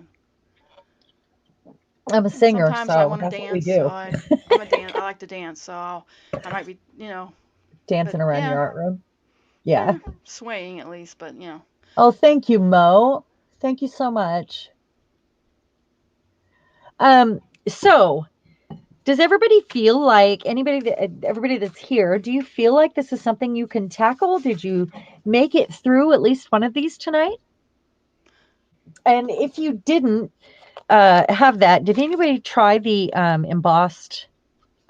I'm a and singer, sometimes I so want to that's what we dance, so do. I like to dance, so I might be, but Dancing around yeah, your art room. Yeah. yeah, swaying at least, but Oh, thank you, Mo. Thank you so much. So does everybody feel like everybody that's here, do you feel like this is something you can tackle? Did you make it through at least one of these tonight? And if you didn't have that, did anybody try the embossed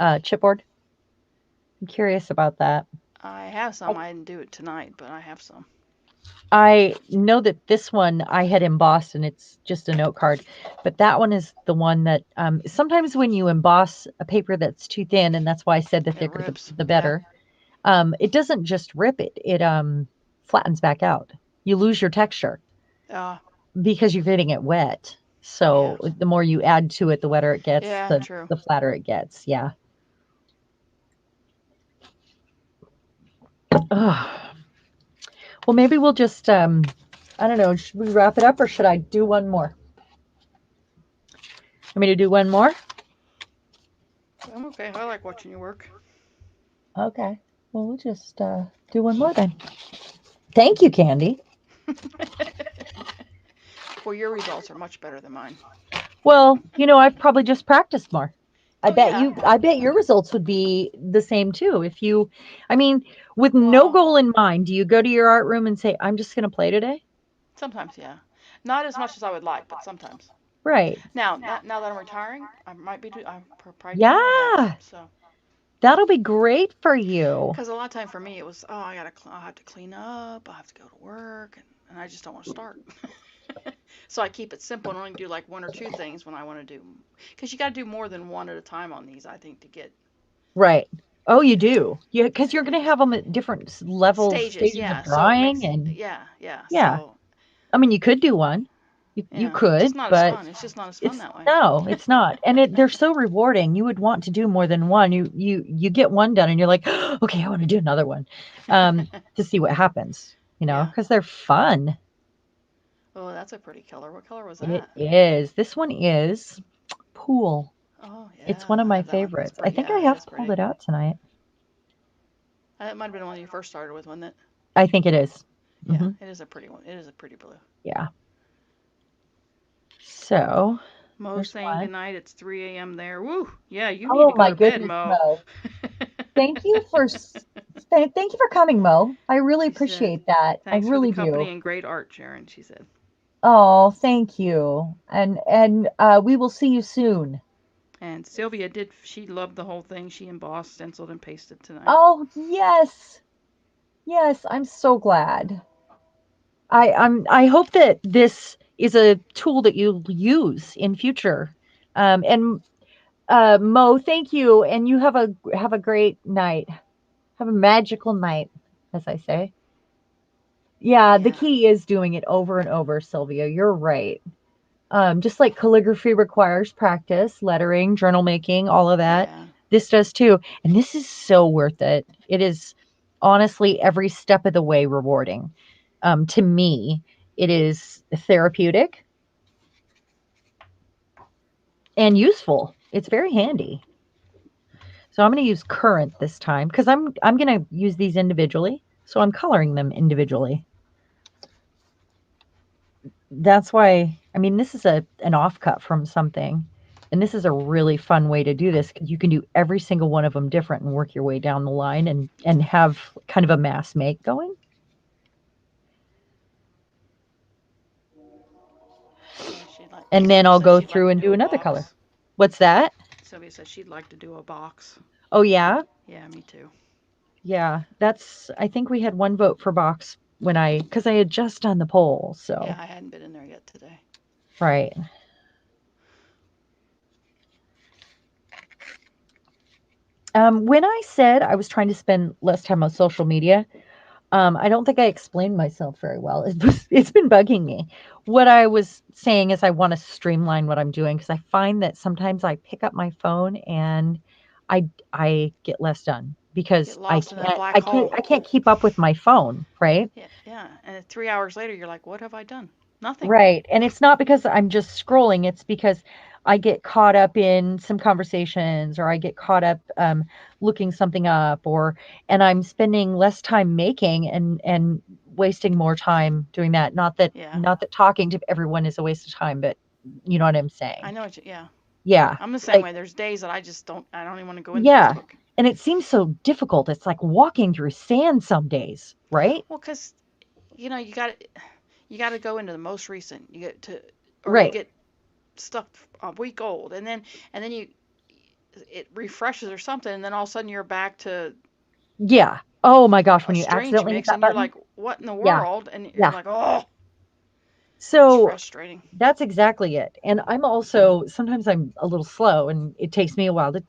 chipboard? I'm curious about that. I have some. I didn't do it tonight, but I have some. I know that this one I had embossed and it's just a note card, but that one is the one that sometimes when you emboss a paper that's too thin, and that's why I said the It thicker rips. the Yeah. better, it doesn't just rip it, it flattens back out. You lose your texture Uh, because you're getting it wet. So Yeah. the more you add to it, the wetter it gets, Yeah, true. the flatter it gets. Yeah. Ugh. Well, maybe we'll just I don't know, should we wrap it up or should I do one more? Want me to do one more? I'm okay. I like watching you work. Okay. Well, we'll just do one more then. Thank you, Candy. Well, your results are much better than mine. Well, I've probably just practiced more. Oh yeah. I bet your results would be the same too. I mean, with no Well, goal in mind, do you go to your art room and say, I'm just going to play today? sometimes yeah. Not as much as I would like, but sometimes. Right. Now that I'm retiring, I'm probably do more of that. Yeah. So, That'll be great for you. because a lot of time for me it was, oh, I have to clean up, I have to go to work, and I just don't want to start. So I keep it simple and only do like one or two things when I want to do, because you got to do more than one at a time on these, I think, to get Right. Oh, you do. Yeah, because you're going to have them at different stages. stages of Yeah, so it drying, makes and yeah. yeah. So I mean, you could do one. You yeah, could, just not as but fun. It's just not as fun that way. it's not, and they're so rewarding. You would want to do more than one. You get one done, and you're like, okay, I want to do another one, to see what happens. Yeah. Because they're fun. Oh, that's a pretty color. What color was It that? is. This one is Pool. Oh It's yeah, one of I my have that one. That's favorites. I pretty. think I Yeah, it have is pulled pretty. it out tonight. It might have been the one you first started with, wasn't it? I think it is. Yeah, Hmm. it is a pretty one. It is a pretty blue. Yeah. So Mo's there's saying one. goodnight. It's 3 a.m. there. Woo! Yeah, you need Oh to go my to bed, goodness, Mo. Mo. Thank you for thank you for coming, Mo. I really She said, appreciate that. I "Thanks for the really company do. and great art, Sharon." She said. Oh, thank you. And we will see you soon. And Sylvia did. She loved the whole thing. She embossed, stenciled, and pasted tonight. Oh, yes. Yes, I'm so glad. I hope that this is a tool that you use in future. And Mo, thank you, and you have a great night. Have a magical night, as I say. Yeah, the Yeah. key is doing it over and over, Sylvia. You're right. Just like calligraphy requires practice, lettering, journal making, all of that, Yeah. this does too. And this is so worth it. It is honestly every step of the way rewarding. To me, it is therapeutic and useful. It's very handy. So I'm going to use currant this time because I'm going to use these individually. So I'm coloring them individually. That's why, I mean, this is an offcut from something. And this is a really fun way to do this because you can do every single one of them different and work your way down the line and have kind of a mass make going. Yeah. And then Sylvia I'll says go she'd like through to and do do a another color. box. What's that? Sylvia says she'd like to do a box. Oh, yeah. Yeah, me too. Yeah. I think we had one vote for box because I had just done the poll. Yeah, So, I hadn't been in there yet today. right. When I said I was trying to spend less time on social media, I don't think I explained myself very well. It's been bugging me. What I was saying is I want to streamline what I'm doing because I find that sometimes I pick up my phone and I get less done because Get lost in that black hole. I can't keep up with my phone, right? Yeah, yeah. And 3 hours later, you're like, what have I done? Nothing. Right. And it's not because I'm just scrolling, it's because I get caught up in some conversations or I get caught up looking something up and I'm spending less time making and wasting more time doing that. Yeah, Not that talking to everyone is a waste of time, but you know what I'm I saying. know what you. Yeah, Yeah. I'm the same Like, way. There's days that I just don't. I don't even want to go into yeah. Facebook. And it seems so difficult. It's like walking through sand some days, right? Well, cause you got to go into the most recent. You get to, or you Right. get stuff a week old, and then you it refreshes or something, and then all of a sudden you're back to Yeah. Oh my gosh, a when you strange accidentally hit mix, that and you're button. like, what in the Yeah. world? And you're Yeah. like, oh, it's So frustrating. that's exactly it. And I'm also sometimes I'm a little slow and it takes me a while to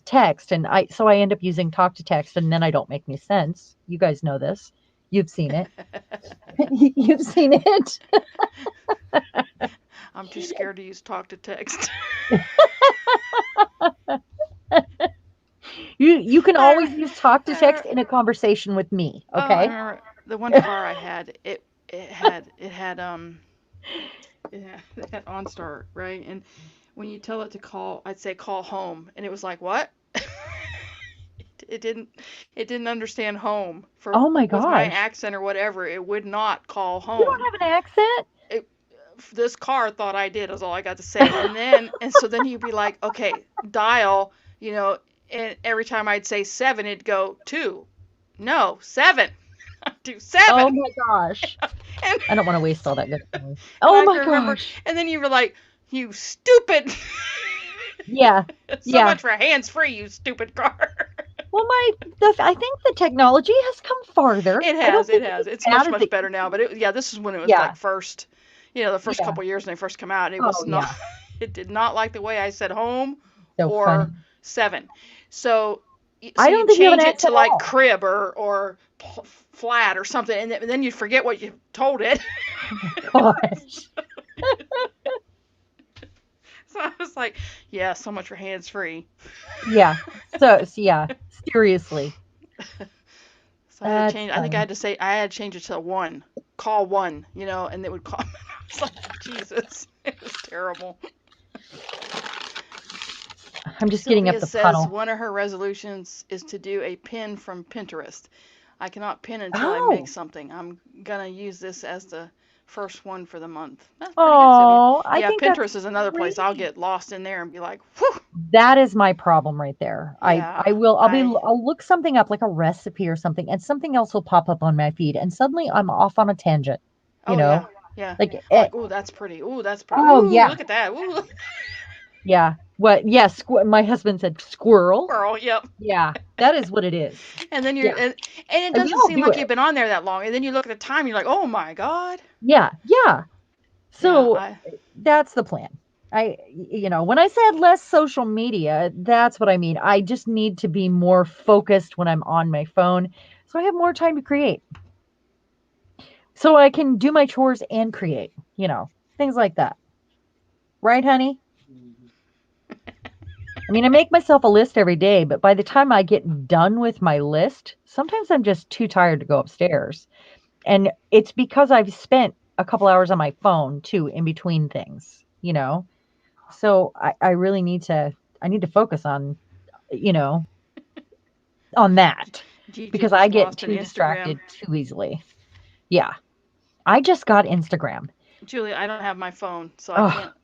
text and I end up using talk to text and then I don't make any sense. You guys know this. You've seen it. You've seen it. I'm too scared to use talk to text. You can I, always use talk to I, text in a conversation with me, oh, I okay? remember the one car I had. It had OnStart, right? And when you tell it to call, I'd say call home, and it was like what? it didn't it didn't understand home for Oh my with my gosh. accent or whatever. It would not call You don't home. have an accent? It, this car thought I did. Is all I got to say. And so then he'd be like, okay, dial, you know, and every time I'd say seven, it'd go two, no, seven, do Oh seven, my gosh. and I don't want to waste all that good time. and Oh I my can remember, gosh. and then you were like, you stupid. Yeah. So Yeah. much for hands free, you stupid car. Well, I think the technology has come farther. It I don't has, it think it's has. as It's bad much, as much it better used now. to But be. yeah, this is when it was Yeah. like first, the first Yeah. couple years when they first come out. It Oh was not, yeah. it did not like the way I said home So funny. or seven. So, I so don't you think you have an change it to accent at like all. crib or flat or something, and then you forget what you told it. Oh my gosh. So I was like, yeah, so much for hands free. Yeah. So yeah, seriously. So I had to That's change. I think funny. I had to change it to one. Call one, and it would call. I was like, Jesus, it was terrible. I'm just getting up Sylvia the says puddle. one of her resolutions is to do a pin from Pinterest. I cannot pin until I make Oh. something. I'm gonna use this as the first one for the month. That's pretty good, Sylvia. Oh, I Yeah, think that's Pinterest is another place I'll great. get lost in there and be like, whew. That is my problem right there. Yeah, I'll look something up like a recipe or something and something else will pop up on my feed and suddenly I'm off on a tangent, you oh know? yeah, yeah. Like I'm like, ooh, that's pretty. Ooh, that's pretty. oh Ooh, yeah. look at that. Ooh, Yeah. What? Yes, my husband said squirrel. squirrel. Yep. Yeah, that is what it is. And then Yeah. and it And we doesn't all seem do like it. you've been on there that long. And then you look at the time, you're like, oh my god. Yeah. Yeah. Yeah, So I that's the plan. When I said less social media, that's what I mean. I just need to be more focused when I'm on my phone so I have more time to create. So I can do my chores and create, things like that. Right, honey? I mean, I make myself a list every day, but by the time I get done with my list, sometimes I'm just too tired to go upstairs. And it's because I've spent a couple hours on my phone too in between things. So I really I need to focus you know, on that Gigi because I gets get lost in too Instagram. distracted too easily. Yeah. I just got Instagram. Julie, I don't have my phone, so I Oh, can't.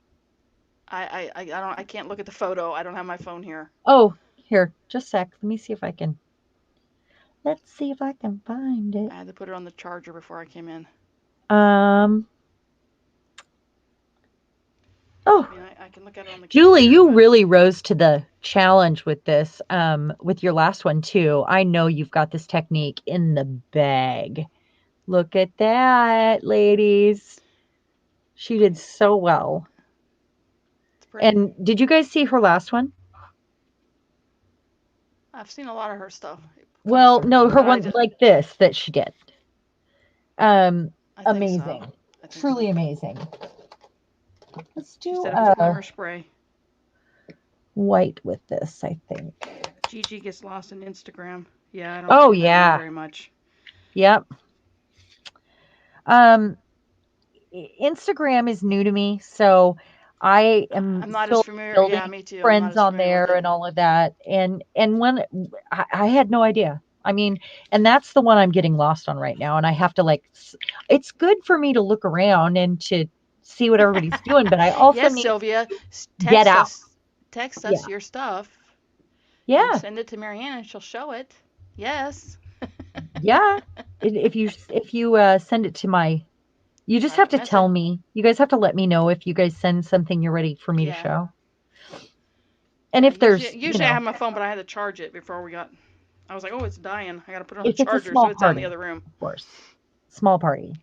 I can't look at the photo. I don't have my phone here. oh, here, just a sec. Let's see if I can find it. I had to put it on the charger before I came in. Um, I oh, mean, I can look at it on the Julie, computer, you but really rose to the challenge with this, with your last one too. I know you've got this technique in the bag. Look at that, ladies. She did so well. it's pretty. And did you guys see her last one? I've seen a lot of her stuff. It comes Well, through, no, her but I one just like this that she did. Um, I think so. amazing. I think so. Truly amazing. Let's She do said it was primer spray. white with this, I think. Gigi gets lost in Instagram. Yeah, I don't Oh screw that on yeah. very much. Yep. Um, Instagram is new to me, so I am I'm not as still familiar. building Yeah, me too. I'm not friends as on familiar with there it. and all of that. And when I had no idea. I mean, and that's the one I'm getting lost on right now. And I have to it's good for me to look around and to see what everybody's doing, but I also Yes, need Sylvia, to get text out. us. Text Yeah. us your stuff and Yeah. send it to Marianne, and she'll show it. Yes. Yeah. If you send it to you just have Private to message. tell me. You guys have to let me know if you guys send something you're ready for me to Yeah. show. And Yeah. if Usually, there's, usually I have my phone, but I had to charge it before we got. I was like, oh, it's dying. I got to put it on the if it's a charger, so small it's out in the party, other room. of course. Small party.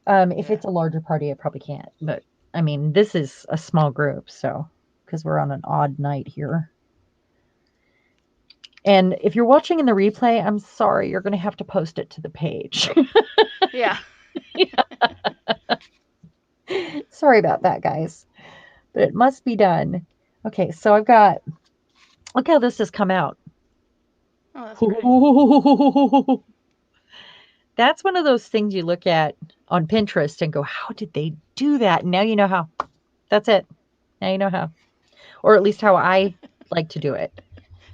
If Yeah. it's a larger party, I probably can't. But I mean, this is a small group, so because we're on an odd night here. And if you're watching in the replay, I'm sorry, you're going to have to post it to the page. Yeah. Sorry about that, guys. but it must be done. Okay, so I've got, look how this has come out. Oh, that's pretty. That's one of those things you look at on Pinterest and go, how did they do that? And now you know how. That's it. Now you know how. Or at least how I like to do it.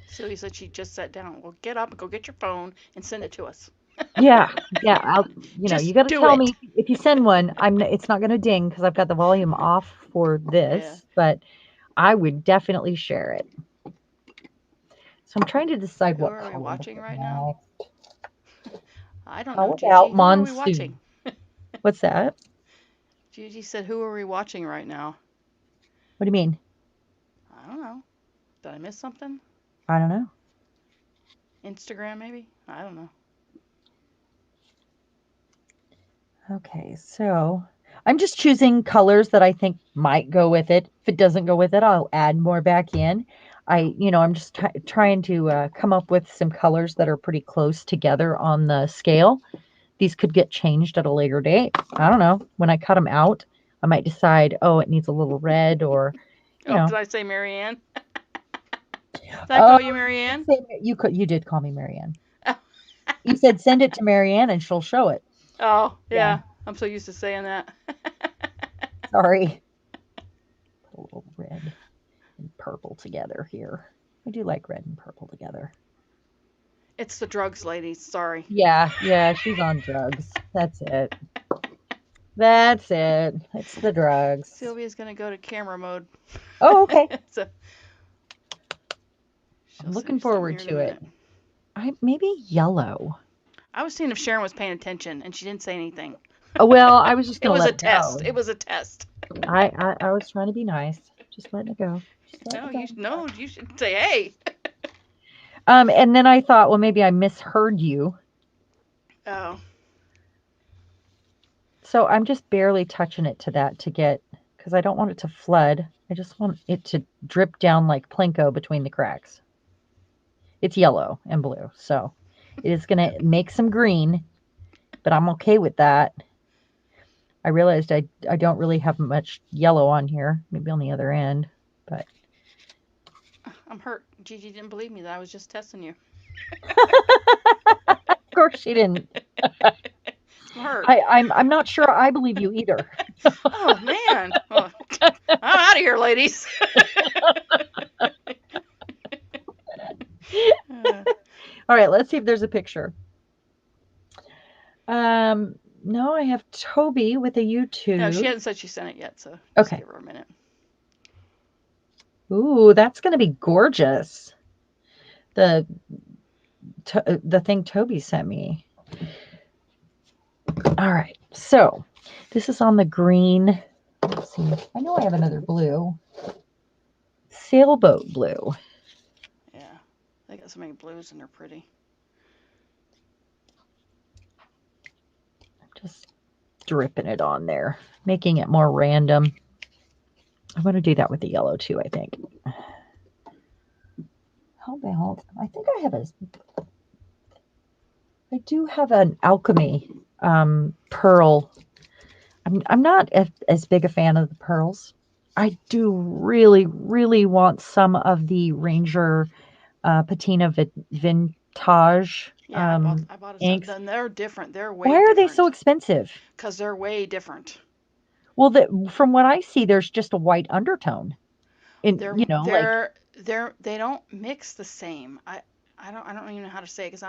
Sylvia said she just sat down. Well, get up and go get your phone and send it to us. Yeah, yeah. You Just got to do tell it. me if you send one. It's not going to ding because I've got the volume off for Yeah. this, but I would definitely share it. So I'm trying to decide Who what are we color to watching put right now? next. I don't How know, about Gigi. Who are we watching? monsoon? What's that? Gigi said, "Who are we watching right now?" What do you mean? I don't know. Did I miss something? I don't know. Instagram, maybe? I don't know. Okay, so I'm just choosing colors that I think might go with it. If it doesn't go with it, I'll add more back in. I'm just trying to come up with some colors that are pretty close together on the scale. These could get changed at a later date. I don't know. When I cut them out, I might decide, oh, it needs a little red or, you Oh, know. did I say Marianne? Did I Oh, call you Marianne? you did call me Marianne. You said send it to Marianne and she'll show it. Oh, Yeah, yeah. I'm so used to saying that. sorry. Put a little red and purple together here. I do like red and purple together. It's the drugs, ladies. Sorry. Yeah, yeah, she's on drugs. That's it. That's it. It's the drugs. Sylvia's gonna go to camera mode. Oh, okay. So I'm she'll say looking something forward here in a to it. minute. I maybe yellow. I was seeing if Sharon was paying attention, and she didn't say anything. Oh, well, I was just It gonna was let a it test. go. It was a test. I was trying to be nice. Just letting it go. Just letting No, it go. you should say, hey. And then I thought, well, maybe I misheard you. Oh, So I'm just barely touching it to that to get, because I don't want it to flood. I just want it to drip down like Plinko between the cracks. It's yellow and blue, so it is going to make some green, but I'm okay with that. I realized I don't really have much yellow on here, maybe on the other end, but I'm hurt. Gigi didn't believe me that I was just testing you. of course she didn't. I'm hurt. I'm not sure I believe you either. Oh man. Oh, I'm out of here, ladies. Uh, All right, let's see if there's a picture. No, I have Toby with a no, she YouTube. hasn't said she sent it yet, so just Okay. give her a minute. Ooh, that's going to be gorgeous. The the thing Toby sent me. All right. So, this is on the green. Let's see. I know I have another blue. Sailboat blue. Yeah, they got so many blues and they're pretty. Just dripping it on there, making it more random. I'm going to do that with the yellow too, I think. How about, I do have an alchemy pearl. I'm not as big a fan of the pearls. I do really, really want some of the Ranger patina vintage Yeah, I bought a set. inks. Then they're different. They're Why way are they so different expensive? because they're way different. Well, from what I see, there's just a white undertone. They're Like, they don't mix the same. I don't even know how to say it because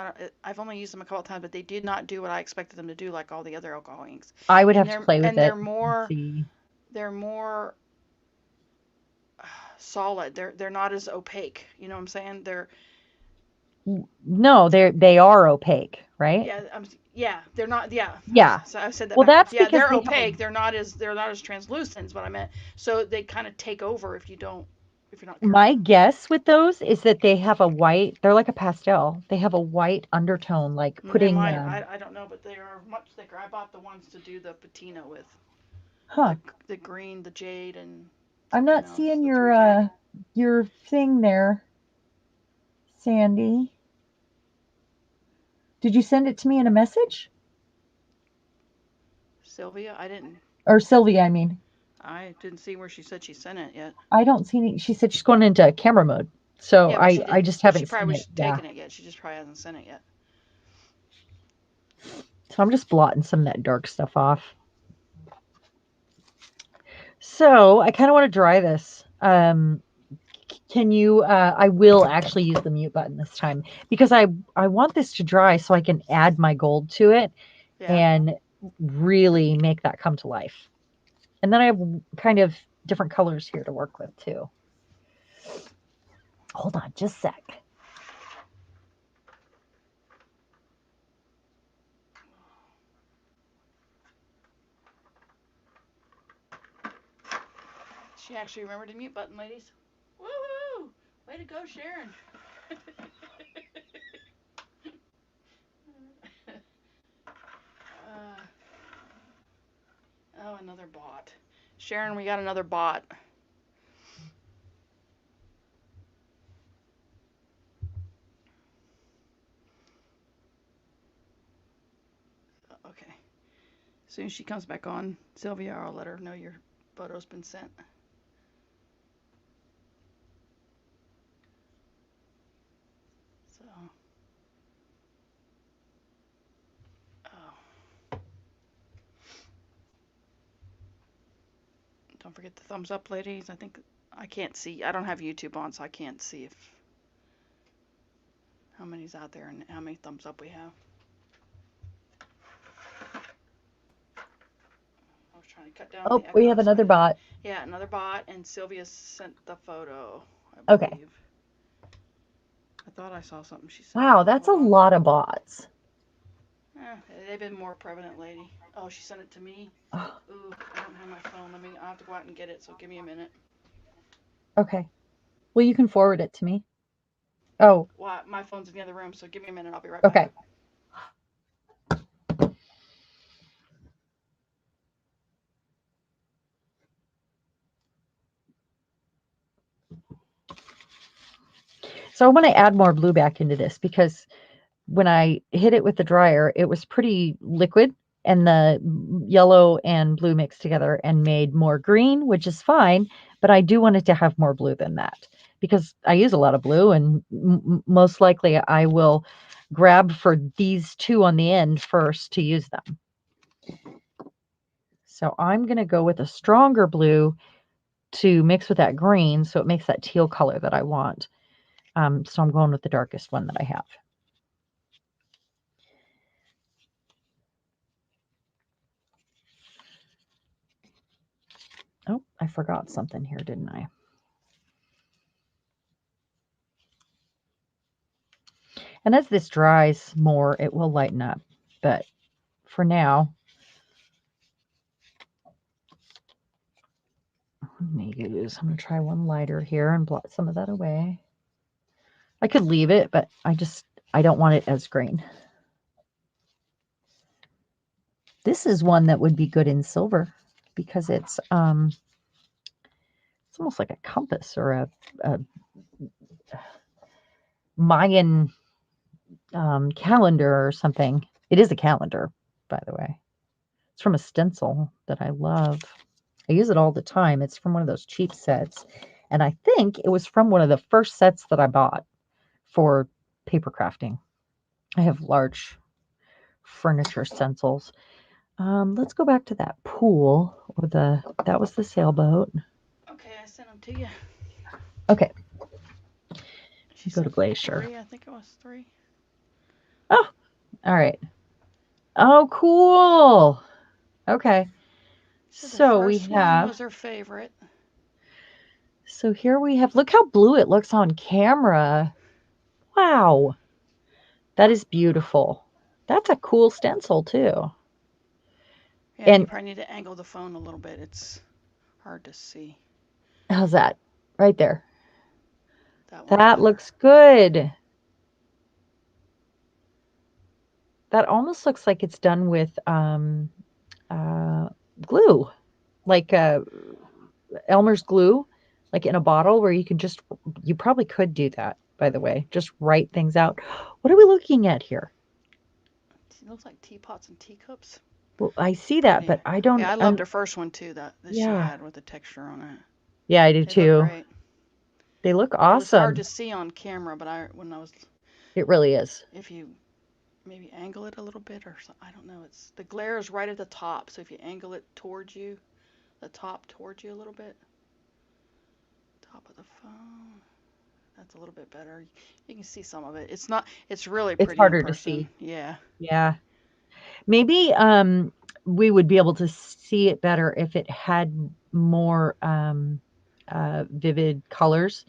I've only used them a couple of times, but they did not do what I expected them to do like all the other alcohol inks. I would And have to they're play with and they're it and more see. they're more solid. They're not as opaque. You know what I'm saying? They're No, they are opaque, right? yeah, yeah, they're not yeah. Yeah. So I said that Well, backwards. that's Yeah, because they're they have a opaque. They're not as translucent is what I meant. So they kind of take over if you're not my careful. guess with those is that they have a white, they're like a pastel. They have a white undertone, like They putting, might. I don't know, but they are much thicker. I bought the ones to do the patina with huh. the green, the jade, and I'm something not else. seeing The 3K. your thing there, Sandy. Did you send it to me in a message? Sylvia, I didn't. Or Sylvia, I mean. I didn't see where she said she sent it yet. I don't see any. She said she's going into camera mode. So Yeah, but I just but she haven't probably seen it. was Yeah. taking it yet. She just probably hasn't sent it yet. So I'm just blotting some of that dark stuff off. So I kind of want to dry this. Can you, I will actually use the mute button this time because I want this to dry so I can add my gold to it Yeah. and really make that come to life. And then I have kind of different colors here to work with too. Hold on just a sec. She actually remembered the mute button, ladies. Woohoo! Way to go, Sharon. uh, oh, another bot. Sharon, we got another bot. Okay. As soon as she comes back on, Sylvia, I'll let her know your photo's been sent. So. Oh. Don't forget the thumbs up, ladies. I think I can't see. I don't have YouTube on, so I can't see if how many's out there and how many thumbs up we have. I was trying to cut down Oh, the we echo. have another bot. Yeah, another bot, and Sylvia sent the photo, I Okay. believe. I thought I saw something she sent. Wow, that's a lot of bots. They've been more prevalent, lady. Oh, she sent it to me. Oh. Ooh, I don't have my phone. I'll have to go out and get it, so give me a minute. Okay. Well, you can forward it to me. Oh. Well, my phone's in the other room, so give me a minute. I'll be right Okay. back. So I want to add more blue back into this because when I hit it with the dryer, it was pretty liquid and the yellow and blue mixed together and made more green, which is fine. But I do want it to have more blue than that because I use a lot of blue and most likely I will grab for these two on the end first to use them. So I'm going to go with a stronger blue to mix with that green so it makes that teal color that I want. So I'm going with the darkest one that I have. Oh, I forgot something here, didn't I? And as this dries more, it will lighten up. But for now, I'm going to try one lighter here and blot some of that away. I could leave it, but I don't want it as green. This is one that would be good in silver because it's almost like a compass or a Mayan calendar or something. It is a calendar, by the way. It's from a stencil that I love. I use it all the time. It's from one of those cheap sets. And I think it was from one of the first sets that I bought for paper crafting. I have large furniture stencils. Let's go back to that pool or that was the sailboat. Okay, I sent them to you. Okay. She go to Glacier. 3, I think it was 3. Oh, all right. Oh, cool. Okay. So we have. One was her favorite. So here we have. Look how blue it looks on camera. Wow. That is beautiful. That's a cool stencil too. Yeah, and you probably need to angle the phone a little bit. It's hard to see. How's that? Right there. That looks good. That almost looks like it's done with glue, like Elmer's glue, like in a bottle where you probably could do that, by the way, just write things out. What are we looking at here? It looks like teapots and teacups. Well, I see that, Yeah, but I don't. yeah, I loved her first one too. That she Yeah, had with the texture on it. yeah, I do They look too. great. They look It was hard awesome. to see on camera, but when I was, It really is. if you maybe angle it a little bit or something, I don't know. It's the glare is right at the top, so if you angle it towards you, the top towards you a little bit, top of the phone, that's a little bit better. You can see some of it. It's not. It's really It's pretty in harder to person. see. Yeah. Yeah. Maybe we would be able to see it better if it had more vivid colors,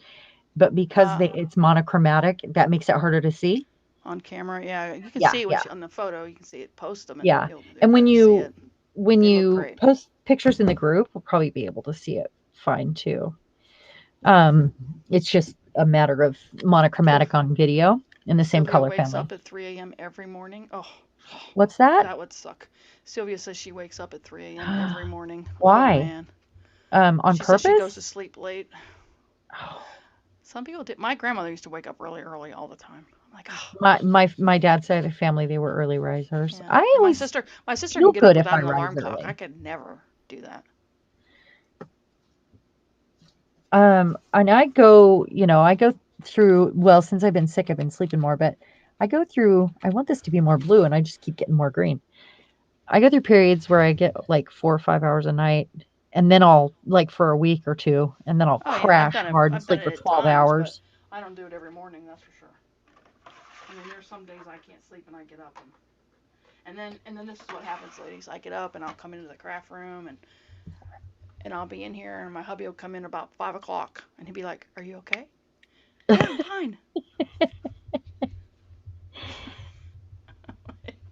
but because Uh, it's monochromatic, that makes it harder to see. on camera, yeah, you can Yeah, see yeah, what on the photo. You can see it. Post them, and yeah. you'll And be able to see it. when They look you great. post pictures in the group, we'll probably be able to see it fine too. Um, it's just a matter of monochromatic on video in the same Sylvia color wakes family. up at 3 a.m. every morning. Oh, What's that? that would suck. Sylvia says she wakes up at 3 a.m. every morning. Oh Why? man. On She says she goes to purpose? sleep late. Oh. Some people did. My grandmother used to wake up really early all the time. I'm like, oh, My dad's side of the family, they were early risers. yeah. I And always my sister can feel get up good if without I an rise alarm clock. I early. could never do that. And I go through, well, since I've been sick, I've been sleeping more, but I want this to be more blue and I just keep getting more green. I go through periods where I get like 4 or 5 hours a night, and then I'll like for a week or two, and then I'll Oh yeah, crash hard and I've done sleep it for at 12 times, but hours. I don't do it every morning. That's for sure. I mean, there's some days I can't sleep and I get up and then this is what happens, ladies. I get up and I'll come into the craft room and I'll be in here and my hubby will come in about 5 o'clock and he'll be like, "Are you okay?" Yeah, I'm fine.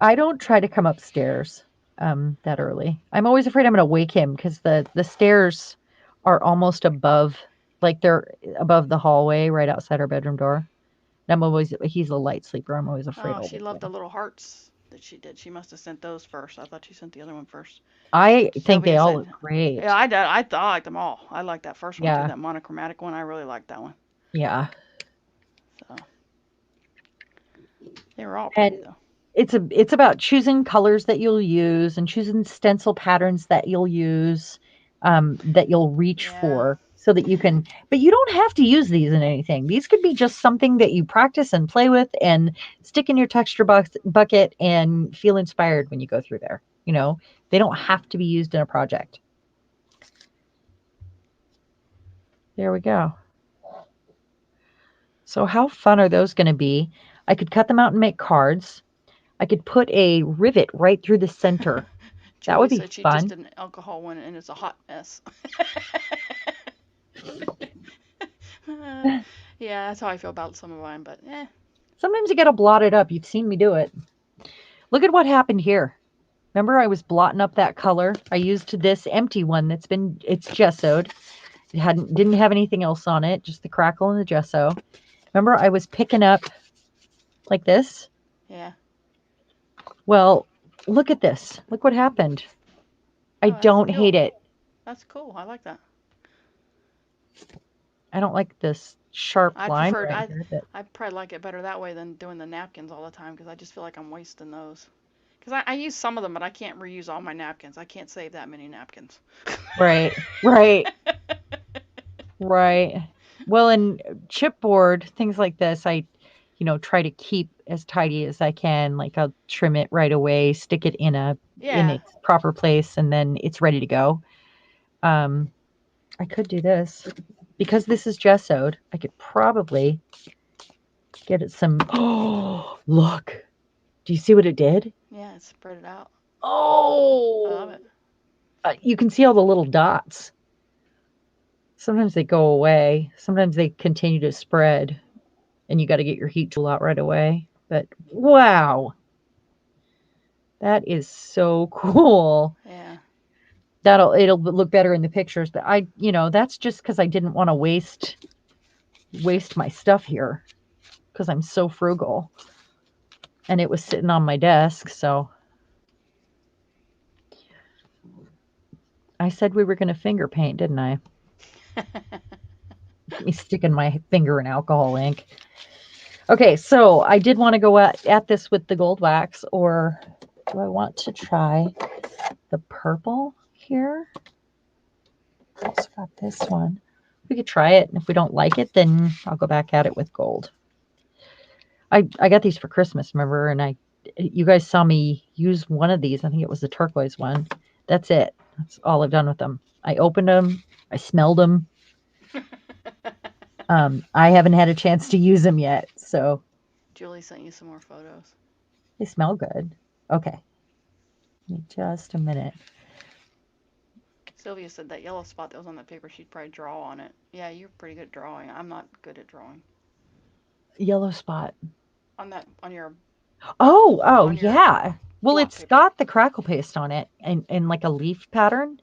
I don't try to come upstairs that early. I'm always afraid I'm going to wake him because the stairs are almost above, like they're above the hallway right outside our bedroom door. And he's a light sleeper. I'm always afraid Oh, I'll she wake loved the him. little hearts that she did. She must have sent those first. I thought she sent the other one first. I think they Sylvia all said, look "Yeah, great. I did. I liked them all. I liked that first one too, Yeah, that monochromatic one. I really liked that one. yeah. So they were all And pretty though. it's about choosing colors that you'll use and choosing stencil patterns that you'll use, that you'll reach Yeah, for so that you can, but you don't have to use these in anything. These could be just something that you practice and play with and stick in your texture bucket and feel inspired when you go through there. They don't have to be used in a project. There we go. So how fun are those going to be? I could cut them out and make cards. I could put a rivet right through the center. That would Julie be said she just fun. did an alcohol one and it's a hot mess. Yeah, that's how I feel about some of mine, but Sometimes you got to blot it up. You've seen me do it. Look at what happened here. Remember I was blotting up that color? I used this empty one it's gessoed. It didn't have anything else on it, just the crackle and the gesso. Remember I was picking up like this? yeah. Well, look at this. Look what happened. I Oh, that's don't hate cool. it. That's cool. I like that. I don't like this sharp I'd line prefer right I here, but I probably like it better that way than doing the napkins all the time because I just feel like I'm wasting those. Because I use some of them, but I can't reuse all my napkins. I can't save that many napkins. right, right, right. Well, in chipboard, things like this, I try to keep as tidy as I can. Like I'll trim it right away, stick it in Yeah. its proper place, and then it's ready to go. Um, I could do this because this is gessoed. I could probably get it some. Oh, look! Do you see what it did? Yeah, it's spread it out. I love Oh, it. you can see all the little dots. Sometimes they go away. Sometimes they continue to spread, and you got to get your heat tool out right away. But wow, that is so cool. Yeah. It'll look better in the pictures, but that's just because I didn't want to waste my stuff here because I'm so frugal, and it was sitting on my desk. So I said we were going to finger paint, didn't I? Me sticking my finger in alcohol ink. Okay, so I did want to go at this with the gold wax, or do I want to try the purple here. Also got this one. We could try it, and if we don't like it, then I'll go back at it with gold. I got these for Christmas, remember? And you guys saw me use one of these. I think it was the turquoise one. That's it. That's all I've done with them. I opened them. I smelled them. I haven't had a chance to use them yet, so Julie sent you some more photos. they smell good. Okay, give me just a minute. Sylvia said that yellow spot that was on that paper, she'd probably draw on it. Yeah, you're pretty good at drawing. I'm not good at drawing. Yellow spot. On your Oh, on your yeah. Well, block it's paper. got the crackle paste on it and like a leaf pattern.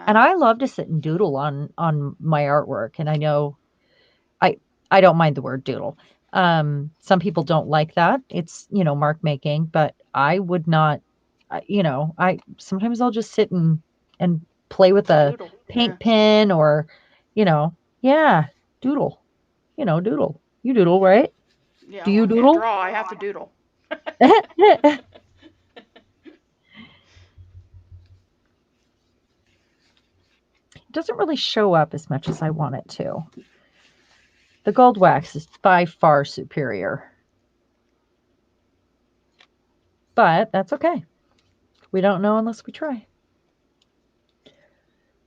And Uh, I love to sit and doodle on my artwork. And I know I I don't mind the word doodle. Some people don't like that. It's, mark making, but I would not, I sometimes I'll just sit and play with a Doodle. Yeah. paint pen or, you know, yeah, doodle, doodle. You doodle, right? Yeah, Do well, you I can't doodle? draw. I have to doodle. It doesn't really show up as much as I want it to. The gold wax is by far superior, but that's okay. We don't know unless we try.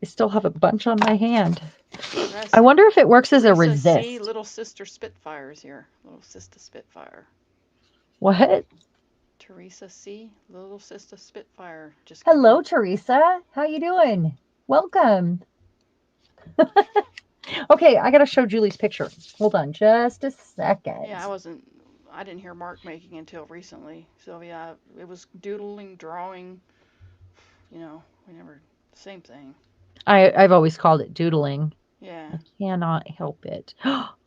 I still have a bunch on my hand. I Yes. wonder if it works as a Teresa C. resist. Little Sister Spitfires here. Little Sister Spitfire. What? Teresa C. Little Sister Spitfire. Just kidding. Hello, Teresa. How you doing? Welcome. Okay, I gotta show Julie's picture. Hold on just a Yeah, second. I didn't hear mark making until recently. Sylvia, it was doodling, drawing. We never, same thing. I've always called it doodling. Yeah. I cannot help it.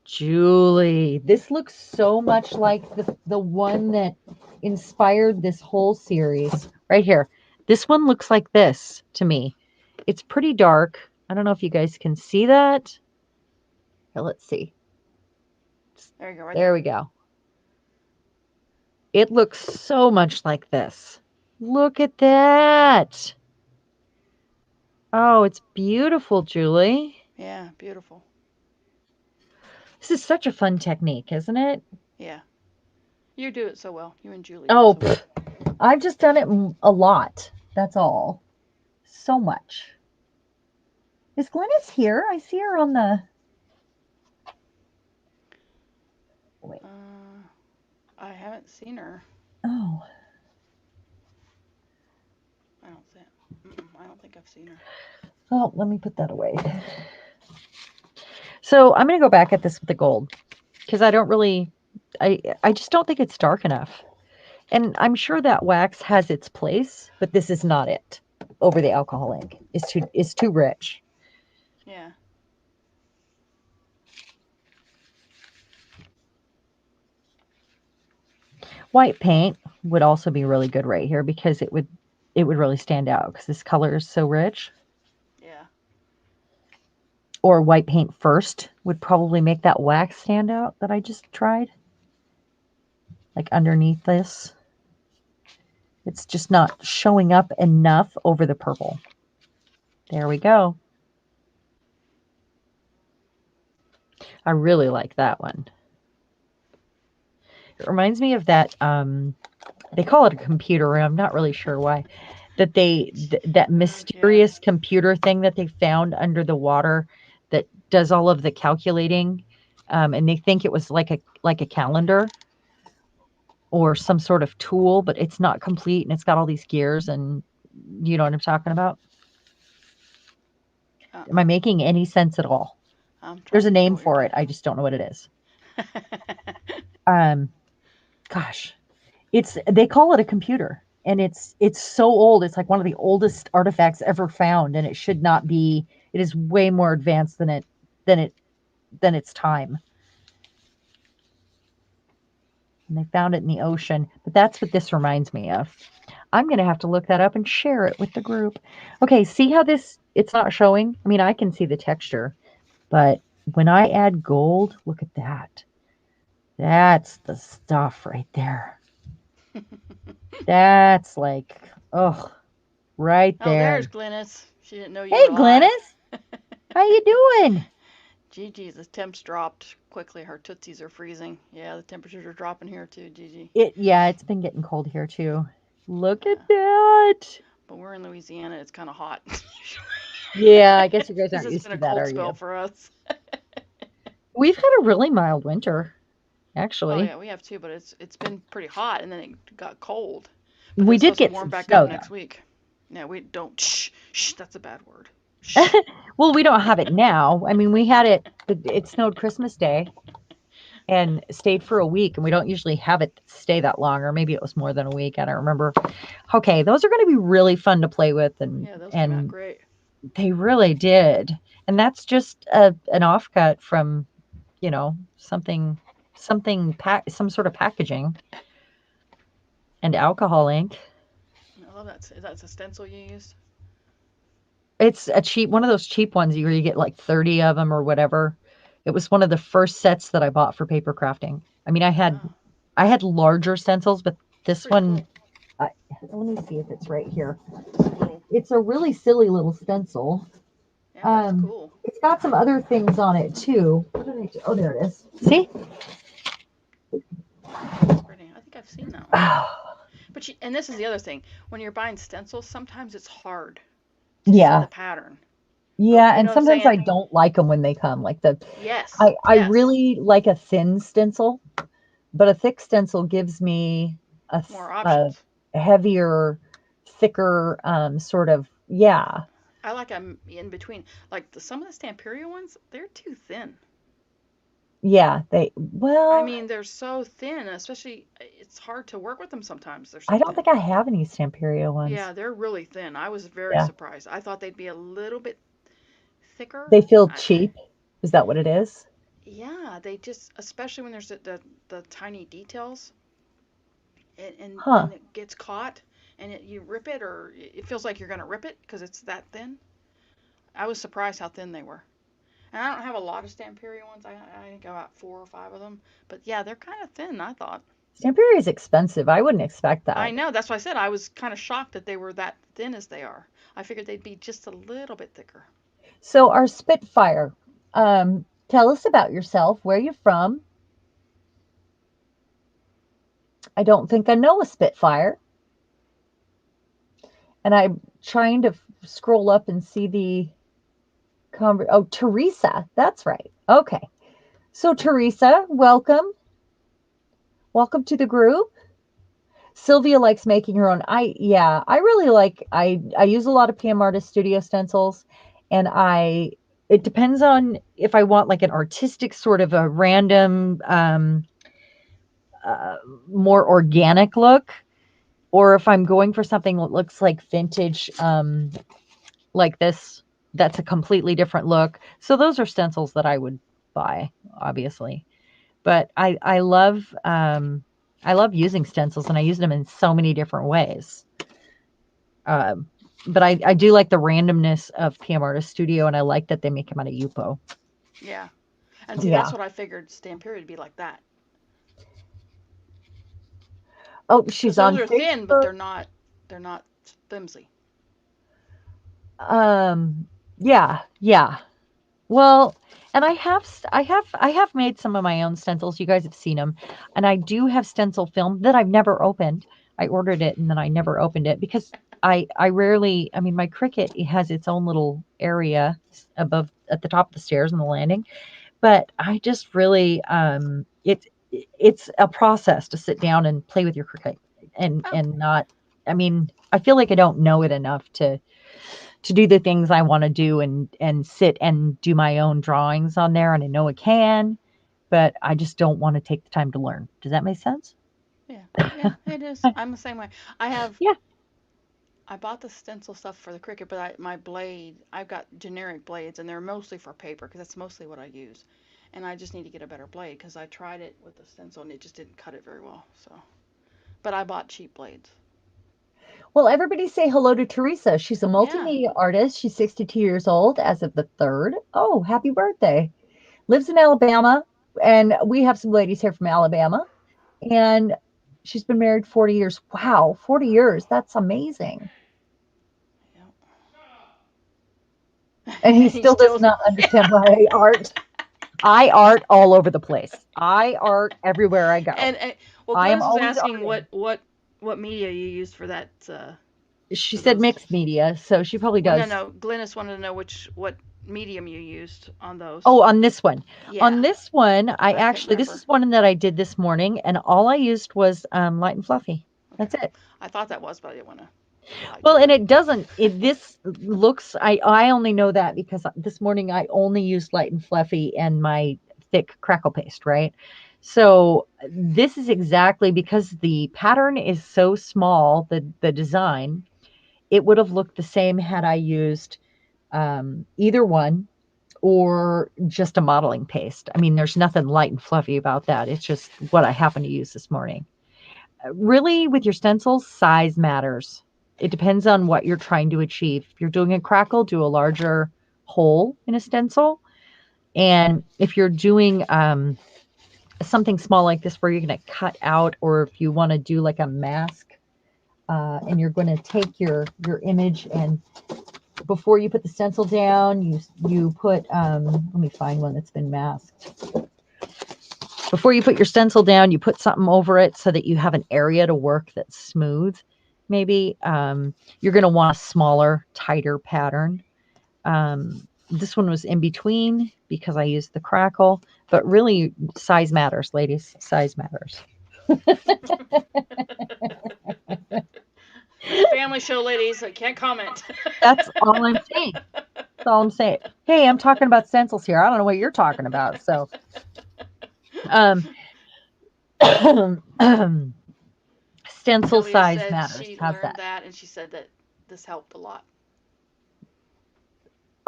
Julie, this looks so much like the one that inspired this whole series. Right here. This one looks like this to me. It's pretty dark. I don't know if you guys can see that. Here, let's see. There you go, right There there. we go. It looks so much like this. Look at that. Oh, it's beautiful, Julie. Yeah, beautiful. This is such a fun technique, isn't it? Yeah. You do it so well. You and Julie do it Oh, so well. I've just done it a lot. That's all. So much. Is Glennis here? I see her on the. Wait. I haven't seen her. Oh. I don't think. I don't think I've seen her. Oh, let me put that away. So I'm going to go back at this with the gold because I don't really. I just don't think it's dark enough. And I'm sure that wax has its place, but this is not it. Over the alcohol ink. It's too rich. Yeah. White paint would also be really good right here because it would really stand out because this color is so rich. Yeah. Or white paint first would probably make that wax stand out that I just tried. Like underneath this. It's just not showing up enough over the purple. There we go. I really like that one. It reminds me of that they call it a computer room. I'm not really sure why. That Yeah. mysterious computer thing that they found under the water that does all of the calculating, and they think it was like a calendar or some sort of tool, but it's not complete and it's got all these gears and you know what I'm talking about. Am I Uh-uh. making any sense at all? I'm There's trying a to figure name what you're for it. talking. I just don't know what it is. Um, Gosh, they call it a computer and it's so old. It's like one of the oldest artifacts ever found and it should not be. It is way more advanced than it than its time. And they found it in the ocean, but that's what this reminds me of. I'm going to have to look that up and share it with the group. Okay, see how it's not showing? I mean, I can see the texture, but when I add gold, look at that. That's the stuff right there. That's like, oh. Right Oh, there's there. Glynis. She didn't know you Hey, were live. Glennis, how you doing? Gigi, the temps dropped quickly. Her tootsies are freezing. Yeah, the temperatures are dropping here too, Gigi. Yeah, it's been getting cold here too. Look at Yeah. that. But we're in Louisiana. It's kind of hot. Yeah, I guess you guys This aren't has used been to a that, cold are spell you? for us. We've had a really mild winter, Oh actually. yeah, we have too, but it's been pretty hot and then it got cold. But then We it's did supposed to get warm some back up snow next week. Yeah, we don't. Shh. That's a bad word. Shh. though. Well, we don't have it now. I mean, we had it, it snowed Christmas Day and stayed for a week, and we don't usually have it stay that long, or maybe it was more than a week. I don't remember. Okay, those are going to be really fun to play with, Yeah, those came out and great. they really did. And that's just an offcut from, some sort of packaging and alcohol ink. I love that. Is that a stencil you used? It's a cheap one of those cheap ones where you get like 30 of them or whatever. It was one of the first sets that I bought for paper crafting. I mean, Wow, I had larger stencils, but that's this pretty one, cool. I, let me see if it's right here. It's a little. It's a really silly little stencil. Yeah, but it's cool. It's got some other things on it too. What did I do? Oh, there it is. See? That's pretty. I think I've seen that one. Oh, But and this is the other thing. When you're buying stencils, sometimes it's hard to see yeah. the pattern. Yeah, You and know what I'm sometimes I saying? don't like them when they come. Like Yes. I Yes. really like a thin stencil, but a thick stencil gives me More a options. heavier, thicker, sort of, yeah, I like them in between. Like some of the Stamperia ones, they're too thin. yeah, I well, mean, they're so thin, especially it's hard to work with them sometimes. They're I so don't think thin. I have any Stamperia ones. Yeah, they're really thin. I was very Yeah, surprised. I thought they'd be a little bit thicker. they feel cheap. Is that what it is? Yeah, they just, especially when there's the tiny details, and Huh. it gets caught, and you rip it, or it feels like you're gonna rip it because it's that thin. I was surprised how thin they were. And I don't have a lot of Stamperia ones. I think about 4 or 5 of them. But yeah, they're kind of thin, I thought. Stamperia is expensive. I wouldn't expect I that. know, that's why I said I was kind of shocked that they were that thin as they are. I figured they'd be just a little bit thicker. So our Spitfire, tell us about yourself. Where you from? I don't think I know a Spitfire. And I'm trying to scroll up and see the oh, Teresa. That's right. Okay. So Teresa, welcome. Welcome to the group. Sylvia likes making her own. I really like I use a lot of PM Artist Studio stencils, and I it depends on if I want like an artistic sort of a random uh, more organic look, or if I'm going for something that looks like vintage like this, that's a completely different look. So those are stencils that I would buy, obviously. But I love using stencils, and I use them in so many different ways. Um, but I do like the randomness of PM Artist Studio, and I like that they make them out of Yupo. Yeah. And see, that's Yeah. what I figured Stamperia would be like that. Oh, Because she's those on are thin, but Facebook. they're not flimsy. Um, yeah, yeah. Well, and I have made some of my own stencils. You guys have seen them, and I do have stencil film that I've never opened. I ordered it and then I never opened it because I rarely. I mean, my Cricut it has its own little area above at the top of the stairs on the landing, but I just really it's a process to sit down and play with your Cricut Oh, and not. I mean, I feel like I don't know it enough to do the things I want to do and sit and do my own drawings on there, and I know I can, but I just don't want to take the time to learn. Does that make sense? yeah. Yeah, it is. I'm the same way. I have Yeah. I bought the stencil stuff for the Cricut, but my blade, I've got generic blades, and they're mostly for paper because that's mostly what I use. And I just need to get a better blade because I tried it with the stencil and it just didn't cut it very well. So, but I bought cheap blades. Well, everybody say hello to Teresa. She's a Yeah. multimedia artist. She's 62 years old as of the 3rd. Oh, happy birthday. Lives in Alabama, and we have some ladies here from Alabama, and she's been married 40 years. Wow, 40 years. That's amazing. And he He still does still. not understand why I art. I art all over the place. I art everywhere I go. And well, I am Glennis was always asking arting. what media you used for that She for said those. mixed media, so she probably Well, no, does. no. Glennis wanted to know what medium you used on those. Oh, on this one. On Yeah, this one, I I couldn't actually this remember. is one that I did this morning, and all I used was light and fluffy. Okay, That's it. I thought that was, but I didn't want to lie to Well, you. and it doesn't. It this looks. I only know that because this morning I only used light and fluffy and my thick crackle paste, right? So this is exactly because the pattern is so small. The design, it would have looked the same had I used either one or just a modeling paste. I mean, there's nothing light and fluffy about that. It's just what I happen to use this morning. Really, with your stencils, size matters. It depends on what you're trying to achieve. If you're doing a crackle, do a larger hole in a stencil. And if you're doing something small like this where you're going to cut out, or if you want to do like a mask, and you're going to take your image, and before you put the stencil down, you put let me find one that's been masked. Before you put your stencil down, you put something over it so that you have an area to work that's smooth. Maybe you're going to want a smaller, tighter pattern. This one was in between because I used the crackle, but really size matters, ladies. Size matters. Family show, ladies. I can't comment. That's all I'm saying. That's all I'm saying. Hey, I'm talking about stencils here. I don't know what you're talking about. So, um, stencil Julia size said matters. she How's learned that? that, and she said that this helped a lot.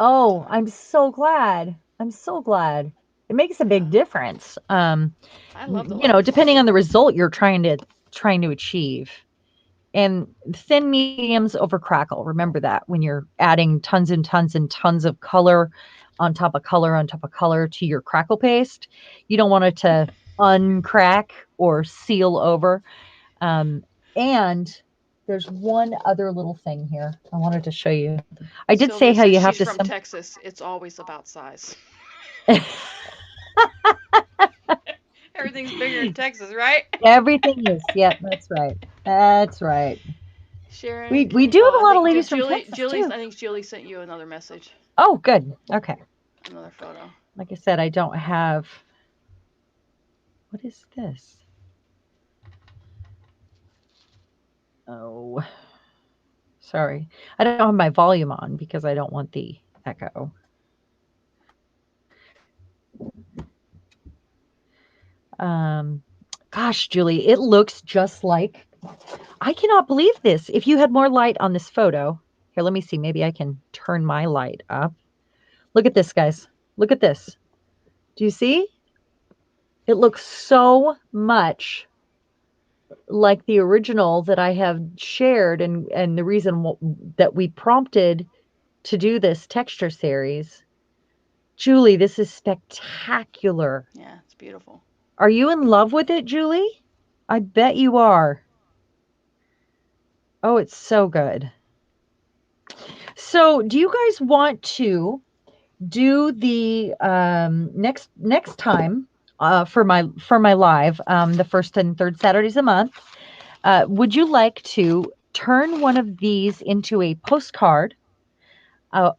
So Oh, I'm so glad. I'm so glad. It makes a yeah, big difference. I love the light and Depending fluffy. on the result you're trying to achieve. And thin mediums over crackle. Remember that when you're adding tons and tons and tons of color on top of color on top of color to your crackle paste, you don't want it to uncrack or seal over. And there's one other little thing here I wanted to show you. I did say Sylvia how says you have she's to from Texas. It's always about size. Everything's bigger in Texas, right? everything is. Yep, that's right. That's right. We Sharon, can we you do have follow? a I lot of think ladies did from Julie? Texas Julie's. too. I think Julie sent you another message, Oh, good. Okay. another photo. Like I said, I don't have. What is this? Oh, sorry. I don't have my volume on because I don't want the echo. Um, Gosh, Julie, it looks just like. I cannot believe this. If you had more light on this photo, here, let me see. Maybe I can turn my light up. Look at this, guys. Look at this. Do you see? It looks so much like the original that I have shared, and the reason that we prompted to do this texture series. Julie, this is spectacular. Yeah, it's beautiful. Are you in love with it, Julie? I bet you are. Oh, it's so good. So, do you guys want to do the next time for my live the first and third Saturdays a month? Would you like to turn one of these into a postcard,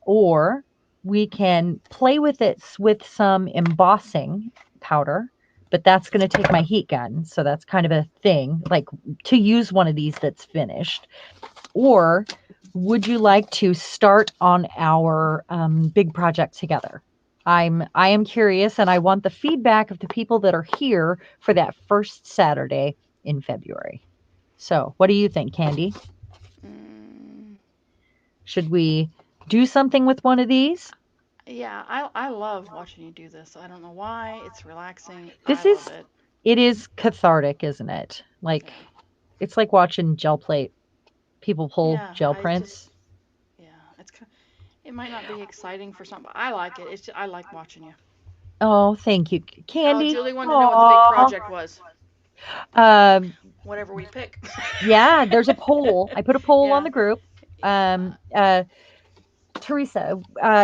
or we can play with it with some embossing powder? But that's going to take my heat gun, so that's kind of a thing. Like to use one of these that's finished, or would you like to start on our big project together? I am curious, and I want the feedback of the people that are here for that first Saturday in February. So, what do you think, Candy? Mm, Should we do something with one of these? yeah, I love watching you do this. I don't know why. It's relaxing. I This love is it. it is cathartic, isn't it? Like Yeah. it's like watching gel plate people pull Yeah, gel I just prints. yeah, it might not be exciting for some, but I like it. I like watching you. Oh, thank you, Oh, Candy. Julie wanted to know what the big Aw. project was. Um, Whatever we pick. yeah, there's a poll. I put a poll on Yeah. the group. Yeah. Um, uh, Teresa,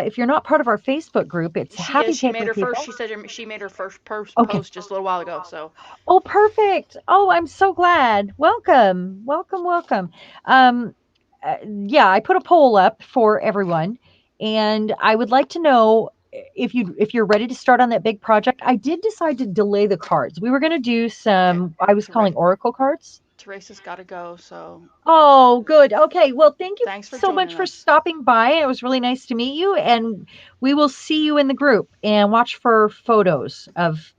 if you're not part of our Facebook group, it's She Happy is. She made Paper her first. People. She said she made her first Okay. post just a little while ago. So Oh, perfect. Oh, I'm so glad. Welcome. Welcome, welcome. Um, yeah, I put a poll up for everyone, and I would like to know if you're ready to start on that big project. I did decide to delay the cards. We were going to do okay, some I was calling oracle cards. Teresa's got to go. So Oh, good. Okay. Well, thank you thanks for so much joining for us. stopping by. It was really nice to meet you, and we will see you in the group and watch for photos of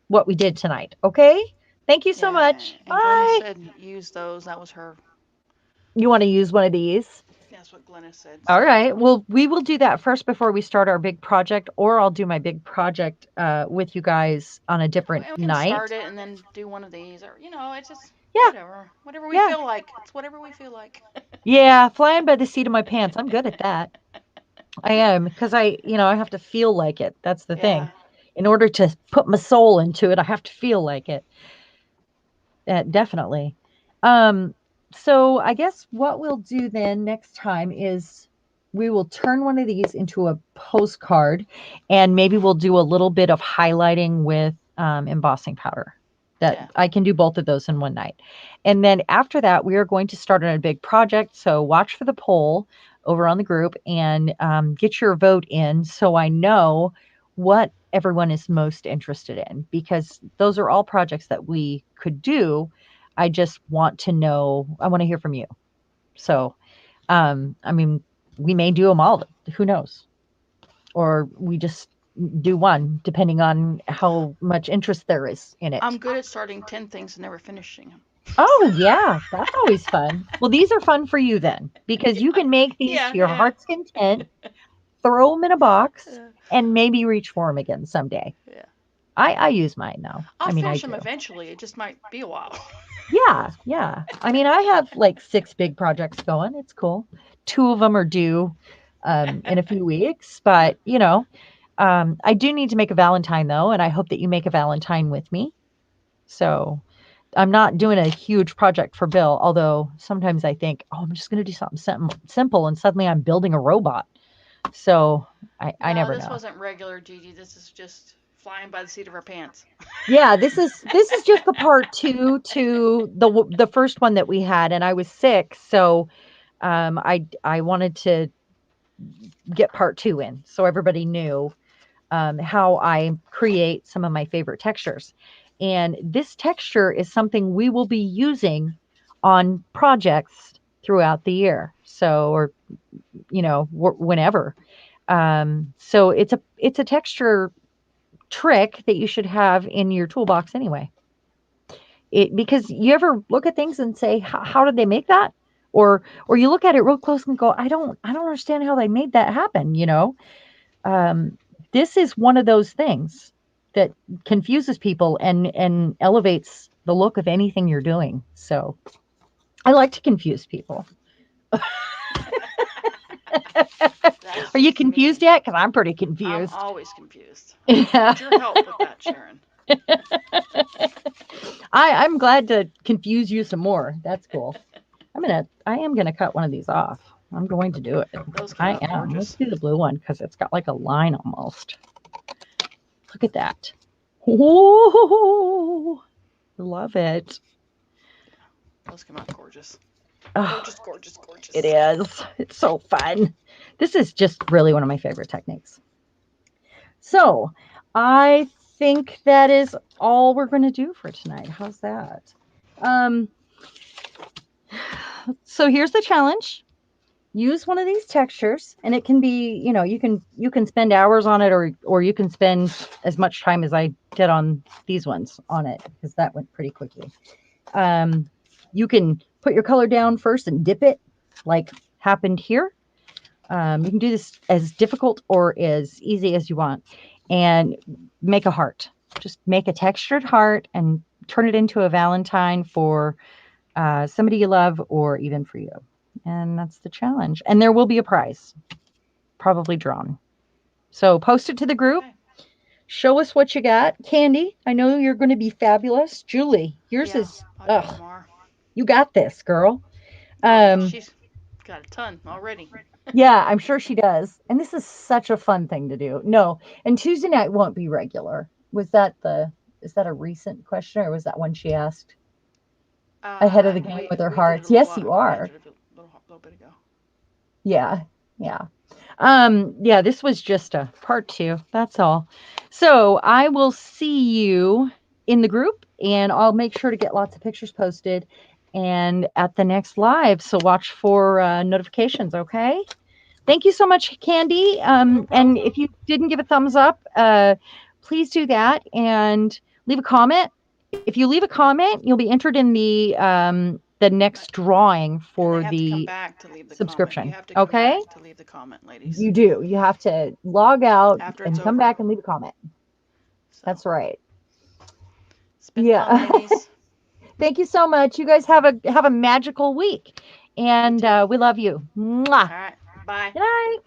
what we did tonight. Okay? Thank you so Yeah, much. and Glennis Bye. said use those. That was her. You want to use one of these? That's what Glennis said. All So right. Well, we will do that first before we start our big project, or I'll do my big project with you guys on a different and we can start night. it and then do one of these, or it's just Yeah. whatever we Yeah. feel like. It's whatever we feel like. Yeah. Flying by the seat of my pants. I'm good at that. I am because I have to feel like it. That's the thing. Yeah. In order to put my soul into it, I have to feel like it. Definitely. Um, so I guess what we'll do then next time is we will turn one of these into a postcard, and maybe we'll do a little bit of highlighting with embossing powder. That Yeah. I can do both of those in one night. And then after that, we are going to start on a big project. So watch for the poll over on the group and get your vote in so I know what everyone is most interested in, because those are all projects that we could do. I just want to know, I want to hear from you. So, I mean, we may do them all. Who knows? Or we just do one, depending on how much interest there is in I'm it. good at starting 10 things and never finishing them. Oh, yeah, that's always fun. Well, these are fun for you then, because you Yeah. can make these Yeah. to your Yeah. heart's content, throw them in a box, Yeah. and maybe reach for them again someday. Yeah. I use mine now. I'll I mean, I finish them do. eventually. It just might be a while. Yeah, yeah. I mean, I have like 6 big projects going. It's cool. 2 of them are due in a few weeks, but I do need to make a Valentine though, and I hope that you make a Valentine with me. So I'm not doing a huge project for Bill, although sometimes I think, oh, I'm just going to do something simple, and suddenly I'm building a robot. So I No, never this know. wasn't regular Gigi. This is just flying by the seat of her pants. Yeah, this is just the part two to the first one that we had, and I was sick, so I wanted to get part two in so everybody knew how I create some of my favorite textures. And this texture is something we will be using on projects throughout the year. So, or whenever. So it's a texture trick that you should have in your toolbox anyway. Because you ever look at things and say, how did they make that? Or you look at it real close and go, I don't understand how they made that happen. um, this is one of those things that confuses people and elevates the look of anything you're doing. So I like to confuse people. That's Are you just confused me. yet? Because I'm pretty I'm confused. always confused. I Yeah. need your help with that, Sharon. I'm glad to confuse you some more. That's cool. I am gonna cut one of these off. I'm going to do it. Those come I out am. Let's gorgeous. do the blue one because it's got like a line almost. Look at that. Ooh, love it. Those come out gorgeous. Oh, Gorgeous, gorgeous, it gorgeous. is. It's so fun. This is just really one of my favorite techniques. So I think that is all we're going to do for tonight. How's that? Um, so here's the challenge. Use one of these textures, and it can be, you can spend hours on it, or you can spend as much time as I did on these ones on it, because that went pretty quickly. You can put your color down first and dip it like happened here. You can do this as difficult or as easy as you want, and make a heart. Just make a textured heart and turn it into a Valentine for somebody you love, or even for you. And that's the challenge. And there will be a prize, probably drawn. So post it to the group. Okay. Show us what you got. Candy, I know you're going to be fabulous. Julie, yours Yeah, is, I'll do tomorrow. you got this, girl. Oh yeah, Um, she's got a ton already. Yeah, I'm sure she does. And this is such a fun thing to do. No, and Tuesday night won't be regular. Is that a recent question or was that one she asked ahead of the game with her We did it hearts? a little Yes, while. you We are. answered it a little bit ago. Yeah. Yeah. Yeah, this was just a part two. That's all. So I will see you in the group and I'll make sure to get lots of pictures posted and at the next live. So watch for notifications, okay? Thank you so much, Candy. No And problem. if you didn't give a thumbs up, please do that and leave a comment. If you leave a comment, you'll be entered in the next drawing And they for have to come the back to leave the comment. You subscription. have to come Okay? back to leave the comment, ladies. You do. You have to log out After it's and come over. back and leave a comment. So, That's right. it's been fun, Yeah. ladies. Thank you so much. You guys have a magical week, You and too. we love you. Mwah. All right. Bye. Good night.